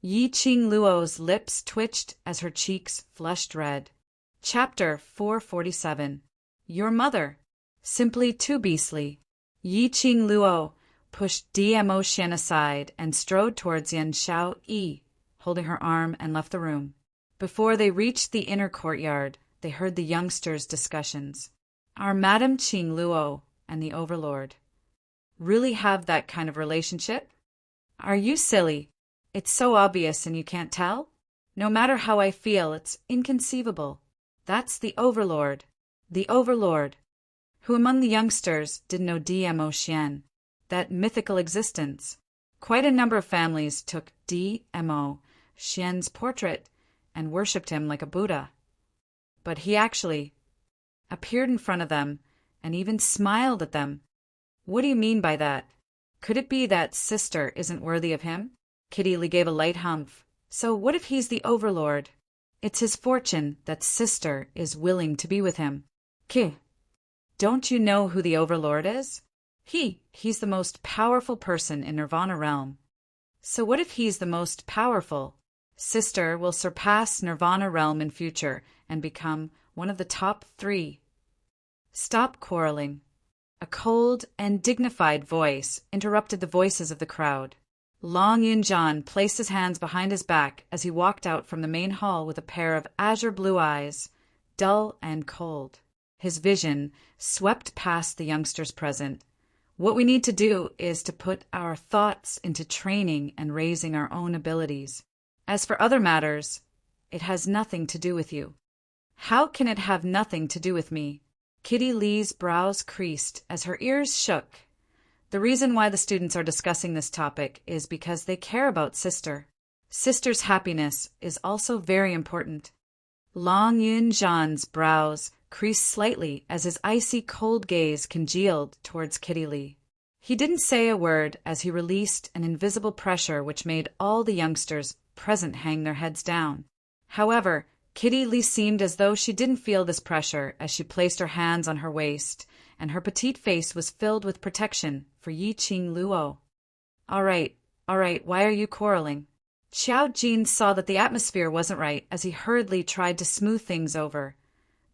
Yi Qing Luo's lips twitched as her cheeks flushed red. Chapter 447. Your mother. Simply too beastly. Yi Qing Luo pushed Dmo Xian aside and strode towards Yan Xiaoyi, holding her arm, and left the room. Before they reached the inner courtyard, they heard the youngsters' discussions. Are Madame Qing Luo and the Overlord really have that kind of relationship? Are you silly? It's so obvious and you can't tell? No matter how I feel, it's inconceivable. That's the Overlord. The Overlord. Who among the youngsters didn't know Dmo Xian? That mythical existence. Quite a number of families took Dmo Xian's portrait and worshipped him like a Buddha. But he actually appeared in front of them and even smiled at them. What do you mean by that? Could it be that Sister isn't worthy of him? Kitty Lee gave a light humph. So what if he's the Overlord? It's his fortune that Sister is willing to be with him. Don't you know who the Overlord is? He's the most powerful person in Nirvana realm. So what if he's the most powerful? Sister will surpass Nirvana realm in future and become one of the top 3. Stop quarreling. A cold and dignified voice interrupted the voices of the crowd. Long Yunjian placed his hands behind his back as he walked out from the main hall with a pair of azure blue eyes, dull and cold. His vision swept past the youngsters present. What we need to do is to put our thoughts into training and raising our own abilities. As for other matters, it has nothing to do with you. How can it have nothing to do with me? Kitty Lee's brows creased as her ears shook. The reason why the students are discussing this topic is because they care about Sister. Sister's happiness is also very important. Long Yun Jan's brows creased slightly as his icy cold gaze congealed towards Kitty Lee. He didn't say a word as he released an invisible pressure which made all the youngsters present hang their heads down. However, Kitty Lee seemed as though she didn't feel this pressure as she placed her hands on her waist, and her petite face was filled with protection for Yi-Ching Luo. All right, why are you quarreling? Xiao Jin saw that the atmosphere wasn't right as he hurriedly tried to smooth things over.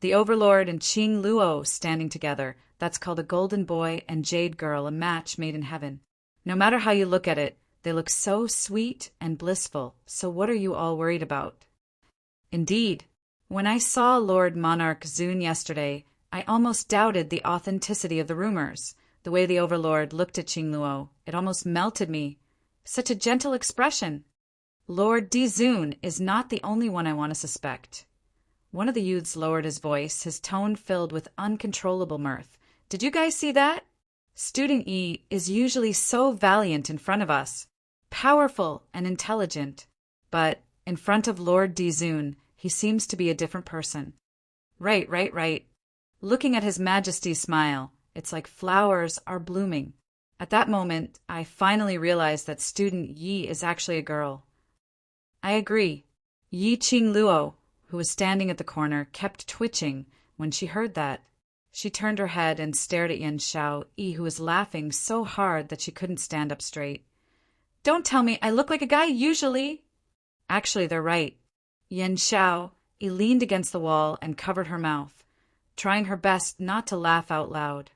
The Overlord and Qing Luo standing together, that's called a golden boy and jade girl, a match made in heaven. No matter how you look at it, they look so sweet and blissful, so what are you all worried about? Indeed, when I saw Lord Monarch Zun yesterday, I almost doubted the authenticity of the rumors. The way the Overlord looked at Qing Luo, it almost melted me. Such a gentle expression. Lord Dizun is not the only one I want to suspect. One of the youths lowered his voice, his tone filled with uncontrollable mirth. Did you guys see that? Student E is usually so valiant in front of us, powerful and intelligent, but in front of Lord Dizun, he seems to be a different person. Right. Looking at His Majesty's smile, it's like flowers are blooming. At that moment, I finally realized that student Yi is actually a girl. I agree. Yi-Ching Luo, who was standing at the corner, kept twitching when she heard that. She turned her head and stared at Yen Xiao Yi, who was laughing so hard that she couldn't stand up straight. Don't tell me I look like a guy usually. Actually, they're right. Yen Xiao Yi leaned against the wall and covered her mouth, trying her best not to laugh out loud.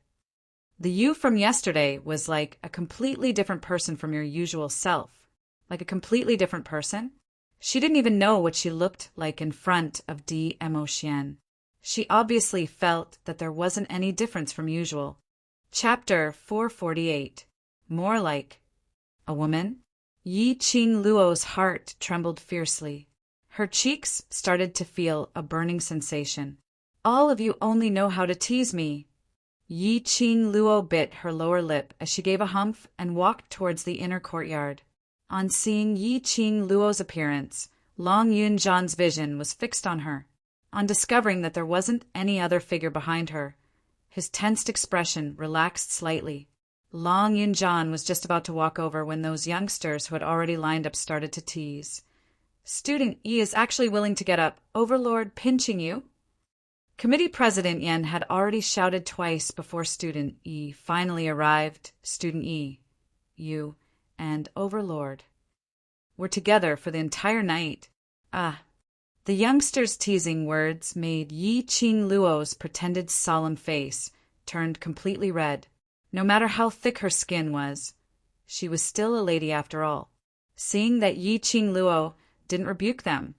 The you from yesterday was like a completely different person from your usual self. Like a completely different person? She didn't even know what she looked like in front of Mo Xian. She obviously felt that there wasn't any difference from usual. Chapter 448. More like a woman? Yi-Ching Luo's heart trembled fiercely. Her cheeks started to feel a burning sensation. All of you only know how to tease me. Yi-Ching Luo bit her lower lip as she gave a humph and walked towards the inner courtyard. On seeing Yi-Ching Luo's appearance, Long Yun Jan's vision was fixed on her. On discovering that there wasn't any other figure behind her, his tensed expression relaxed slightly. Long Yun Jan was just about to walk over when those youngsters who had already lined up started to tease. Student E is actually willing to get up. Overlord pinching you? Committee President Yen had already shouted twice before Student E finally arrived. Student E, you, and Overlord were together for the entire night. The youngster's teasing words made Yi-Ching Luo's pretended solemn face turned completely red. No matter how thick her skin was, she was still a lady after all. Seeing that Yi-Ching Luo didn't rebuke them,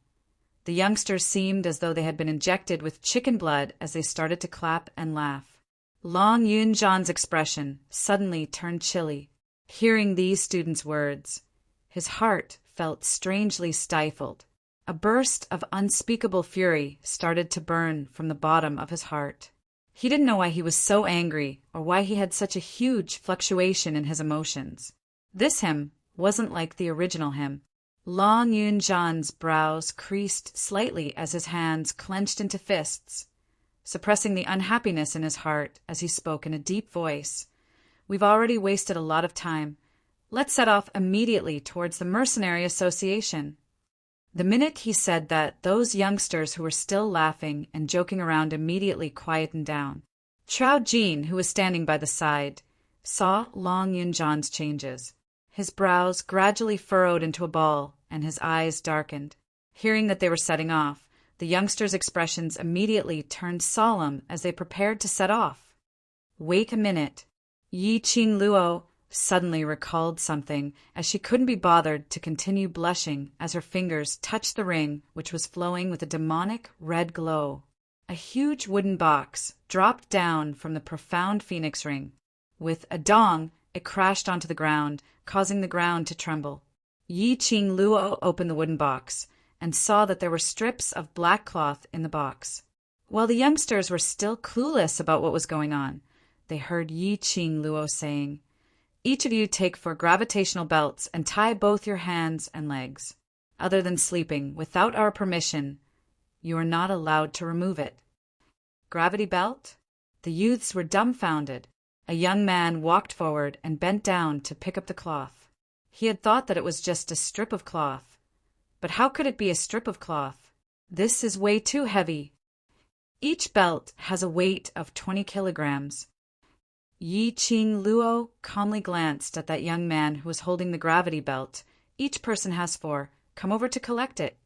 the youngsters seemed as though they had been injected with chicken blood as they started to clap and laugh. Long Yun Jan's expression suddenly turned chilly. Hearing these students' words, his heart felt strangely stifled. A burst of unspeakable fury started to burn from the bottom of his heart. He didn't know why he was so angry or why he had such a huge fluctuation in his emotions. This him wasn't like the original him. Long Yun Jan's brows creased slightly as his hands clenched into fists, suppressing the unhappiness in his heart as he spoke in a deep voice. We've already wasted a lot of time. Let's set off immediately towards the Mercenary Association. The minute he said that, those youngsters who were still laughing and joking around immediately quietened down. Chao Jin, who was standing by the side, saw Long Yun Jan's changes. His brows gradually furrowed into a ball, and his eyes darkened. Hearing that they were setting off, the youngsters' expressions immediately turned solemn as they prepared to set off. Wait a minute. Yi-Ching Luo suddenly recalled something as she couldn't be bothered to continue blushing as her fingers touched the ring which was flowing with a demonic red glow. A huge wooden box dropped down from the profound phoenix ring. With a dong, it crashed onto the ground, causing the ground to tremble. Yi Qing Luo opened the wooden box and saw that there were strips of black cloth in the box. While the youngsters were still clueless about what was going on, they heard Yi Qing Luo saying, "Each of you take 4 gravitational belts and tie both your hands and legs. Other than sleeping, without our permission, you are not allowed to remove it." Gravity belt? The youths were dumbfounded. A young man walked forward and bent down to pick up the cloth. He had thought that it was just a strip of cloth. But how could it be a strip of cloth? This is way too heavy. Each belt has a weight of 20 kilograms. Yi Qing Luo calmly glanced at that young man who was holding the gravity belt. "Each person has 4. Come over to collect it."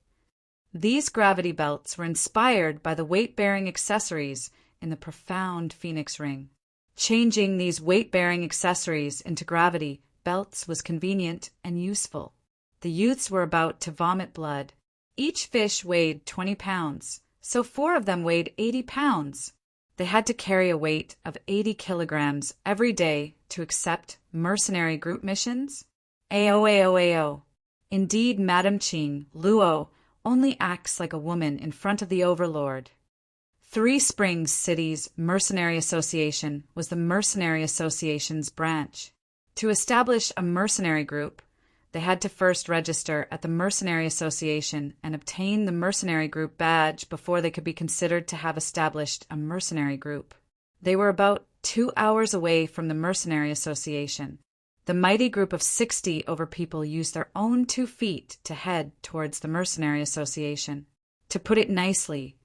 These gravity belts were inspired by the weight-bearing accessories in the profound phoenix ring. Changing these weight-bearing accessories into gravity belts was convenient and useful. The youths were about to vomit blood. Each fish weighed 20 pounds, so 4 of them weighed 80 pounds. They had to carry a weight of 80 kilograms every day to accept mercenary group missions? Ao. Indeed, Madame Qing Luo only acts like a woman in front of the Overlord. Three Springs City's Mercenary Association was the Mercenary Association's branch. To establish a mercenary group, they had to first register at the Mercenary Association and obtain the mercenary group badge before they could be considered to have established a mercenary group. They were about 2 hours away from the Mercenary Association. The mighty group of 60 overpeople used their own 2 feet to head towards the Mercenary Association. To put it nicely,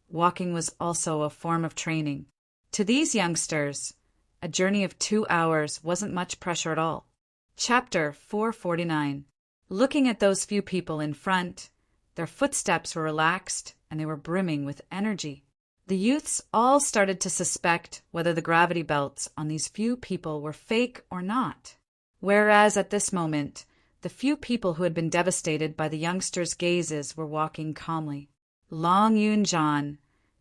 walking was also a form of training. To these youngsters, a journey of 2 hours wasn't much pressure at all. Chapter 449. Looking at those few people in front, their footsteps were relaxed and they were brimming with energy. The youths all started to suspect whether the gravity belts on these few people were fake or not. Whereas at this moment, the few people who had been devastated by the youngsters' gazes were walking calmly. Long Yun Zhan,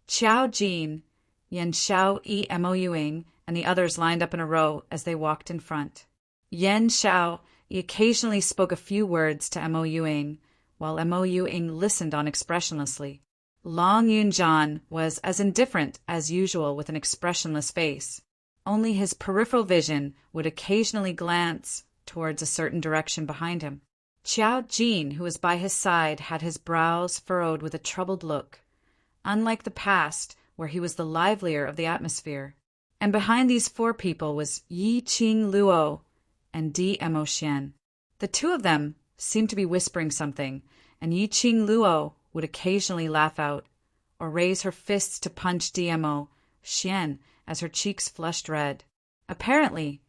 Qiao Jin, Yan Xiao Mo Yuing, and the others lined up in a row as they walked in front. Yan Xiao occasionally spoke a few words to Mo Yuing, while Mo Yuing listened on expressionlessly. Long Yun Zhan was as indifferent as usual with an expressionless face. Only his peripheral vision would occasionally glance towards a certain direction behind him. Qiao Jin, who was by his side, had his brows furrowed with a troubled look, unlike the past, where he was the livelier of the atmosphere. And behind these 4 people was Yi Qing Luo and Mo Xian. The 2 of them seemed to be whispering something, and Yi Qing Luo would occasionally laugh out, or raise her fists to punch Mo Xian as her cheeks flushed red. Apparently,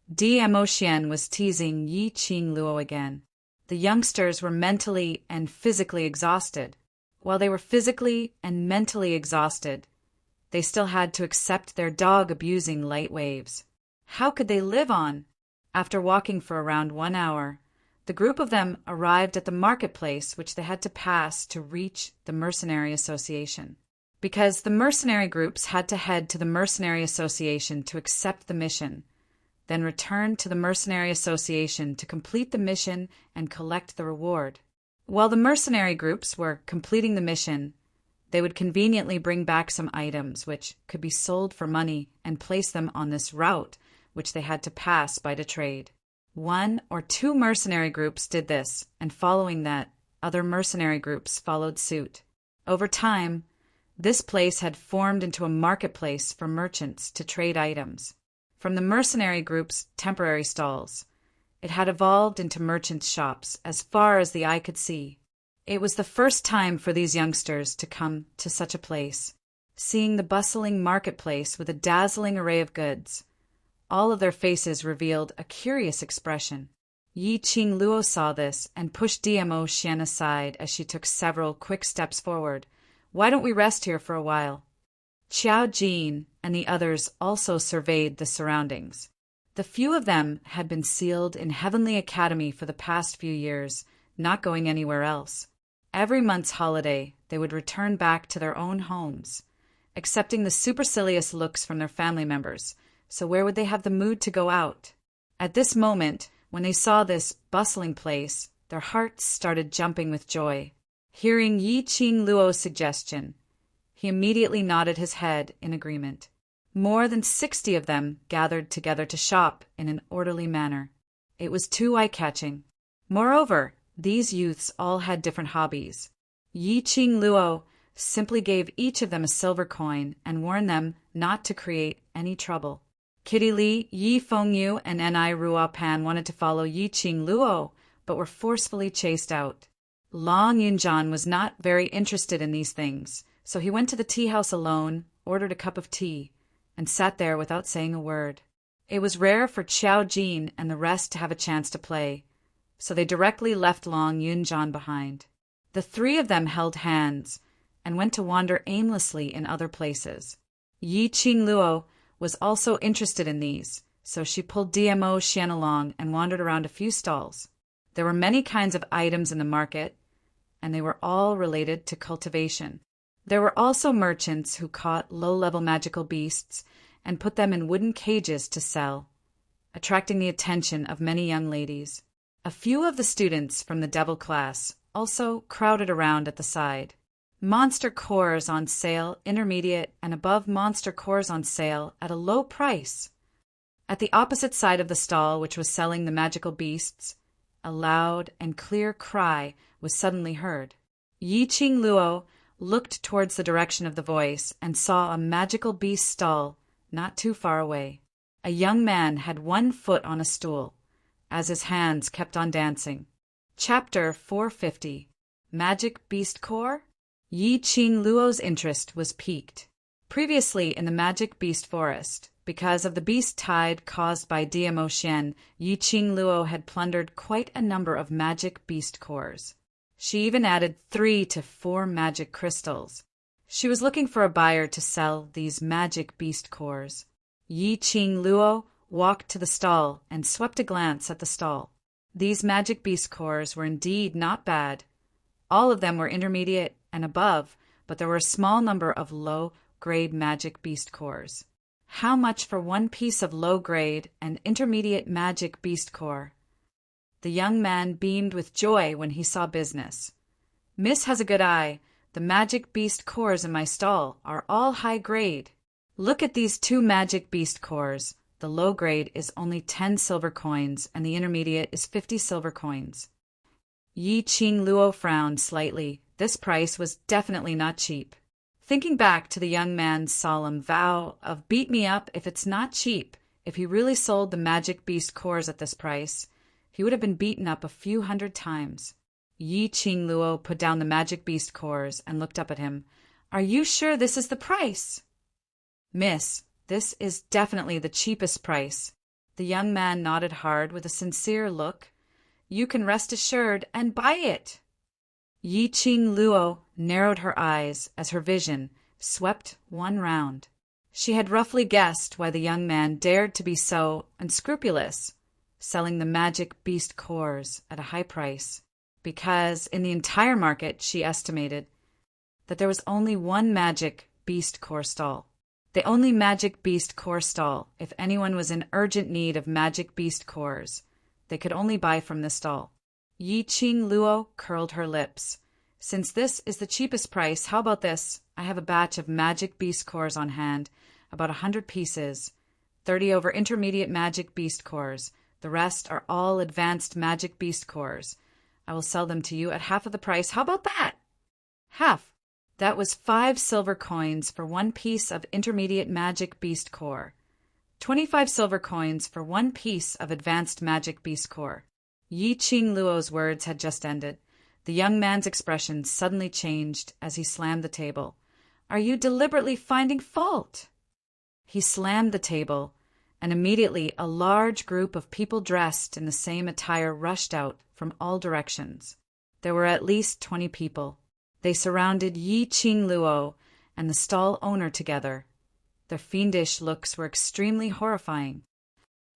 Mo Xian was teasing Yi Qing Luo again. The youngsters were mentally and physically exhausted. While they were physically and mentally exhausted, they still had to accept their dog abusing light waves. How could they live on? After walking for around 1 hour, the group of them arrived at the marketplace which they had to pass to reach the Mercenary Association. Because the mercenary groups had to head to the Mercenary Association to accept the mission, then return to the Mercenary Association to complete the mission and collect the reward. While the mercenary groups were completing the mission, they would conveniently bring back some items which could be sold for money and place them on this route which they had to pass by to trade. 1 or 2 mercenary groups did this, and following that, other mercenary groups followed suit. Over time, this place had formed into a marketplace for merchants to trade items. From the mercenary group's temporary stalls, it had evolved into merchants' shops as far as the eye could see. It was the first time for these youngsters to come to such a place, seeing the bustling marketplace with a dazzling array of goods. All of their faces revealed a curious expression. Yi Qing Luo saw this and pushed Mo Xian aside as she took several quick steps forward. "Why don't we rest here for a while?" Qiao Jin and the others also surveyed the surroundings. The few of them had been sealed in Heavenly Academy for the past few years, not going anywhere else. Every month's holiday, they would return back to their own homes, accepting the supercilious looks from their family members, so where would they have the mood to go out? At this moment, when they saw this bustling place, their hearts started jumping with joy. Hearing Yi Qing Luo's suggestion, he immediately nodded his head in agreement. More than 60 of them gathered together to shop in an orderly manner. It was too eye-catching. Moreover, these youths all had different hobbies. Yi Qing Luo simply gave each of them a silver coin and warned them not to create any trouble. Kitty Li, Yi Fengyu, and Ni Ruo Pan wanted to follow Yi Qing Luo, but were forcefully chased out. Long Yunjian was not very interested in these things, so he went to the tea house alone, ordered a cup of tea, and sat there without saying a word. It was rare for Qiao Jin and the rest to have a chance to play, so they directly left Long Yunjian behind. The three of them held hands and went to wander aimlessly in other places. Yi Qing Luo was also interested in these, so she pulled DMO Xian along and wandered around a few stalls. There were many kinds of items in the market, and they were all related to cultivation. There were also merchants who caught low-level magical beasts and put them in wooden cages to sell, attracting the attention of many young ladies. A few of the students from the devil class also crowded around at the side. Monster cores on sale, intermediate and above monster cores on sale at a low price. At the opposite side of the stall, which was selling the magical beasts, a loud and clear cry was suddenly heard. Yi Qing Luo looked towards the direction of the voice and saw a magical beast stall not too far away. A young man had one foot on a stool, as his hands kept on dancing. Chapter 450. Magic Beast Core? Yi Qing Luo's interest was piqued. Previously in the Magic Beast Forest, because of the beast tide caused by DMO Xian, Yi Qing Luo had plundered quite a number of magic beast cores. She even added 3 to 4 magic crystals. She was looking for a buyer to sell these magic beast cores. Yi Qing Luo walked to the stall and swept a glance at the stall. These magic beast cores were indeed not bad. All of them were intermediate and above, but there were a small number of low-grade magic beast cores. How much for one piece of low-grade and intermediate magic beast core? The young man beamed with joy when he saw business. Miss has a good eye. The magic beast cores in my stall are all high grade. Look at these 2 magic beast cores. The low grade is only 10 silver coins, and the intermediate is 50 silver coins. Yi Qing Luo frowned slightly. This price was definitely not cheap. Thinking back to the young man's solemn vow of beat me up if it's not cheap, if he really sold the magic beast cores at this price, he would have been beaten up a few hundred times. Yi Qing Luo put down the magic beast cores and looked up at him. Are you sure this is the price? Miss, this is definitely the cheapest price. The young man nodded hard with a sincere look. You can rest assured and buy it. Yi Qing Luo narrowed her eyes as her vision swept one round. She had roughly guessed why the young man dared to be so unscrupulous, selling the magic beast cores at a high price, because in the entire market she estimated that there was only one magic beast core stall. The only magic beast core stall, if anyone was in urgent need of magic beast cores, they could only buy from this stall. Yi Qing Luo curled her lips. Since this is the cheapest price, how about this? I have a batch of magic beast cores on hand, about 100 pieces, 30 over intermediate magic beast cores. The rest are all advanced magic beast cores. I will sell them to you at half of the price. How about that? Half. That was 5 silver coins for one piece of intermediate magic beast core. 25 silver coins for one piece of advanced magic beast core. Yi Qing Luo's words had just ended. The young man's expression suddenly changed as he slammed the table. Are you deliberately finding fault? He slammed the table, and immediately a large group of people dressed in the same attire rushed out from all directions. There were at least 20 people. They surrounded Yi Qing Luo and the stall owner together. Their fiendish looks were extremely horrifying.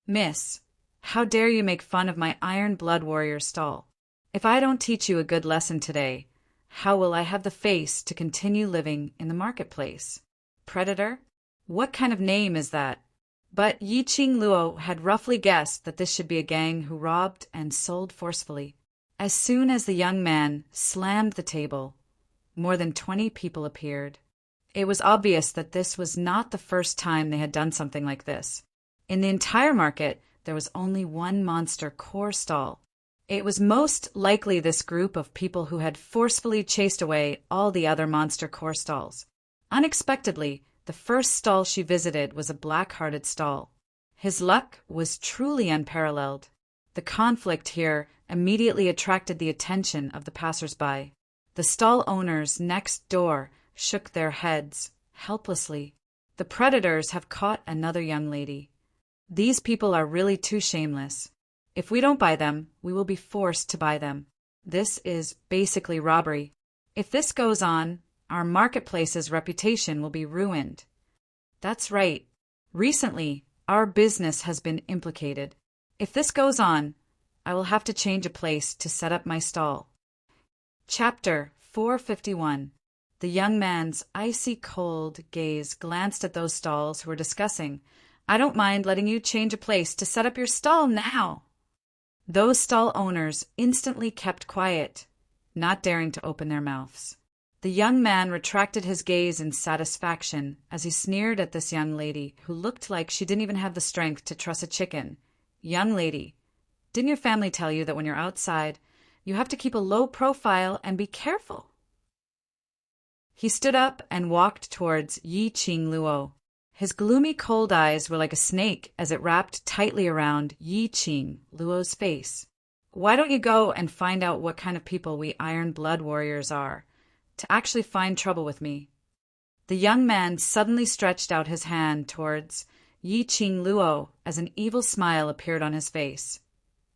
Miss, how dare you make fun of my Iron Blood Warrior stall? If I don't teach you a good lesson today, how will I have the face to continue living in the marketplace? Predator? What kind of name is that? But Yi Ching Luo had roughly guessed that this should be a gang who robbed and sold forcefully. As soon as the young man slammed the table, more than 20 people appeared. It was obvious that this was not the first time they had done something like this. In the entire market, there was only one monster core stall. It was most likely this group of people who had forcefully chased away all the other monster core stalls. Unexpectedly, the first stall she visited was a black-hearted stall. His luck was truly unparalleled. The conflict here immediately attracted the attention of the passers-by. The stall owners next door shook their heads, helplessly. The predators have caught another young lady. These people are really too shameless. If we don't buy them, we will be forced to buy them. This is basically robbery. If this goes on, our marketplace's reputation will be ruined. That's right. Recently, our business has been implicated. If this goes on, I will have to change a place to set up my stall. Chapter 451. The young man's icy cold gaze glanced at those stalls who were discussing. I don't mind letting you change a place to set up your stall now. Those stall owners instantly kept quiet, not daring to open their mouths. The young man retracted his gaze in satisfaction as he sneered at this young lady who looked like she didn't even have the strength to truss a chicken. Young lady, didn't your family tell you that when you're outside, you have to keep a low profile and be careful? He stood up and walked towards Yi Ching Luo. His gloomy cold eyes were like a snake as it wrapped tightly around Yi Ching Luo's face. Why don't you go and find out what kind of people we Iron Blood warriors are, to actually find trouble with me? The young man suddenly stretched out his hand towards Yi Ching Luo as an evil smile appeared on his face.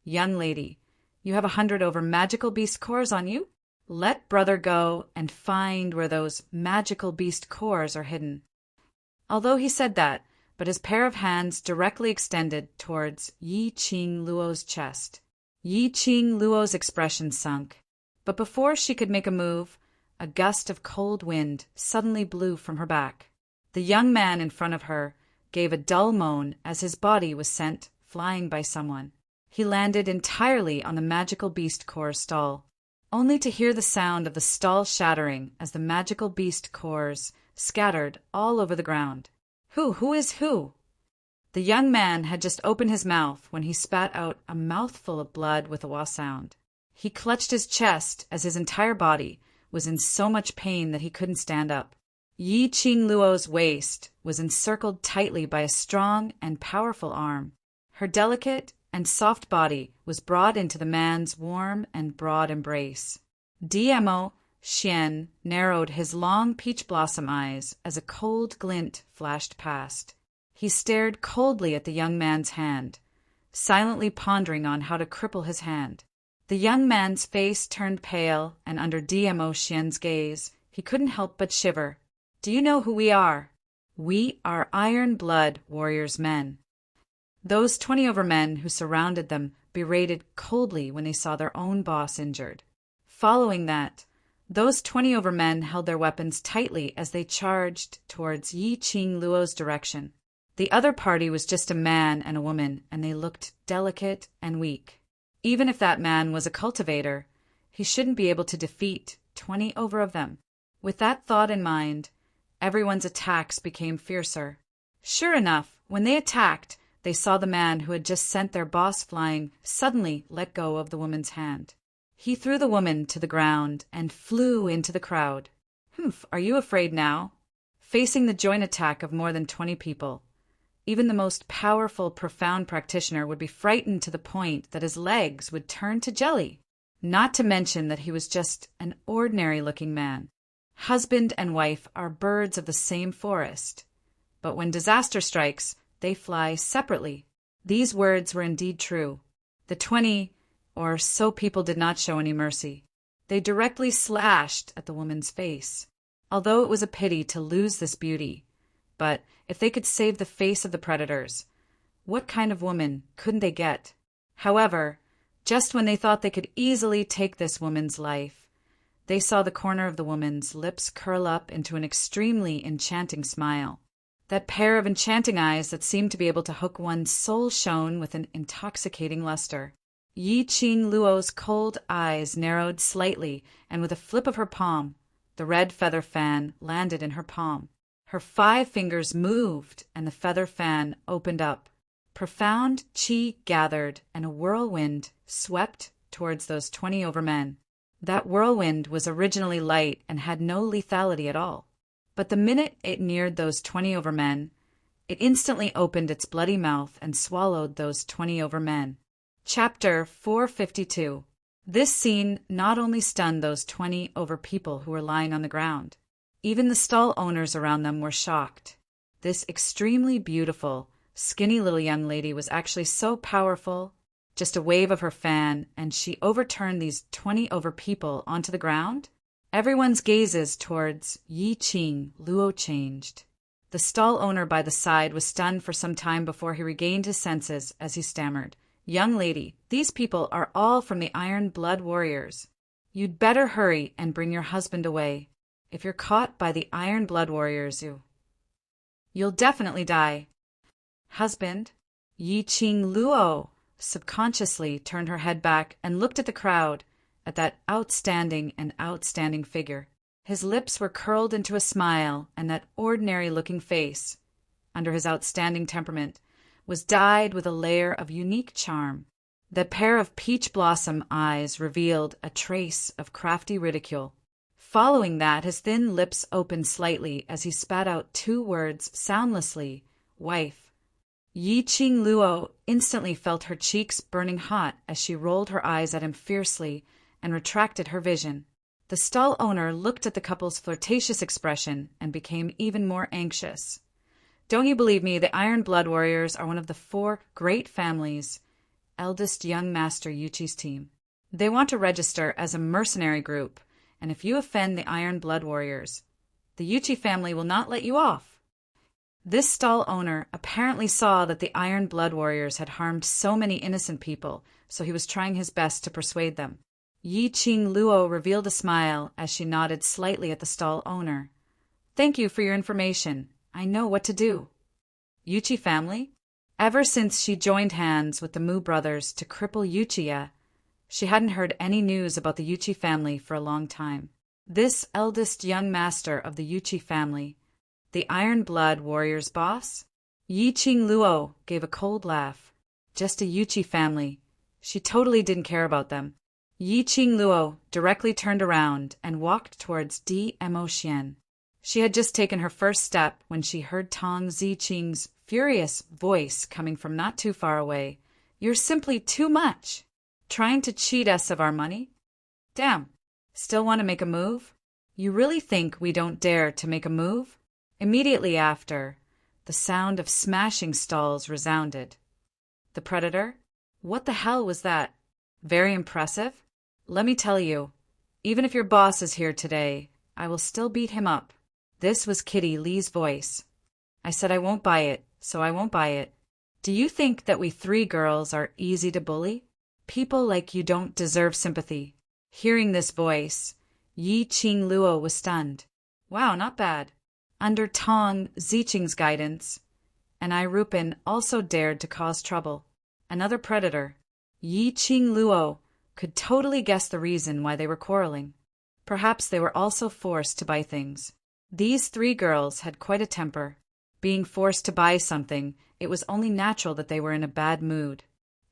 Young lady, you have 100 over magical beast cores on you? Let brother go and find where those magical beast cores are hidden. Although he said that, but his pair of hands directly extended towards Yi Ching Luo's chest. Yi Ching Luo's expression sunk, but before she could make a move, a gust of cold wind suddenly blew from her back. The young man in front of her gave a dull moan as his body was sent flying by someone. He landed entirely on the magical beast core stall, only to hear the sound of the stall shattering as the magical beast cores scattered all over the ground. Who is who? The young man had just opened his mouth when he spat out a mouthful of blood with a wah sound. He clutched his chest as his entire body was in so much pain that he couldn't stand up. Yi Ching Luo's waist was encircled tightly by a strong and powerful arm. Her delicate and soft body was brought into the man's warm and broad embrace. DMO Xian narrowed his long peach blossom eyes as a cold glint flashed past. He stared coldly at the young man's hand, silently pondering on how to cripple his hand. The young man's face turned pale, and under DMO Xian's gaze, he couldn't help but shiver. Do you know who we are? We are Iron Blood warriors men. Those 20 over men who surrounded them berated coldly when they saw their own boss injured. Following that, those 20 over men held their weapons tightly as they charged towards Yi Ching Luo's direction. The other party was just a man and a woman, and they looked delicate and weak. Even if that man was a cultivator, he shouldn't be able to defeat 20 over of them. With that thought in mind, everyone's attacks became fiercer. Sure enough, when they attacked, they saw the man who had just sent their boss flying suddenly let go of the woman's hand. He threw the woman to the ground and flew into the crowd. Are you afraid now? Facing the joint attack of more than 20 people, even the most powerful, profound practitioner would be frightened to the point that his legs would turn to jelly. Not to mention that he was just an ordinary-looking man. Husband and wife are birds of the same forest. But when disaster strikes, they fly separately. These words were indeed true. The 20 or so people did not show any mercy. They directly slashed at the woman's face. Although it was a pity to lose this beauty, but if they could save the face of the predators, what kind of woman couldn't they get? However, just when they thought they could easily take this woman's life, They saw the corner of the woman's lips curl up into an extremely enchanting smile. That pair of enchanting eyes that seemed to be able to hook one's soul shone with an intoxicating luster. Yi Qing Luo's cold eyes narrowed slightly, and with a flip of her palm, the red feather fan landed in her palm. Her 5 fingers moved, and the feather fan opened up. Profound qi gathered, and a whirlwind swept towards those 20 overmen. That whirlwind was originally light and had no lethality at all. But the minute it neared those 20 overmen, it instantly opened its bloody mouth and swallowed those 20 overmen. Chapter 452. This scene not only stunned those 20 over people who were lying on the ground. Even the stall owners around them were shocked. This extremely beautiful, skinny little young lady was actually so powerful. Just a wave of her fan, and she overturned these 20 over people onto the ground. Everyone's gazes towards Yi Qing Luo changed. The stall owner by the side was stunned for some time before he regained his senses as he stammered, "Young lady, these people are all from the Iron Blood Warriors. You'd better hurry and bring your husband away. If you're caught by the Iron Blood Warriors, you'll definitely die." Husband? Yi Qing Luo subconsciously turned her head back and looked at the crowd, at that outstanding figure. His lips were curled into a smile, and that ordinary-looking face, under his outstanding temperament, was dyed with a layer of unique charm. That pair of peach blossom eyes revealed a trace of crafty ridicule. Following that, his thin lips opened slightly as he spat out 2 words soundlessly, "Wife." Yi Qing Luo instantly felt her cheeks burning hot as she rolled her eyes at him fiercely and retracted her vision. The stall owner looked at the couple's flirtatious expression and became even more anxious. "Don't you believe me? The Iron Blood Warriors are one of the 4 great families, eldest young master Yuchi's team. They want to register as a mercenary group, and if you offend the Iron Blood Warriors, the Yuchi family will not let you off." This stall owner apparently saw that the Iron Blood Warriors had harmed so many innocent people, so he was trying his best to persuade them. Yi Qing Luo revealed a smile as she nodded slightly at the stall owner. "Thank you for your information. I know what to do." Yuchi family? Ever since she joined hands with the Mu brothers to cripple Yuchiya, she hadn't heard any news about the Yuchi family for a long time. This eldest young master of the Yuchi family, the Iron Blood Warriors' boss? Yi Qing Luo gave a cold laugh. Just a Yuchi family. She totally didn't care about them. Yi Qing Luo directly turned around and walked towards Dmo Xian. She had just taken her first step when she heard Tong Ziqing's furious voice coming from not too far away. "You're simply too much. Trying to cheat us of our money? Damn. Still want to make a move? You really think we don't dare to make a move?" Immediately after, the sound of smashing stalls resounded. The predator? What the hell was that? Very impressive? Let me tell you, even if your boss is here today, I will still beat him up. This was Kitty Lee's voice. I said I won't buy it, so I won't buy it. Do you think that we 3 girls are easy to bully? People like you don't deserve sympathy. Hearing this voice, Yi Qing Luo was stunned. Wow, not bad. Under Tong Ziqing's guidance, and I Rupin also dared to cause trouble. Another predator. Yi Qing Luo could totally guess the reason why they were quarreling. Perhaps they were also forced to buy things. These 3 girls had quite a temper. Being forced to buy something, it was only natural that they were in a bad mood.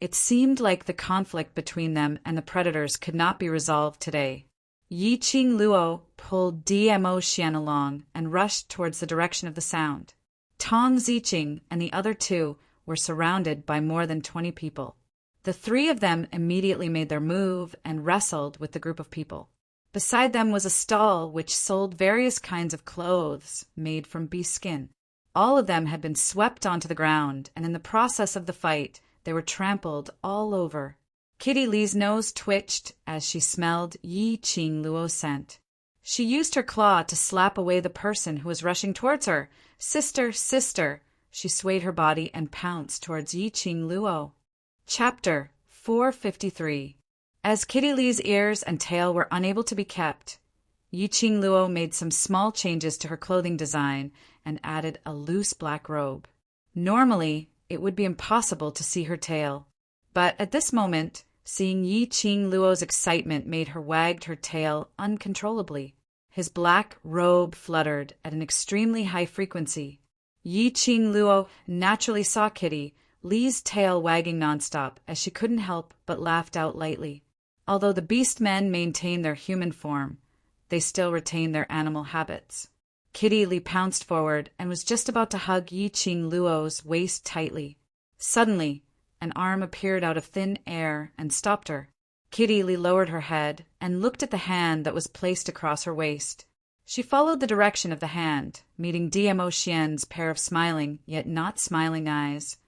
It seemed like the conflict between them and the predators could not be resolved today. Yi Qing Luo pulled Dmo Xian along and rushed towards the direction of the sound. Tong Ziqing and the other 2 were surrounded by more than 20 people. The 3 of them immediately made their move and wrestled with the group of people. Beside them was a stall which sold various kinds of clothes made from beast skin. All of them had been swept onto the ground, and in the process of the fight, they were trampled all over. Kitty Lee's nose twitched as she smelled Yi Qing Luo's scent. She used her claw to slap away the person who was rushing towards her. "Sister, sister!" She swayed her body and pounced towards Yi Qing Luo. Chapter 453. As Kitty Lee's ears and tail were unable to be kept, Yiqing Luo made some small changes to her clothing design and added a loose black robe. Normally, it would be impossible to see her tail, but at this moment, seeing Yiqing Luo's excitement made her wag her tail uncontrollably. His black robe fluttered at an extremely high frequency. Yiqing Luo naturally saw Kitty Lee's tail wagging nonstop as she couldn't help but laughed out lightly. Although the beast men maintained their human form, they still retained their animal habits. Kitty Lee pounced forward and was just about to hug Yiqing Luo's waist tightly. Suddenly, an arm appeared out of thin air and stopped her. Kitty Lee lowered her head and looked at the hand that was placed across her waist. She followed the direction of the hand, meeting DMO Xian's pair of smiling yet not smiling eyes.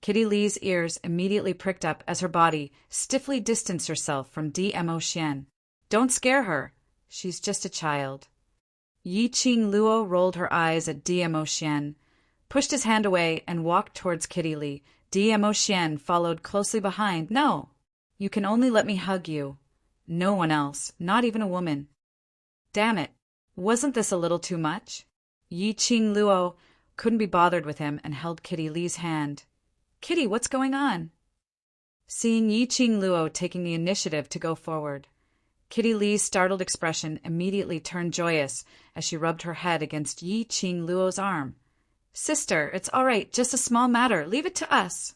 Kitty Lee's ears immediately pricked up as her body stiffly distanced herself from DMO Xian. "Don't scare her. She's just a child." Yiqing Luo rolled her eyes at DMO Xian, pushed his hand away, and walked towards Kitty Lee. DMO Xian followed closely behind. "No, you can only let me hug you. No one else, not even a woman." Damn it, wasn't this a little too much? Yiqing Luo couldn't be bothered with him and held Kitty Lee's hand. "Kitty, what's going on?" Seeing Yiqing Luo taking the initiative to go forward, Kitty Lee's startled expression immediately turned joyous as she rubbed her head against Yiqing Luo's arm. "Sister, it's all right, just a small matter. Leave it to us."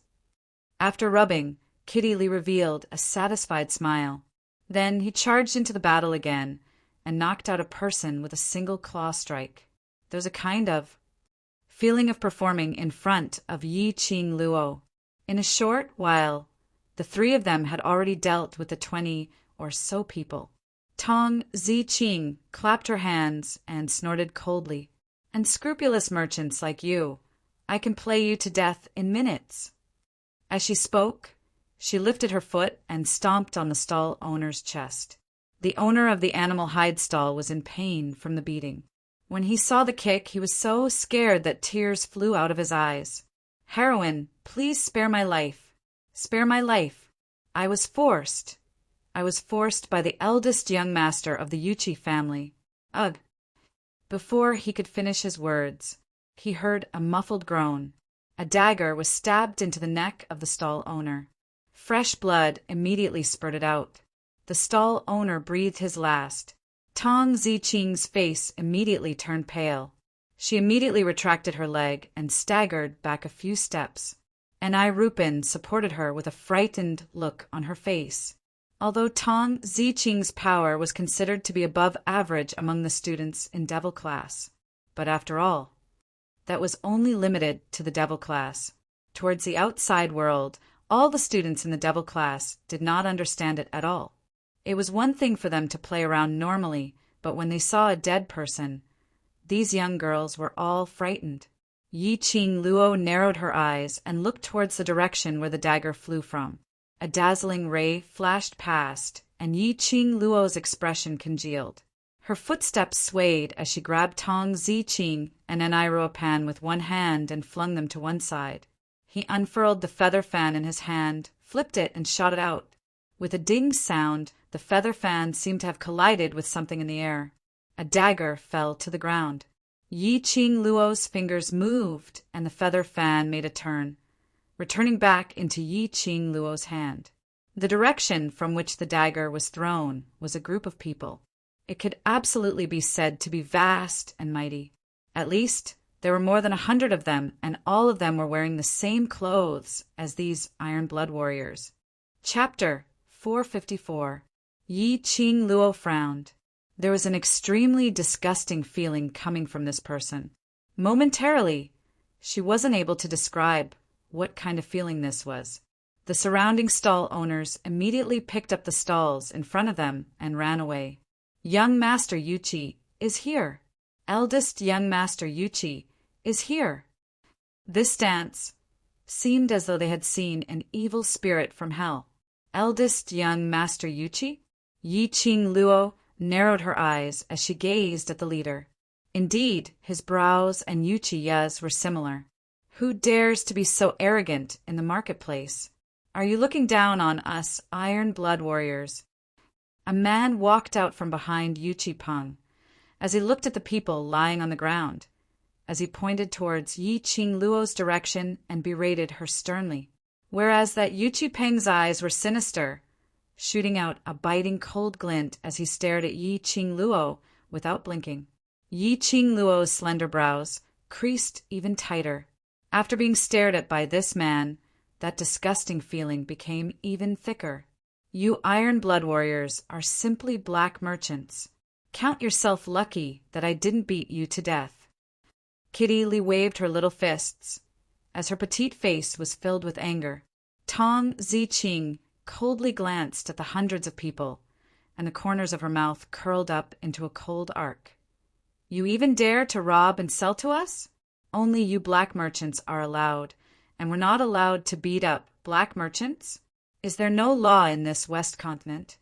After rubbing, Kitty Lee revealed a satisfied smile. Then he charged into the battle again and knocked out a person with a single claw strike. There's a kind of feeling of performing in front of Yiqing Luo. In a short while, the three of them had already dealt with the 20 or so people. Tong Ziqing clapped her hands and snorted coldly. "Unscrupulous merchants like you, I can play you to death in minutes." As she spoke, she lifted her foot and stomped on the stall owner's chest. The owner of the animal hide stall was in pain from the beating. When he saw the kick, he was so scared that tears flew out of his eyes. "Heroine, please spare my life. Spare my life. I was forced by the eldest young master of the Yuchi family. Ugh." Before he could finish his words, he heard a muffled groan. A dagger was stabbed into the neck of the stall owner. Fresh blood immediately spurted out. The stall owner breathed his last. Tong Ziqing's face immediately turned pale. She immediately retracted her leg and staggered back a few steps. Anai Rupin supported her with a frightened look on her face. Although Tong Ziqing's power was considered to be above average among the students in Devil class, but after all, that was only limited to the Devil class. Towards the outside world, all the students in the Devil class did not understand it at all. It was one thing for them to play around normally, but when they saw a dead person, these young girls were all frightened. Yiqing Luo narrowed her eyes and looked towards the direction where the dagger flew from. A dazzling ray flashed past, and Yiqing Luo's expression congealed. Her footsteps swayed as she grabbed Tong Ziqing and Anai Ruopan with one hand and flung them to one side. He unfurled the feather fan in his hand, flipped it, and shot it out. With a ding sound, the feather fan seemed to have collided with something in the air. A dagger fell to the ground. Yiqing Luo's fingers moved, and the feather fan made a turn, returning back into Yiqing Luo's hand. The direction from which the dagger was thrown was a group of people. It could absolutely be said to be vast and mighty. At least, there were more than 100 of them, and all of them were wearing the same clothes as these Iron Blood warriors. Chapter 454. Yiqing Luo frowned. There was an extremely disgusting feeling coming from this person. Momentarily, she wasn't able to describe what kind of feeling this was. The surrounding stall owners immediately picked up the stalls in front of them and ran away. Young Master Yuchi is here. Eldest young Master Yuchi is here. This dance seemed as though they had seen an evil spirit from hell. Eldest young Master Yuchi? Yiqing Luo narrowed her eyes as she gazed at the leader. Indeed, his brows and Yuchi-ya's were similar. Who dares to be so arrogant in the marketplace? Are you looking down on us Iron Blood warriors? A man walked out from behind Yuchi Peng, as he looked at the people lying on the ground, as he pointed towards Yi Qing Luo's direction and berated her sternly, whereas that Yu Chi Peng's eyes were sinister, shooting out a biting cold glint as he stared at Yi Qing Luo without blinking. Yi Qing Luo's slender brows creased even tighter. After being stared at by this man, that disgusting feeling became even thicker. You Iron Blood warriors are simply black merchants. Count yourself lucky that I didn't beat you to death. Kitty Lee waved her little fists, as her petite face was filled with anger. Tong Ziqing coldly glanced at the hundreds of people, and the corners of her mouth curled up into a cold arc. You even dare to rob and sell to us? Only you black merchants are allowed, and we're not allowed to beat up black merchants? Is there no law in this West Continent?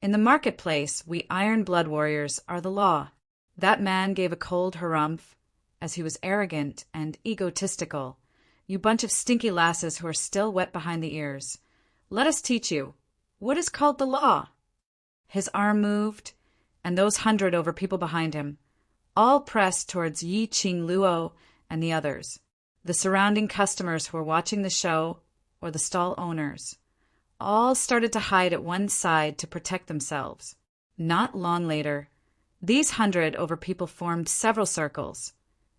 In the marketplace, we Iron Blood warriors are the law. That man gave a cold harumph, as he was arrogant and egotistical. You bunch of stinky lasses who are still wet behind the ears. Let us teach you. What is called the law? His arm moved, and those 100 over people behind him all pressed towards Yi Qing Luo and the others, the surrounding customers who were watching the show, or the stall owners. All started to hide at one side to protect themselves. Not long later, these 100 over people formed several circles,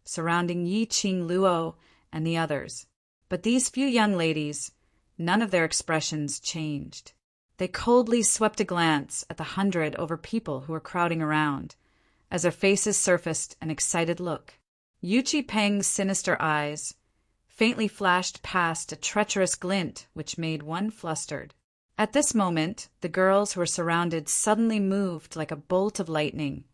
surrounding Yi Qing Luo and the others. But these few young ladies, none of their expressions changed. They coldly swept a glance at the 100 over people who were crowding around, as their faces surfaced an excited look. Yu Chi Peng's sinister eyes faintly flashed past a treacherous glint which made one flustered. At this moment, the girls who were surrounded suddenly moved like a bolt of lightning,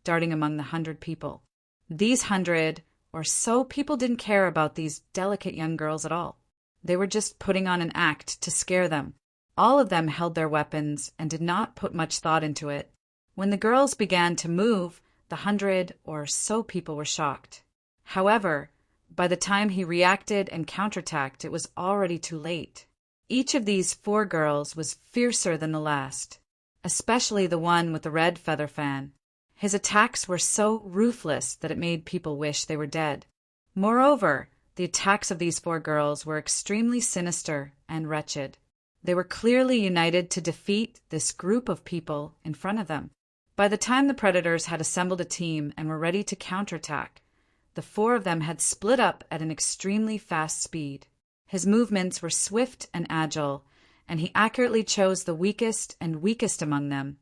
darting among the 100 people. These 100 or so people didn't care about these delicate young girls at all. They were just putting on an act to scare them. All of them held their weapons and did not put much thought into it. When the girls began to move, the 100 or so people were shocked. However, by the time he reacted and counterattacked, it was already too late. Each of these 4 girls was fiercer than the last, especially the one with the red feather fan. His attacks were so ruthless that it made people wish they were dead. Moreover, the attacks of these 4 girls were extremely sinister and wretched. They were clearly united to defeat this group of people in front of them. By the time the predators had assembled a team and were ready to counterattack, the 4 of them had split up at an extremely fast speed. His movements were swift and agile, and he accurately chose the weakest and weakest among them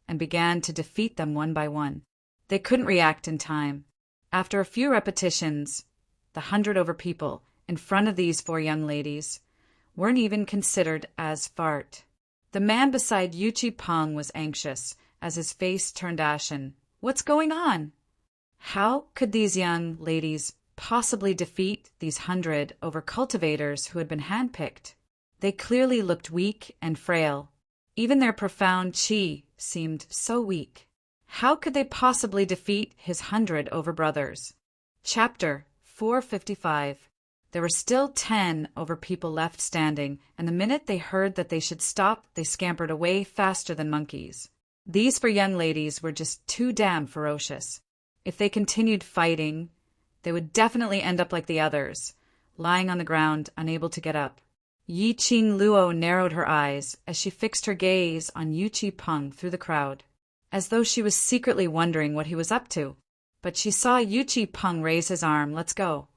and began to defeat them one by one. They couldn't react in time. After a few repetitions, the 100 over people in front of these 4 young ladies weren't even considered as fart. The man beside Yu Chi Peng was anxious, as his face turned ashen. What's going on? How could these young ladies possibly defeat these 100 over cultivators who had been handpicked? They clearly looked weak and frail. Even their profound chi seemed so weak. How could they possibly defeat his 100 over brothers? Chapter 455. There were still 10 over people left standing, and the minute they heard that they should stop, they scampered away faster than monkeys. These 4 young ladies were just too damn ferocious. If they continued fighting, they would definitely end up like the others, lying on the ground, unable to get up. Yi Qing Luo narrowed her eyes as she fixed her gaze on Yu Chi Peng through the crowd, as though she was secretly wondering what he was up to. But she saw Yu Chi Peng raise his arm. Let's go.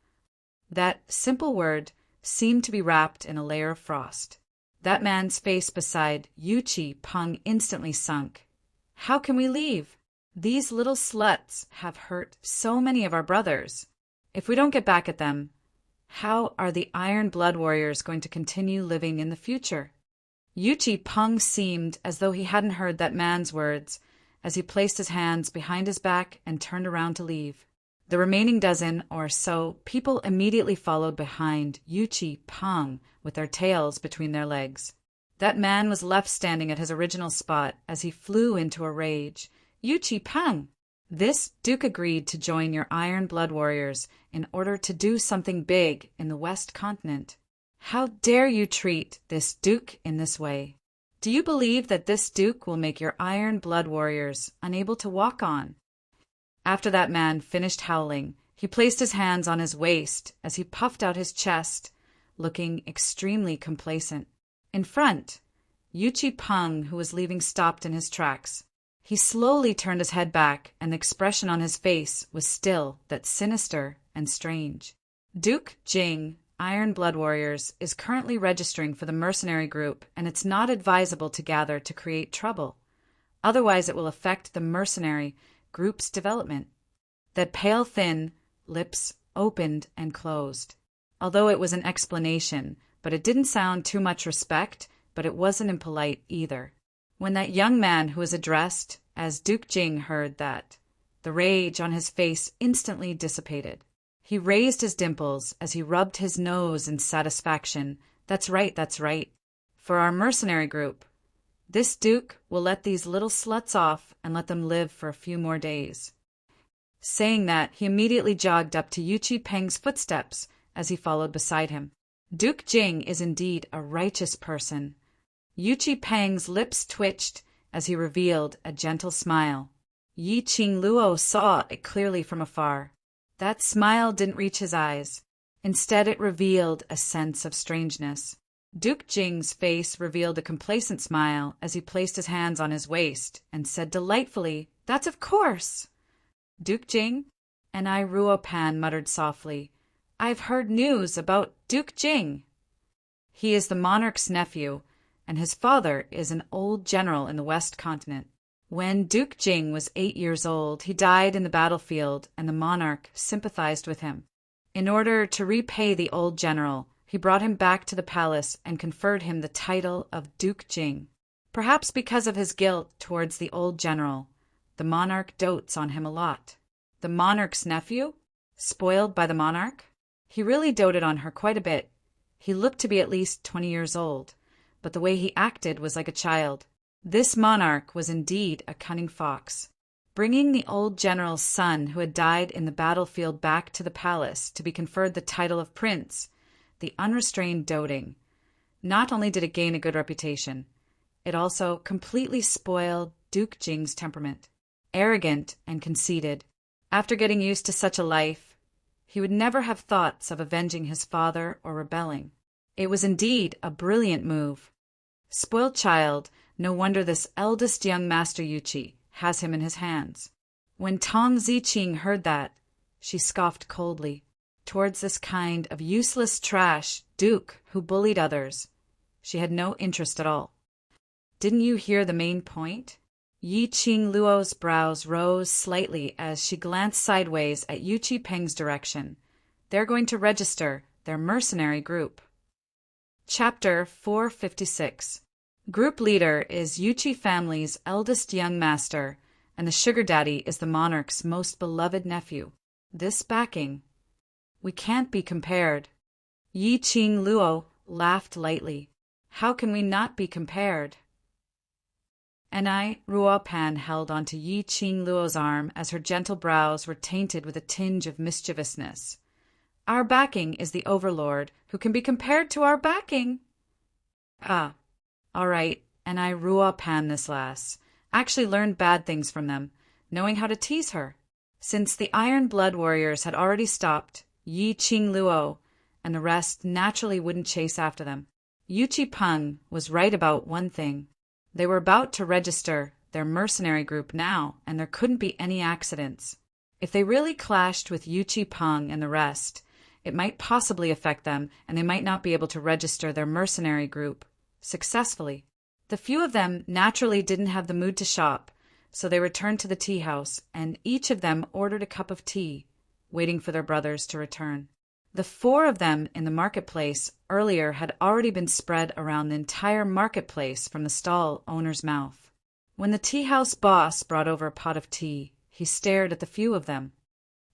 That simple word seemed to be wrapped in a layer of frost. That man's face beside Yu Chi Peng instantly sunk. How can we leave? These little sluts have hurt so many of our brothers. If we don't get back at them, how are the Iron Blood warriors going to continue living in the future? Yu Chi Peng seemed as though he hadn't heard that man's words as he placed his hands behind his back and turned around to leave. The remaining dozen or so people immediately followed behind Yu Chi Peng with their tails between their legs. That man was left standing at his original spot as he flew into a rage. Yu Chi Peng! This Duke agreed to join your Iron Blood warriors in order to do something big in the West Continent. How dare you treat this Duke in this way? Do you believe that this Duke will make your Iron Blood warriors unable to walk on? After that man finished howling, he placed his hands on his waist as he puffed out his chest, looking extremely complacent. In front, Yuchi Peng, who was leaving, stopped in his tracks. He slowly turned his head back, and the expression on his face was still that sinister and strange. Duke Jing, Iron Blood Warriors, is currently registering for the mercenary group, and it's not advisable to gather to create trouble. Otherwise, it will affect the mercenary group's development. That pale, thin lips opened and closed. Although it was an explanation, but it didn't sound too much respect, but it wasn't impolite either. When that young man who was addressed as Duke Jing heard that, the rage on his face instantly dissipated. He raised his dimples as he rubbed his nose in satisfaction. That's right, that's right. For our mercenary group, this Duke will let these little sluts off and let them live for a few more days. Saying that, he immediately jogged up to Yuchi Peng's footsteps as he followed beside him. Duke Jing is indeed a righteous person. Yuchi Peng's lips twitched as he revealed a gentle smile. Yi Qing Luo saw it clearly from afar. That smile didn't reach his eyes. Instead, it revealed a sense of strangeness. Duke Jing's face revealed a complacent smile as he placed his hands on his waist and said delightfully, "That's of course." Duke Jing? And Ruo Pan muttered softly, "I've heard news about Duke Jing." He is the monarch's nephew, and his father is an old general in the West Continent. When Duke Jing was 8 years old, he died in the battlefield, and the monarch sympathized with him. In order to repay the old general, he brought him back to the palace and conferred him the title of Duke Jing. Perhaps because of his guilt towards the old general, the monarch dotes on him a lot. The monarch's nephew? Spoiled by the monarch? He really doted on her quite a bit. He looked to be at least 20 years old, but the way he acted was like a child. This monarch was indeed a cunning fox. Bringing the old general's son who had died in the battlefield back to the palace to be conferred the title of prince, the unrestrained doting. Not only did it gain a good reputation, it also completely spoiled Duke Jing's temperament. Arrogant and conceited. After getting used to such a life, he would never have thoughts of avenging his father or rebelling. It was indeed a brilliant move. Spoiled child, no wonder this eldest young Master Yuchi has him in his hands. When Tong Ziqing heard that, she scoffed coldly. Towards this kind of useless trash Duke who bullied others, she had no interest at all. Didn't you hear the main point? Yi Qing Luo's brows rose slightly as she glanced sideways at Yuchi Peng's direction. They're going to register their mercenary group. Chapter 456. Group leader is Yuchi family's eldest young master, and the sugar daddy is the monarch's most beloved nephew. This backing, we can't be compared. Yi Qing Luo laughed lightly. How can we not be compared? And Ruo Pan held onto Yi Qing Luo's arm as her gentle brows were tainted with a tinge of mischievousness. Our backing is the Overlord, who can be compared to our backing. Ah, all right, and Ruo Pan this lass. Actually learned bad things from them, knowing how to tease her. Since the Iron Blood Warriors had already stopped Yi Qing Luo, and the rest naturally wouldn't chase after them. Yuchi Peng was right about one thing. They were about to register their mercenary group now, and there couldn't be any accidents. If they really clashed with Yuchi Peng and the rest, it might possibly affect them, and they might not be able to register their mercenary group successfully. The few of them naturally didn't have the mood to shop, so they returned to the tea house, and each of them ordered a cup of tea, waiting for their brothers to return. The 4 of them in the marketplace earlier had already been spread around the entire marketplace from the stall owner's mouth. When the tea house boss brought over a pot of tea, he stared at the few of them.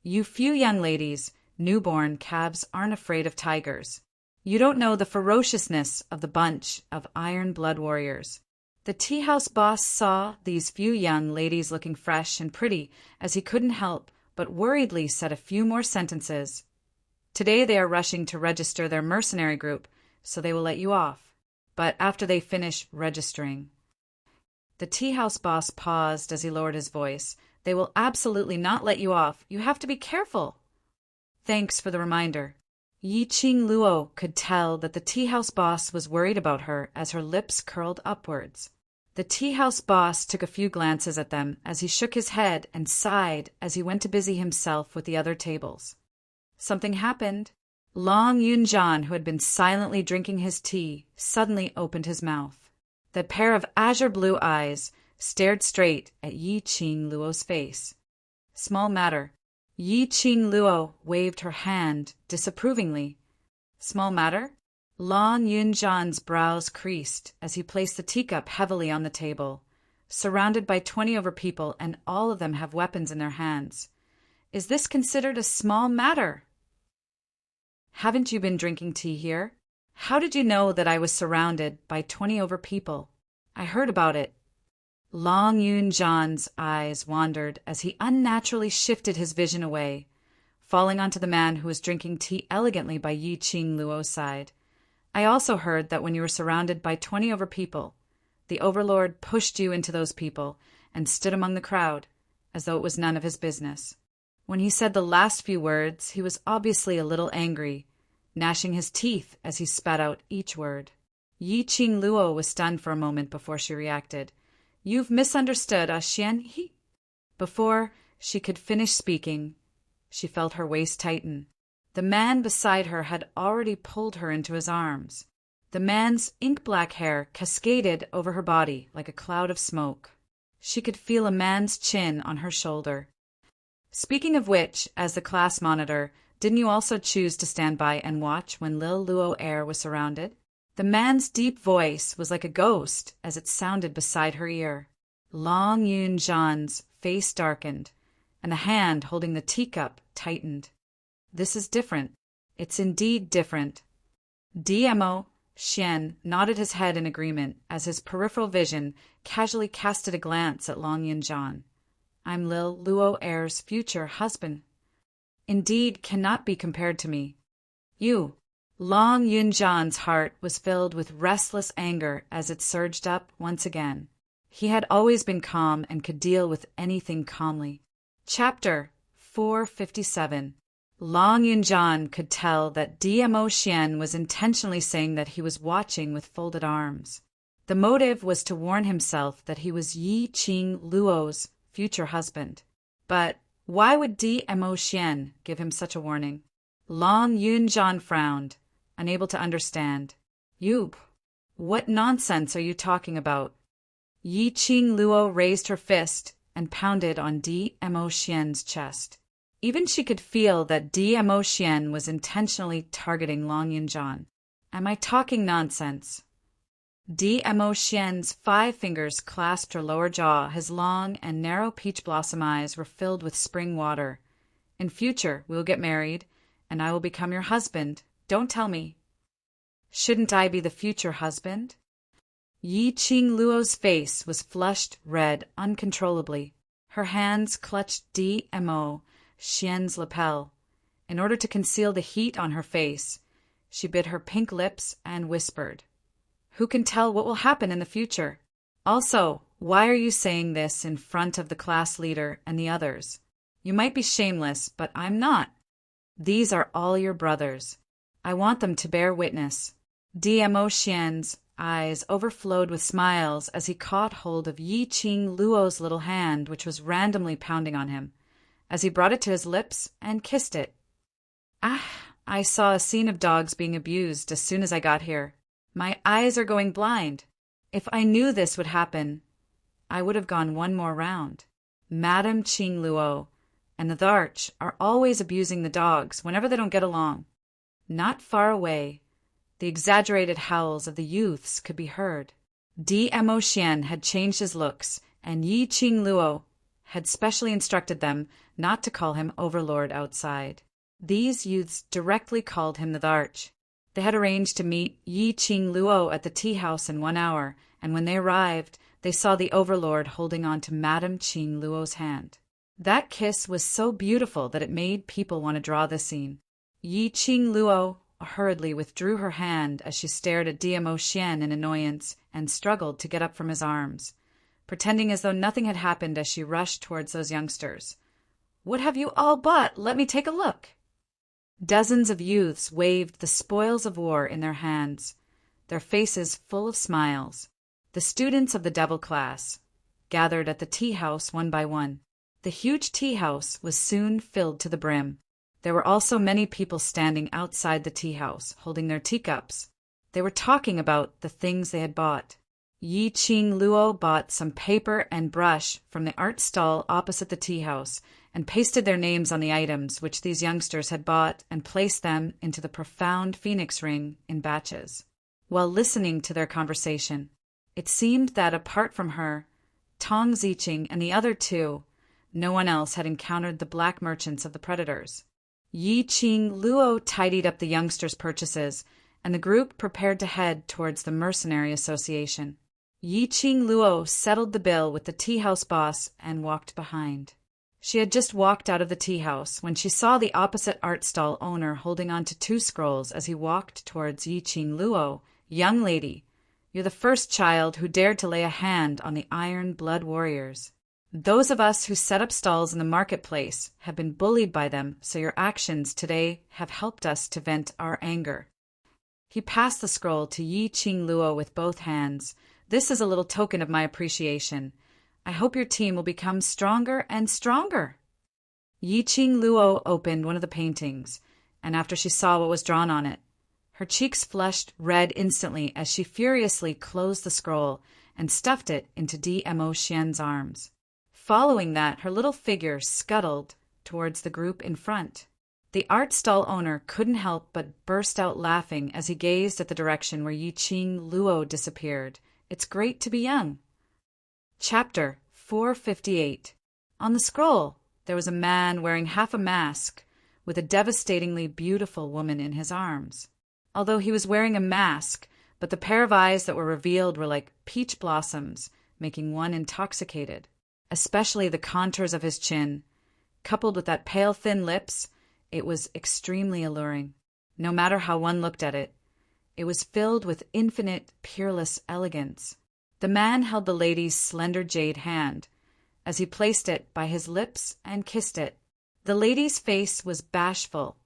You few young ladies, newborn calves aren't afraid of tigers. You don't know the ferociousness of the bunch of Iron Blood Warriors. The tea house boss saw these few young ladies looking fresh and pretty as he couldn't help but worriedly said a few more sentences. Today they are rushing to register their mercenary group, so they will let you off. But after they finish registering. The tea house boss paused as he lowered his voice. They will absolutely not let you off. You have to be careful. Thanks for the reminder. Yi Qing Luo could tell that the tea house boss was worried about her as her lips curled upwards. The tea house boss took a few glances at them as he shook his head and sighed as he went to busy himself with the other tables. Something happened. Long Yunjian, who had been silently drinking his tea, suddenly opened his mouth. That pair of azure blue eyes stared straight at Yi Qing Luo's face. Small matter. Yi Qing Luo waved her hand disapprovingly. Small matter? Long Yunjian's brows creased as he placed the teacup heavily on the table. Surrounded by 20 over people, and all of them have weapons in their hands. Is this considered a small matter? Haven't you been drinking tea here? How did you know that I was surrounded by 20 over people? I heard about it. Long Yunjian's eyes wandered as he unnaturally shifted his vision away, falling onto the man who was drinking tea elegantly by Yi Qing Luo's side. I also heard that when you were surrounded by 20 over people, the Overlord pushed you into those people and stood among the crowd, as though it was none of his business. When he said the last few words, he was obviously a little angry, gnashing his teeth as he spat out each word. Yi Qing Luo was stunned for a moment before she reacted. You've misunderstood, Xian He. Before she could finish speaking, she felt her waist tighten. The man beside her had already pulled her into his arms. The man's ink-black hair cascaded over her body like a cloud of smoke. She could feel a man's chin on her shoulder. Speaking of which, as the class monitor, didn't you also choose to stand by and watch when Lil Luo Air was surrounded? The man's deep voice was like a ghost as it sounded beside her ear. Long Yunjian's face darkened, and the hand holding the teacup tightened. This is different. It's indeed different. DMO Xian nodded his head in agreement as his peripheral vision casually casted a glance at Long Yunjian. I'm Lil Luo Air's future husband. Indeed cannot be compared to me. You. Long Yunjian's heart was filled with restless anger as it surged up once again. He had always been calm and could deal with anything calmly. Chapter 457. Long Yunjian could tell that DMO Xian was intentionally saying that he was watching with folded arms. The motive was to warn himself that he was Yi Qing Luo's future husband. But why would DMO Xian give him such a warning? Long Yunjian frowned, unable to understand. You, what nonsense are you talking about? Yi Qing Luo raised her fist and pounded on DMO Xian's chest. Even she could feel that DMO Xian was intentionally targeting Long Yunjian. Am I talking nonsense? DMO Xian's 5 fingers clasped her lower jaw. His long and narrow peach blossom eyes were filled with spring water. In future, we will get married, and I will become your husband. Don't tell me. Shouldn't I be the future husband? Yi Qing Luo's face was flushed red uncontrollably. Her hands clutched DMO Xian's lapel. In order to conceal the heat on her face, she bit her pink lips and whispered, Who can tell what will happen in the future? Also, why are you saying this in front of the class leader and the others? You might be shameless, but I'm not. These are all your brothers. I want them to bear witness. DMO Xian's eyes overflowed with smiles as he caught hold of Yi Qing Luo's little hand, which was randomly pounding on him, as he brought it to his lips and kissed it. I saw a scene of dogs being abused as soon as I got here. My eyes are going blind. If I knew this would happen, I would have gone one more round. Madame Qing Luo and the Tharch are always abusing the dogs whenever they don't get along. Not far away, the exaggerated howls of the youths could be heard. DMO Xian had changed his looks, and Yi Qing Luo had specially instructed them not to call him Overlord outside. These youths directly called him the Tharch. They had arranged to meet Yi Qing Luo at the tea house in 1 hour, and when they arrived, they saw the Overlord holding on to Madame Qing Luo's hand. That kiss was so beautiful that it made people want to draw the scene. Yi Qing Luo hurriedly withdrew her hand as she stared at DMO Xian in annoyance and struggled to get up from his arms. pretending as though nothing had happened as she rushed towards those youngsters. "What have you all bought? Let me take a look." Dozens of youths waved the spoils of war in their hands, their faces full of smiles. The students of the devil class gathered at the tea house one by one. The huge tea house was soon filled to the brim. There were also many people standing outside the tea house, holding their teacups. They were talking about the things they had bought. Yi Ching Luo bought some paper and brush from the art stall opposite the tea house and pasted their names on the items which these youngsters had bought and placed them into the profound phoenix ring in batches. While listening to their conversation, it seemed that apart from her, Tong Ziqing and the other two, no one else had encountered the black merchants of the predators. Yi Ching Luo tidied up the youngsters' purchases, and the group prepared to head towards the Mercenary Association. Yi Ching Luo settled the bill with the tea house boss and walked behind. She had just walked out of the tea house when she saw the opposite art stall owner holding on to 2 scrolls as he walked towards Yi Ching Luo. "Young lady, you're the first child who dared to lay a hand on the Iron Blood Warriors. Those of us who set up stalls in the marketplace have been bullied by them, so your actions today have helped us to vent our anger." He passed the scroll to Yi Ching Luo with both hands. "This is a little token of my appreciation. I hope your team will become stronger and stronger." Yi Ching Luo opened one of the paintings, and after she saw what was drawn on it, her cheeks flushed red instantly as she furiously closed the scroll and stuffed it into Dmo Xian's arms. Following that, her little figure scuttled towards the group in front. The art stall owner couldn't help but burst out laughing as he gazed at the direction where Yi Ching Luo disappeared. It's great to be young. Chapter 458. On the scroll, there was a man wearing half a mask with a devastatingly beautiful woman in his arms. Although he was wearing a mask, but the pair of eyes that were revealed were like peach blossoms, making one intoxicated. Especially the contours of his chin, coupled with that pale thin lips, it was extremely alluring. No matter how one looked at it, it was filled with infinite, peerless elegance. The man held the lady's slender jade hand, as he placed it by his lips and kissed it. The lady's face was bashful,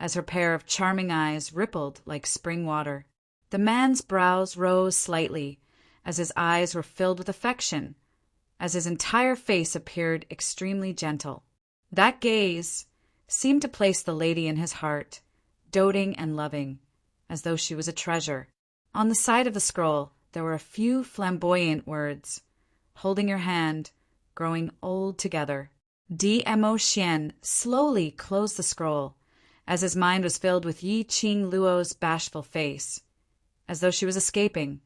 as her pair of charming eyes rippled like spring water. The man's brows rose slightly, as his eyes were filled with affection, as his entire face appeared extremely gentle. That gaze seemed to place the lady in his heart, doting and loving, as though she was a treasure. On the side of the scroll, there were a few flamboyant words: "Holding your hand, growing old together." Dmo Xian slowly closed the scroll, as his mind was filled with Yi Ching Luo's bashful face, as though she was escaping,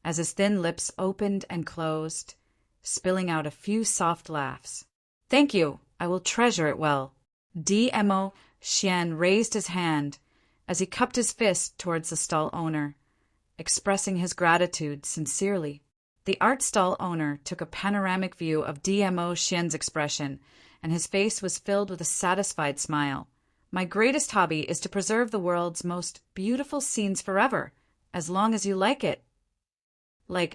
as his thin lips opened and closed, spilling out a few soft laughs. "Thank you, I will treasure it well." Dmo Xian raised his hand as he cupped his fist towards the stall owner, expressing his gratitude sincerely. The art stall owner took a panoramic view of Dmo Xian's expression, and his face was filled with a satisfied smile. "My greatest hobby is to preserve the world's most beautiful scenes forever, as long as you like it."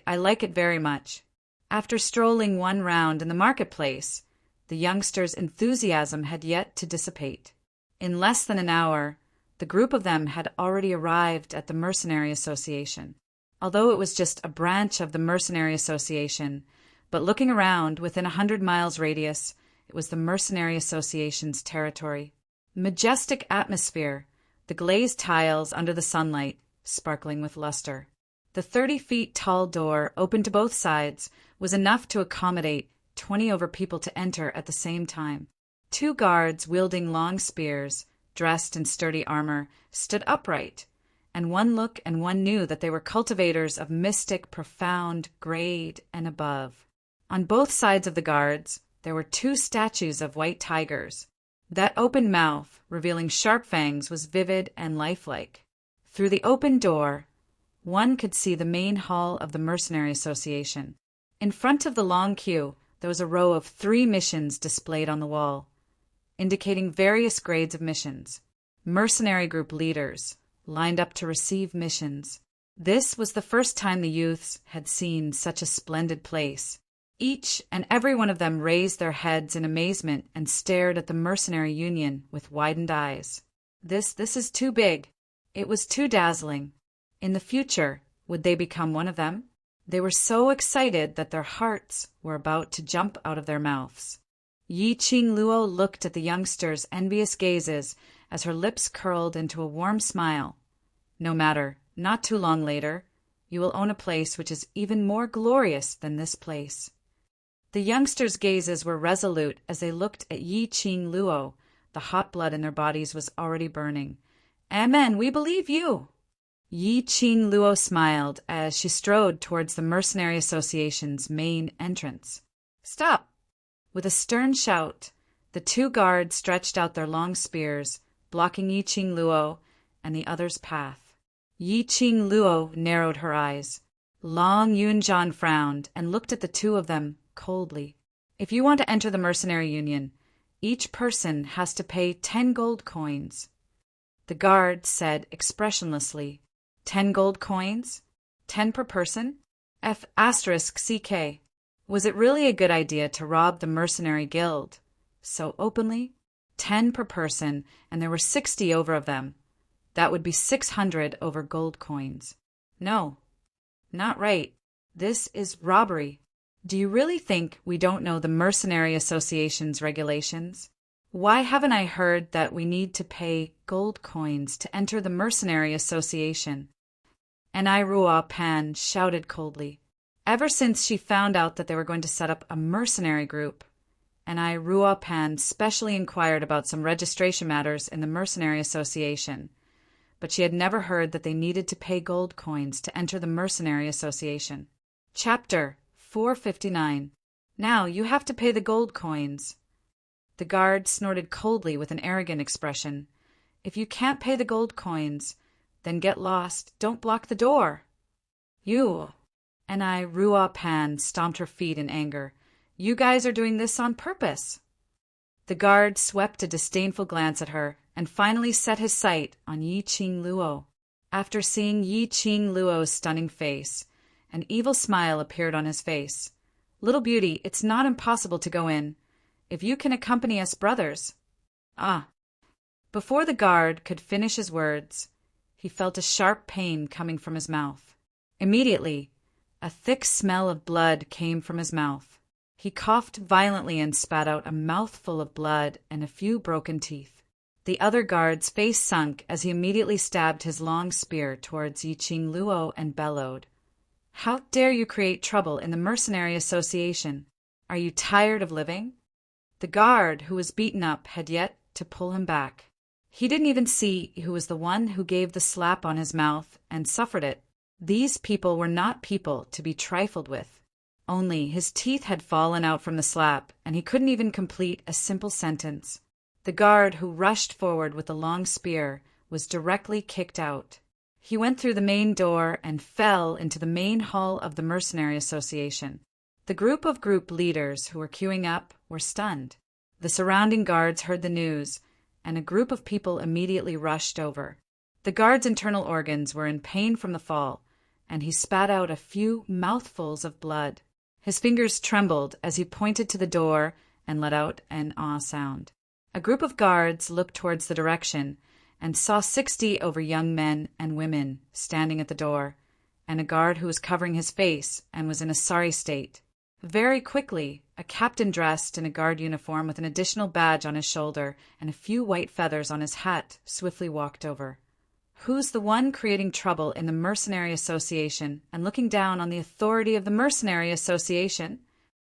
I like it very much." After strolling one round in the marketplace, the youngsters' enthusiasm had yet to dissipate. In less than an hour, the group of them had already arrived at the Mercenary Association. Although it was just a branch of the Mercenary Association, but looking around within 100 miles radius, it was the Mercenary Association's territory. Majestic atmosphere, the glazed tiles under the sunlight, sparkling with luster. The 30 feet tall door, open to both sides, was enough to accommodate 20 over people to enter at the same time. 2 guards wielding long spears, dressed in sturdy armor, stood upright, and one look and one knew that they were cultivators of mystic, profound grade and above. On both sides of the guards, there were 2 statues of white tigers. That open mouth, revealing sharp fangs, was vivid and lifelike. Through the open door, one could see the main hall of the Mercenary Association. In front of the long queue, there was a row of 3 missions displayed on the wall, indicating various grades of missions. Mercenary group leaders lined up to receive missions. This was the first time the youths had seen such a splendid place. Each and every one of them raised their heads in amazement and stared at the mercenary union with widened eyes. This is too big. It was too dazzling. In the future, would they become one of them? They were so excited that their hearts were about to jump out of their mouths. Yi Qing Luo looked at the youngsters' envious gazes as her lips curled into a warm smile. No matter, not too long later, you will own a place which is even more glorious than this place. The youngsters' gazes were resolute as they looked at Yi Qing Luo. The hot blood in their bodies was already burning. Amen, we believe you. Yi Qing Luo smiled as she strode towards the Mercenary Association's main entrance. Stop! With a stern shout, the two guards stretched out their long spears, blocking Yi Qing Luo and the other's path. Yi Qing Luo narrowed her eyes. Long Yunzhan frowned and looked at the two of them coldly. If you want to enter the mercenary union, each person has to pay 10 gold coins. The guard said expressionlessly, 10 gold coins? 10 per person? F***CK. Was it really a good idea to rob the mercenary guild? So openly? 10 per person, and there were 60 over of them. That would be 600 over gold coins. No, not right. This is robbery. Do you really think we don't know the Mercenary Association's regulations? Why haven't I heard that we need to pay gold coins to enter the Mercenary Association? And Ruo Pan shouted coldly. Ever since she found out that they were going to set up a mercenary group, and Ruo Pan specially inquired about some registration matters in the Mercenary Association, but she had never heard that they needed to pay gold coins to enter the Mercenary Association. Chapter 459. Now you have to pay the gold coins. The guard snorted coldly with an arrogant expression. If you can't pay the gold coins, then get lost. Don't block the door. You. And Ruo Pan stomped her feet in anger. You guys are doing this on purpose. The guard swept a disdainful glance at her and finally set his sight on Yi Qing Luo. After seeing Yi Qing Luo's stunning face, an evil smile appeared on his face. Little beauty, it's not impossible to go in. If you can accompany us brothers. Ah. Before the guard could finish his words, he felt a sharp pain coming from his mouth. Immediately, a thick smell of blood came from his mouth. He coughed violently and spat out a mouthful of blood and a few broken teeth. The other guard's face sunk as he immediately stabbed his long spear towards Yi Qing Luo and bellowed. How dare you create trouble in the Mercenary Association? Are you tired of living? The guard, who was beaten up, had yet to pull him back. He didn't even see who was the one who gave the slap on his mouth and suffered it. These people were not people to be trifled with. Only his teeth had fallen out from the slap, and he couldn't even complete a simple sentence. The guard who rushed forward with the long spear was directly kicked out. He went through the main door and fell into the main hall of the Mercenary Association. The group leaders who were queuing up were stunned. The surrounding guards heard the news, and a group of people immediately rushed over. The guard's internal organs were in pain from the fall, and he spat out a few mouthfuls of blood. His fingers trembled as he pointed to the door and let out an ah sound. A group of guards looked towards the direction and saw 60 over young men and women standing at the door, and a guard who was covering his face and was in a sorry state. Very quickly, a captain dressed in a guard uniform with an additional badge on his shoulder and a few white feathers on his hat swiftly walked over. Who's the one creating trouble in the Mercenary Association and looking down on the authority of the Mercenary Association?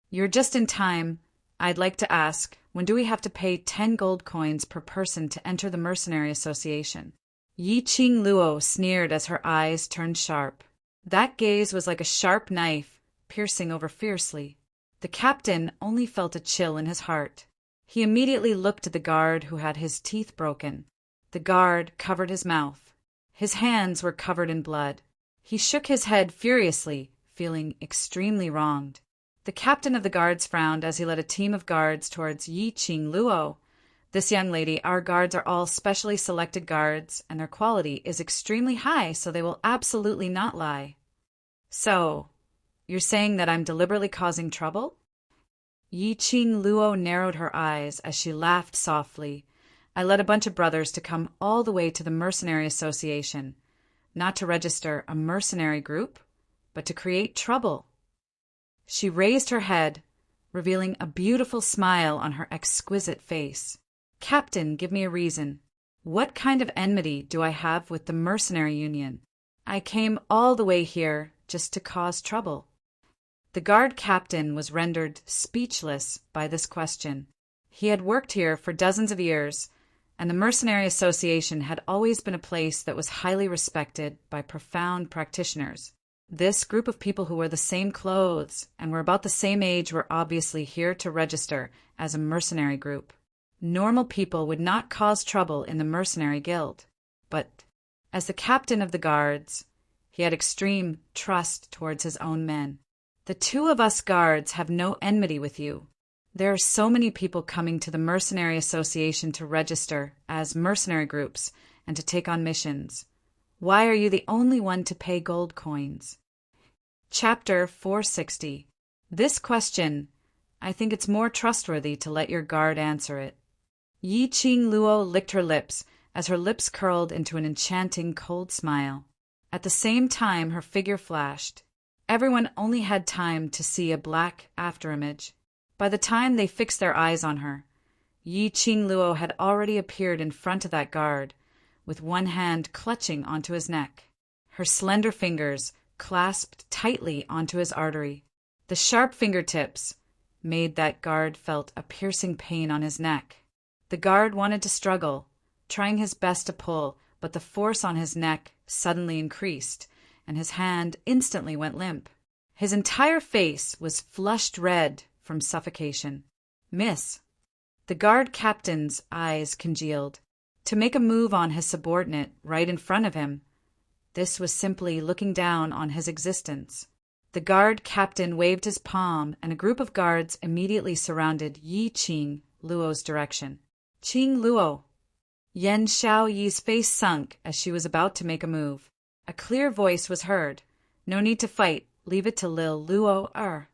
You're just in time. I'd like to ask, when do we have to pay 10 gold coins per person to enter the Mercenary Association? Yi Qing Luo sneered as her eyes turned sharp. That gaze was like a sharp knife, piercing over fiercely. The captain only felt a chill in his heart. He immediately looked at the guard who had his teeth broken. The guard covered his mouth. His hands were covered in blood. He shook his head furiously, feeling extremely wronged. The captain of the guards frowned as he led a team of guards towards Yi Qing Luo. This young lady, our guards are all specially selected guards, and their quality is extremely high, so they will absolutely not lie. So, You're saying that I'm deliberately causing trouble? Yi Qing Luo narrowed her eyes as she laughed softly. I led a bunch of brothers to come all the way to the Mercenary Association, not to register a mercenary group, but to create trouble. She raised her head, revealing a beautiful smile on her exquisite face. Captain, give me a reason. What kind of enmity do I have with the Mercenary Union? I came all the way here just to cause trouble. The guard captain was rendered speechless by this question. He had worked here for dozens of years, and the Mercenary Association had always been a place that was highly respected by profound practitioners. This group of people who wore the same clothes and were about the same age were obviously here to register as a mercenary group. Normal people would not cause trouble in the mercenary guild, but as the captain of the guards, he had extreme trust towards his own men. The two of us guards have no enmity with you. There are so many people coming to the Mercenary Association to register as mercenary groups and to take on missions. Why are you the only one to pay gold coins? Chapter 460. This question, I think it's more trustworthy to let your guard answer it. Yi Qing Luo licked her lips as her lips curled into an enchanting cold smile. At the same time, her figure flashed. Everyone only had time to see a black afterimage. By the time they fixed their eyes on her, Yi Qing Luo had already appeared in front of that guard, with one hand clutching onto his neck. Her slender fingers clasped tightly onto his artery. The sharp fingertips made that guard felt a piercing pain on his neck. The guard wanted to struggle, trying his best to pull, but the force on his neck suddenly increased, and his hand instantly went limp. His entire face was flushed red from suffocation. Miss. The guard captain's eyes congealed. To make a move on his subordinate right in front of him, this was simply looking down on his existence. The guard captain waved his palm, and a group of guards immediately surrounded Yi Qing Luo's direction. Qing Luo. Yan Xiaoyi's face sunk as she was about to make a move. A clear voice was heard. No need to fight. Leave it to Lil Luo Er.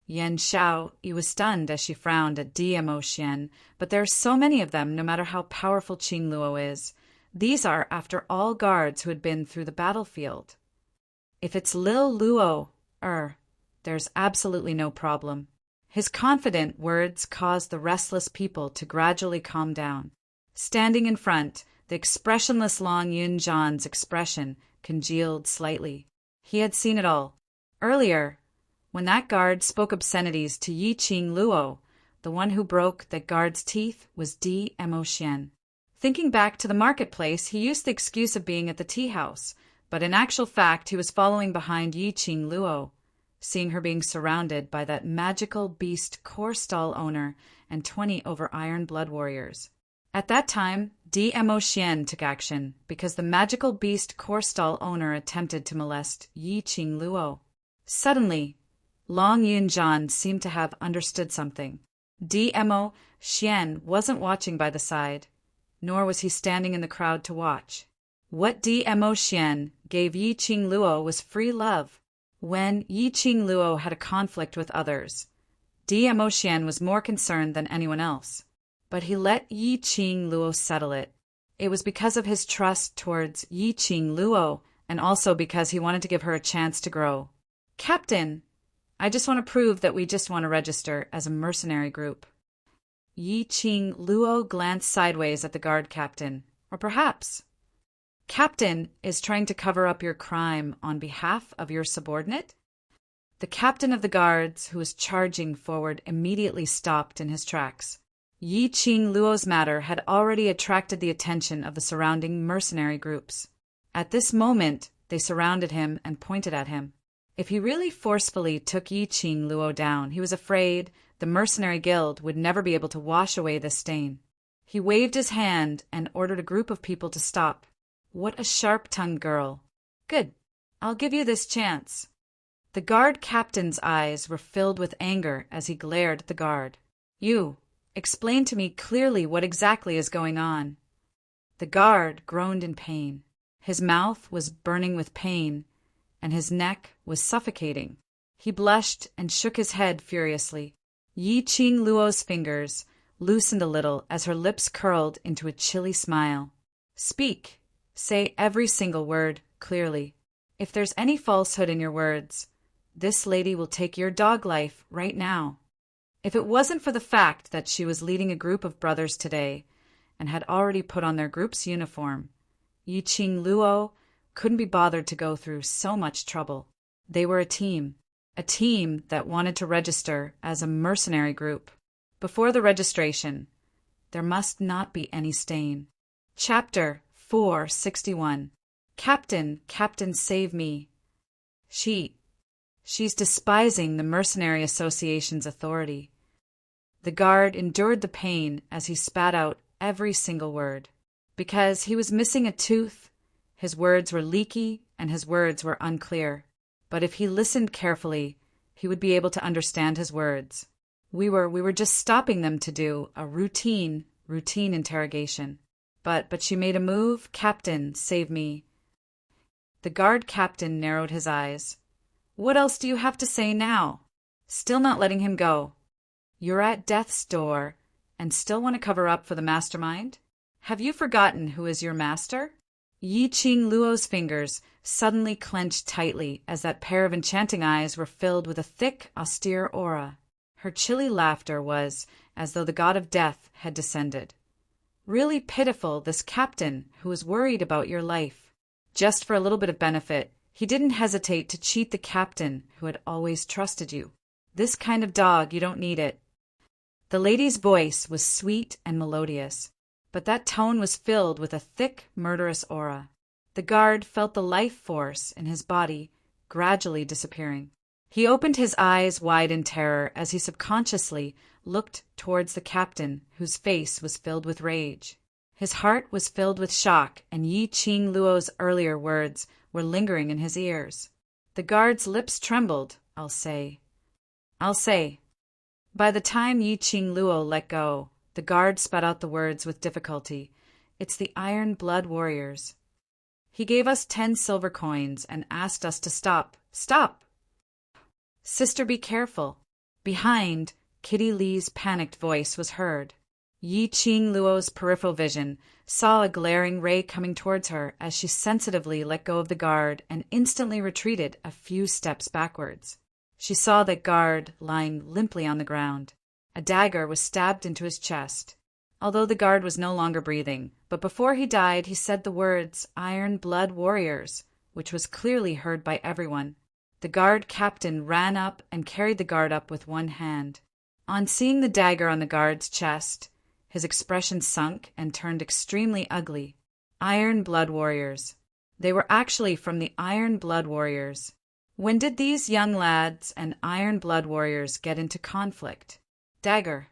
Yan Xiaoyi was stunned as she frowned at DMO Xian, but there are so many of them no matter how powerful Qing Luo is. These are, after all, guards who had been through the battlefield. If it's Lil Luo Er, there's absolutely no problem. His confident words caused the restless people to gradually calm down. Standing in front, the expressionless Long Yunjan's expression congealed slightly. He had seen it all. Earlier, when that guard spoke obscenities to Yi Qing Luo, the one who broke that guard's teeth was DMO Xian. Thinking back to the marketplace, he used the excuse of being at the tea house, but in actual fact he was following behind Yi Qing Luo, seeing her being surrounded by that magical beast core stall owner and 20 over iron blood warriors. At that time, DMO Xian took action because the magical beast core stall owner attempted to molest Yi Qing Luo. Suddenly, Long Yunjan seemed to have understood something. DMO Xian wasn't watching by the side, nor was he standing in the crowd to watch. What DMO Xian gave Yi Qing Luo was free love. When Yi Qing Luo had a conflict with others, DMO Xian was more concerned than anyone else. But he let Yi Qing Luo settle it. It was because of his trust towards Yi Qing Luo, and also because he wanted to give her a chance to grow. Captain, I just want to prove that we just want to register as a mercenary group. Yi Qing Luo glanced sideways at the guard captain. Or perhaps, Captain is trying to cover up your crime on behalf of your subordinate? The captain of the guards, who was charging forward, immediately stopped in his tracks. Yi Qing Luo's matter had already attracted the attention of the surrounding mercenary groups. At this moment, they surrounded him and pointed at him. If he really forcefully took Yi Qing Luo down, he was afraid the mercenary guild would never be able to wash away this stain. He waved his hand and ordered a group of people to stop. What a sharp-tongued girl. Good. I'll give you this chance. The guard captain's eyes were filled with anger as he glared at the guard. You. Explain to me clearly what exactly is going on. The guard groaned in pain. His mouth was burning with pain, and his neck was suffocating. He blushed and shook his head furiously. Yi Qing Luo's fingers loosened a little as her lips curled into a chilly smile. Speak. Say every single word clearly. If there's any falsehood in your words, this lady will take your dog life right now. If it wasn't for the fact that she was leading a group of brothers today and had already put on their group's uniform, Yi Qing Luo couldn't be bothered to go through so much trouble. They were a team that wanted to register as a mercenary group. Before the registration, there must not be any stain. Chapter 461. Captain, save me. She's despising the Mercenary Association's authority. The guard endured the pain as he spat out every single word. Because he was missing a tooth, his words were leaky and his words were unclear. But if he listened carefully, he would be able to understand his words. We were just stopping them to do a routine interrogation. But she made a move. Captain, save me. The guard captain narrowed his eyes. What else do you have to say now? Still not letting him go. You're at death's door and still want to cover up for the mastermind? Have you forgotten who is your master? Yi Qing Luo's fingers suddenly clenched tightly as that pair of enchanting eyes were filled with a thick, austere aura. Her chilly laughter was as though the god of death had descended. Really pitiful, this captain who was worried about your life. Just for a little bit of benefit, he didn't hesitate to cheat the captain who had always trusted you. This kind of dog, you don't need it. The lady's voice was sweet and melodious, but that tone was filled with a thick, murderous aura. The guard felt the life force in his body gradually disappearing. He opened his eyes wide in terror as he subconsciously looked towards the captain, whose face was filled with rage. His heart was filled with shock, and Yi Qing Luo's earlier words were lingering in his ears. The guard's lips trembled. I'll say. By the time Yi Qing Luo let go, the guard spat out the words with difficulty. It's the Iron Blood Warriors. He gave us 10 silver coins and asked us to stop. Stop! Sister, be careful. Behind, Kitty Lee's panicked voice was heard. Yi Qing Luo's peripheral vision saw a glaring ray coming towards her as she sensitively let go of the guard and instantly retreated a few steps backwards. She saw that guard lying limply on the ground. A dagger was stabbed into his chest. Although the guard was no longer breathing, but before he died he said the words Iron Blood Warriors, which was clearly heard by everyone. The guard captain ran up and carried the guard up with one hand. On seeing the dagger on the guard's chest, his expression sunk and turned extremely ugly. Iron Blood Warriors. They were actually from the Iron Blood Warriors. When did these young lads and Iron Blood Warriors get into conflict? Dagger.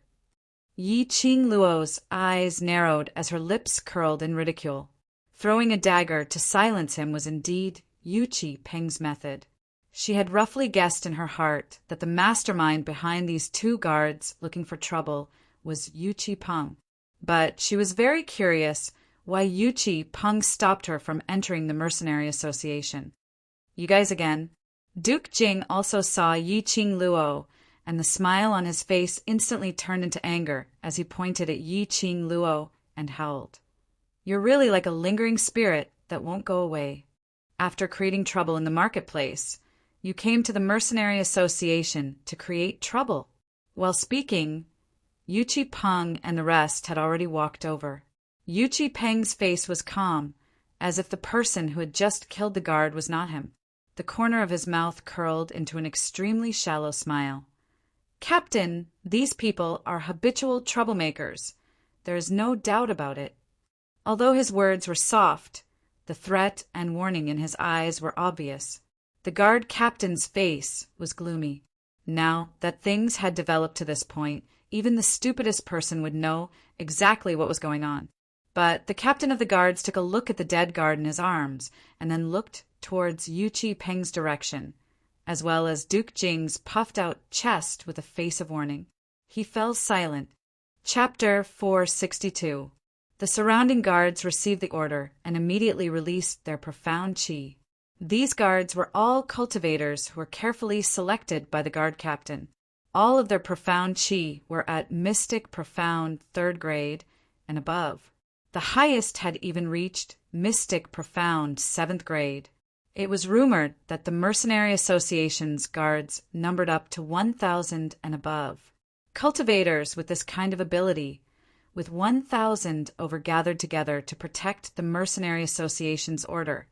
Yi Qing Luo's eyes narrowed as her lips curled in ridicule. Throwing a dagger to silence him was indeed Yuqi Peng's method. She had roughly guessed in her heart that the mastermind behind these 2 guards looking for trouble was Yuqi Peng. But she was very curious why Yuqi Peng stopped her from entering the Mercenary Association. You guys again. Duke Jing also saw Yi Qing Luo, and the smile on his face instantly turned into anger as he pointed at Yi Qing Luo and howled. You're really like a lingering spirit that won't go away. After creating trouble in the marketplace, you came to the Mercenary Association to create trouble. While speaking, Yuqi Peng and the rest had already walked over. Yuqi Peng's face was calm, as if the person who had just killed the guard was not him. The corner of his mouth curled into an extremely shallow smile. Captain, these people are habitual troublemakers. There is no doubt about it. Although his words were soft, the threat and warning in his eyes were obvious. The guard captain's face was gloomy. Now that things had developed to this point, even the stupidest person would know exactly what was going on. But the captain of the guards took a look at the dead guard in his arms, and then looked towards Yuqi Peng's direction, as well as Duke Jing's puffed-out chest with a face of warning. He fell silent. Chapter 462. The surrounding guards received the order and immediately released their profound qi. These guards were all cultivators who were carefully selected by the guard captain. All of their profound chi were at mystic profound 3rd grade and above. The highest had even reached mystic profound 7th grade. It was rumored that the Mercenary Association's guards numbered up to 1,000 and above. Cultivators with this kind of ability, with 1,000 gathered together to protect the Mercenary Association's order.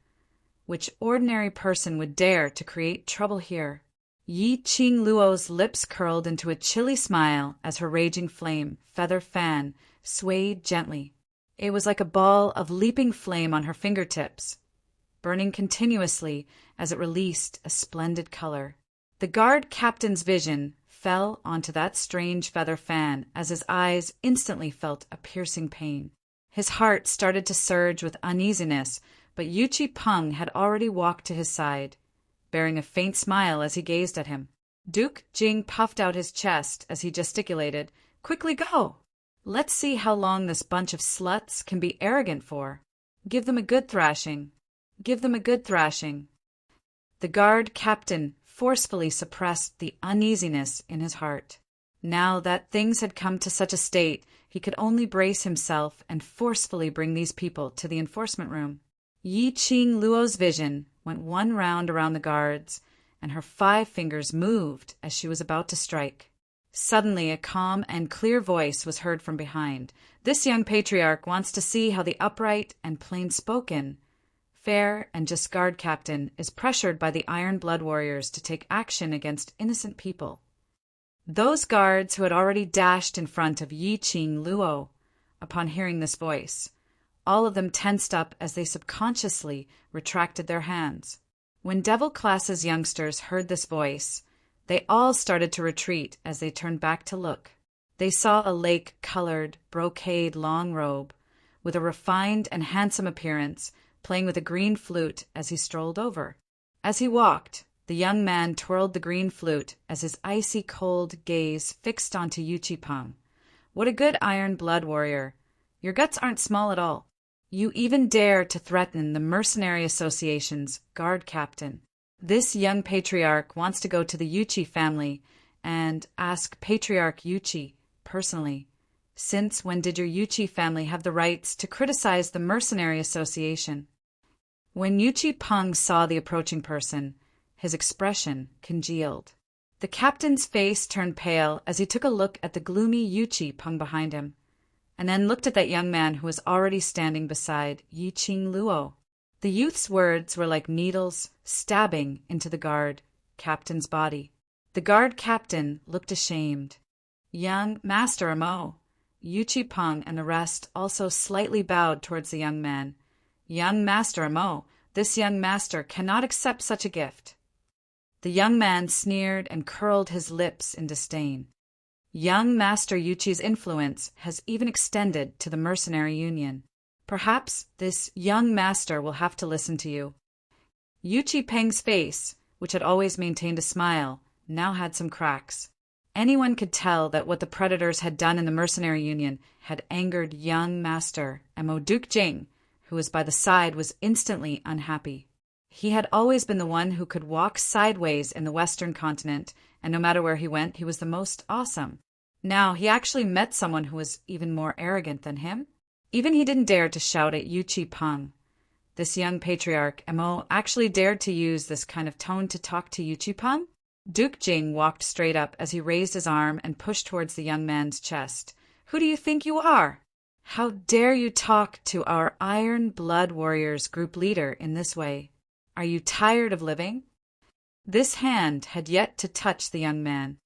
Which ordinary person would dare to create trouble here? Yi Qing Luo's lips curled into a chilly smile as her raging flame feather fan swayed gently. It was like a ball of leaping flame on her fingertips, burning continuously as it released a splendid color. The guard captain's vision fell onto that strange feather fan as his eyes instantly felt a piercing pain. His heart started to surge with uneasiness, but Yuchi Peng had already walked to his side, bearing a faint smile as he gazed at him. Duke Jing puffed out his chest as he gesticulated, "Quickly go! Let's see how long this bunch of sluts can be arrogant for. Give them a good thrashing. Give them a good thrashing." The guard captain forcefully suppressed the uneasiness in his heart. Now that things had come to such a state, he could only brace himself and forcefully bring these people to the enforcement room. Yi Qing Luo's vision went one round around the guards, and her 5 fingers moved as she was about to strike. Suddenly, a calm and clear voice was heard from behind. "This young patriarch wants to see how the upright and plain-spoken, fair and just guard captain is pressured by the Iron Blood warriors to take action against innocent people." Those guards who had already dashed in front of Yi Qing Luo, upon hearing this voice, all of them tensed up as they subconsciously retracted their hands. When Devil Class's youngsters heard this voice, they all started to retreat as they turned back to look. They saw a lake-colored, brocade long robe, with a refined and handsome appearance, playing with a green flute as he strolled over. As he walked, the young man twirled the green flute as his icy cold gaze fixed onto Yuchi Peng. "What a good Iron Blood warrior! Your guts aren't small at all. You even dare to threaten the Mercenary Association's guard captain. This young patriarch wants to go to the Yuchi family and ask Patriarch Yuchi personally, since when did your Yuchi family have the rights to criticize the Mercenary Association?" When Yuchi Peng saw the approaching person, his expression congealed. The captain's face turned pale as he took a look at the gloomy Yuchi Peng behind him, and then looked at that young man who was already standing beside Yi Qing Luo. The youth's words were like needles stabbing into the guard captain's body. The guard captain looked ashamed. "Young Master Amo." Yuchi Peng and the rest also slightly bowed towards the young man. "Young Master Amo, this young master cannot accept such a gift." The young man sneered and curled his lips in disdain. "Young Master Yuchi's influence has even extended to the Mercenary Union. Perhaps this young master will have to listen to you." Yuchi Peng's face, which had always maintained a smile, now had some cracks. Anyone could tell that what the predators had done in the Mercenary Union had angered young Master Amo. Duke Jing, who was by the side, was instantly unhappy. He had always been the one who could walk sideways in the Western continent, and no matter where he went, he was the most awesome. Now he actually met someone who was even more arrogant than him. Even he didn't dare to shout at Yuchi Peng. This young patriarch, Amo, actually dared to use this kind of tone to talk to Yuchi Peng. Duke Jing walked straight up as he raised his arm and pushed towards the young man's chest. "Who do you think you are? How dare you talk to our Iron Blood Warriors group leader in this way? Are you tired of living?" This hand had yet to touch the young man,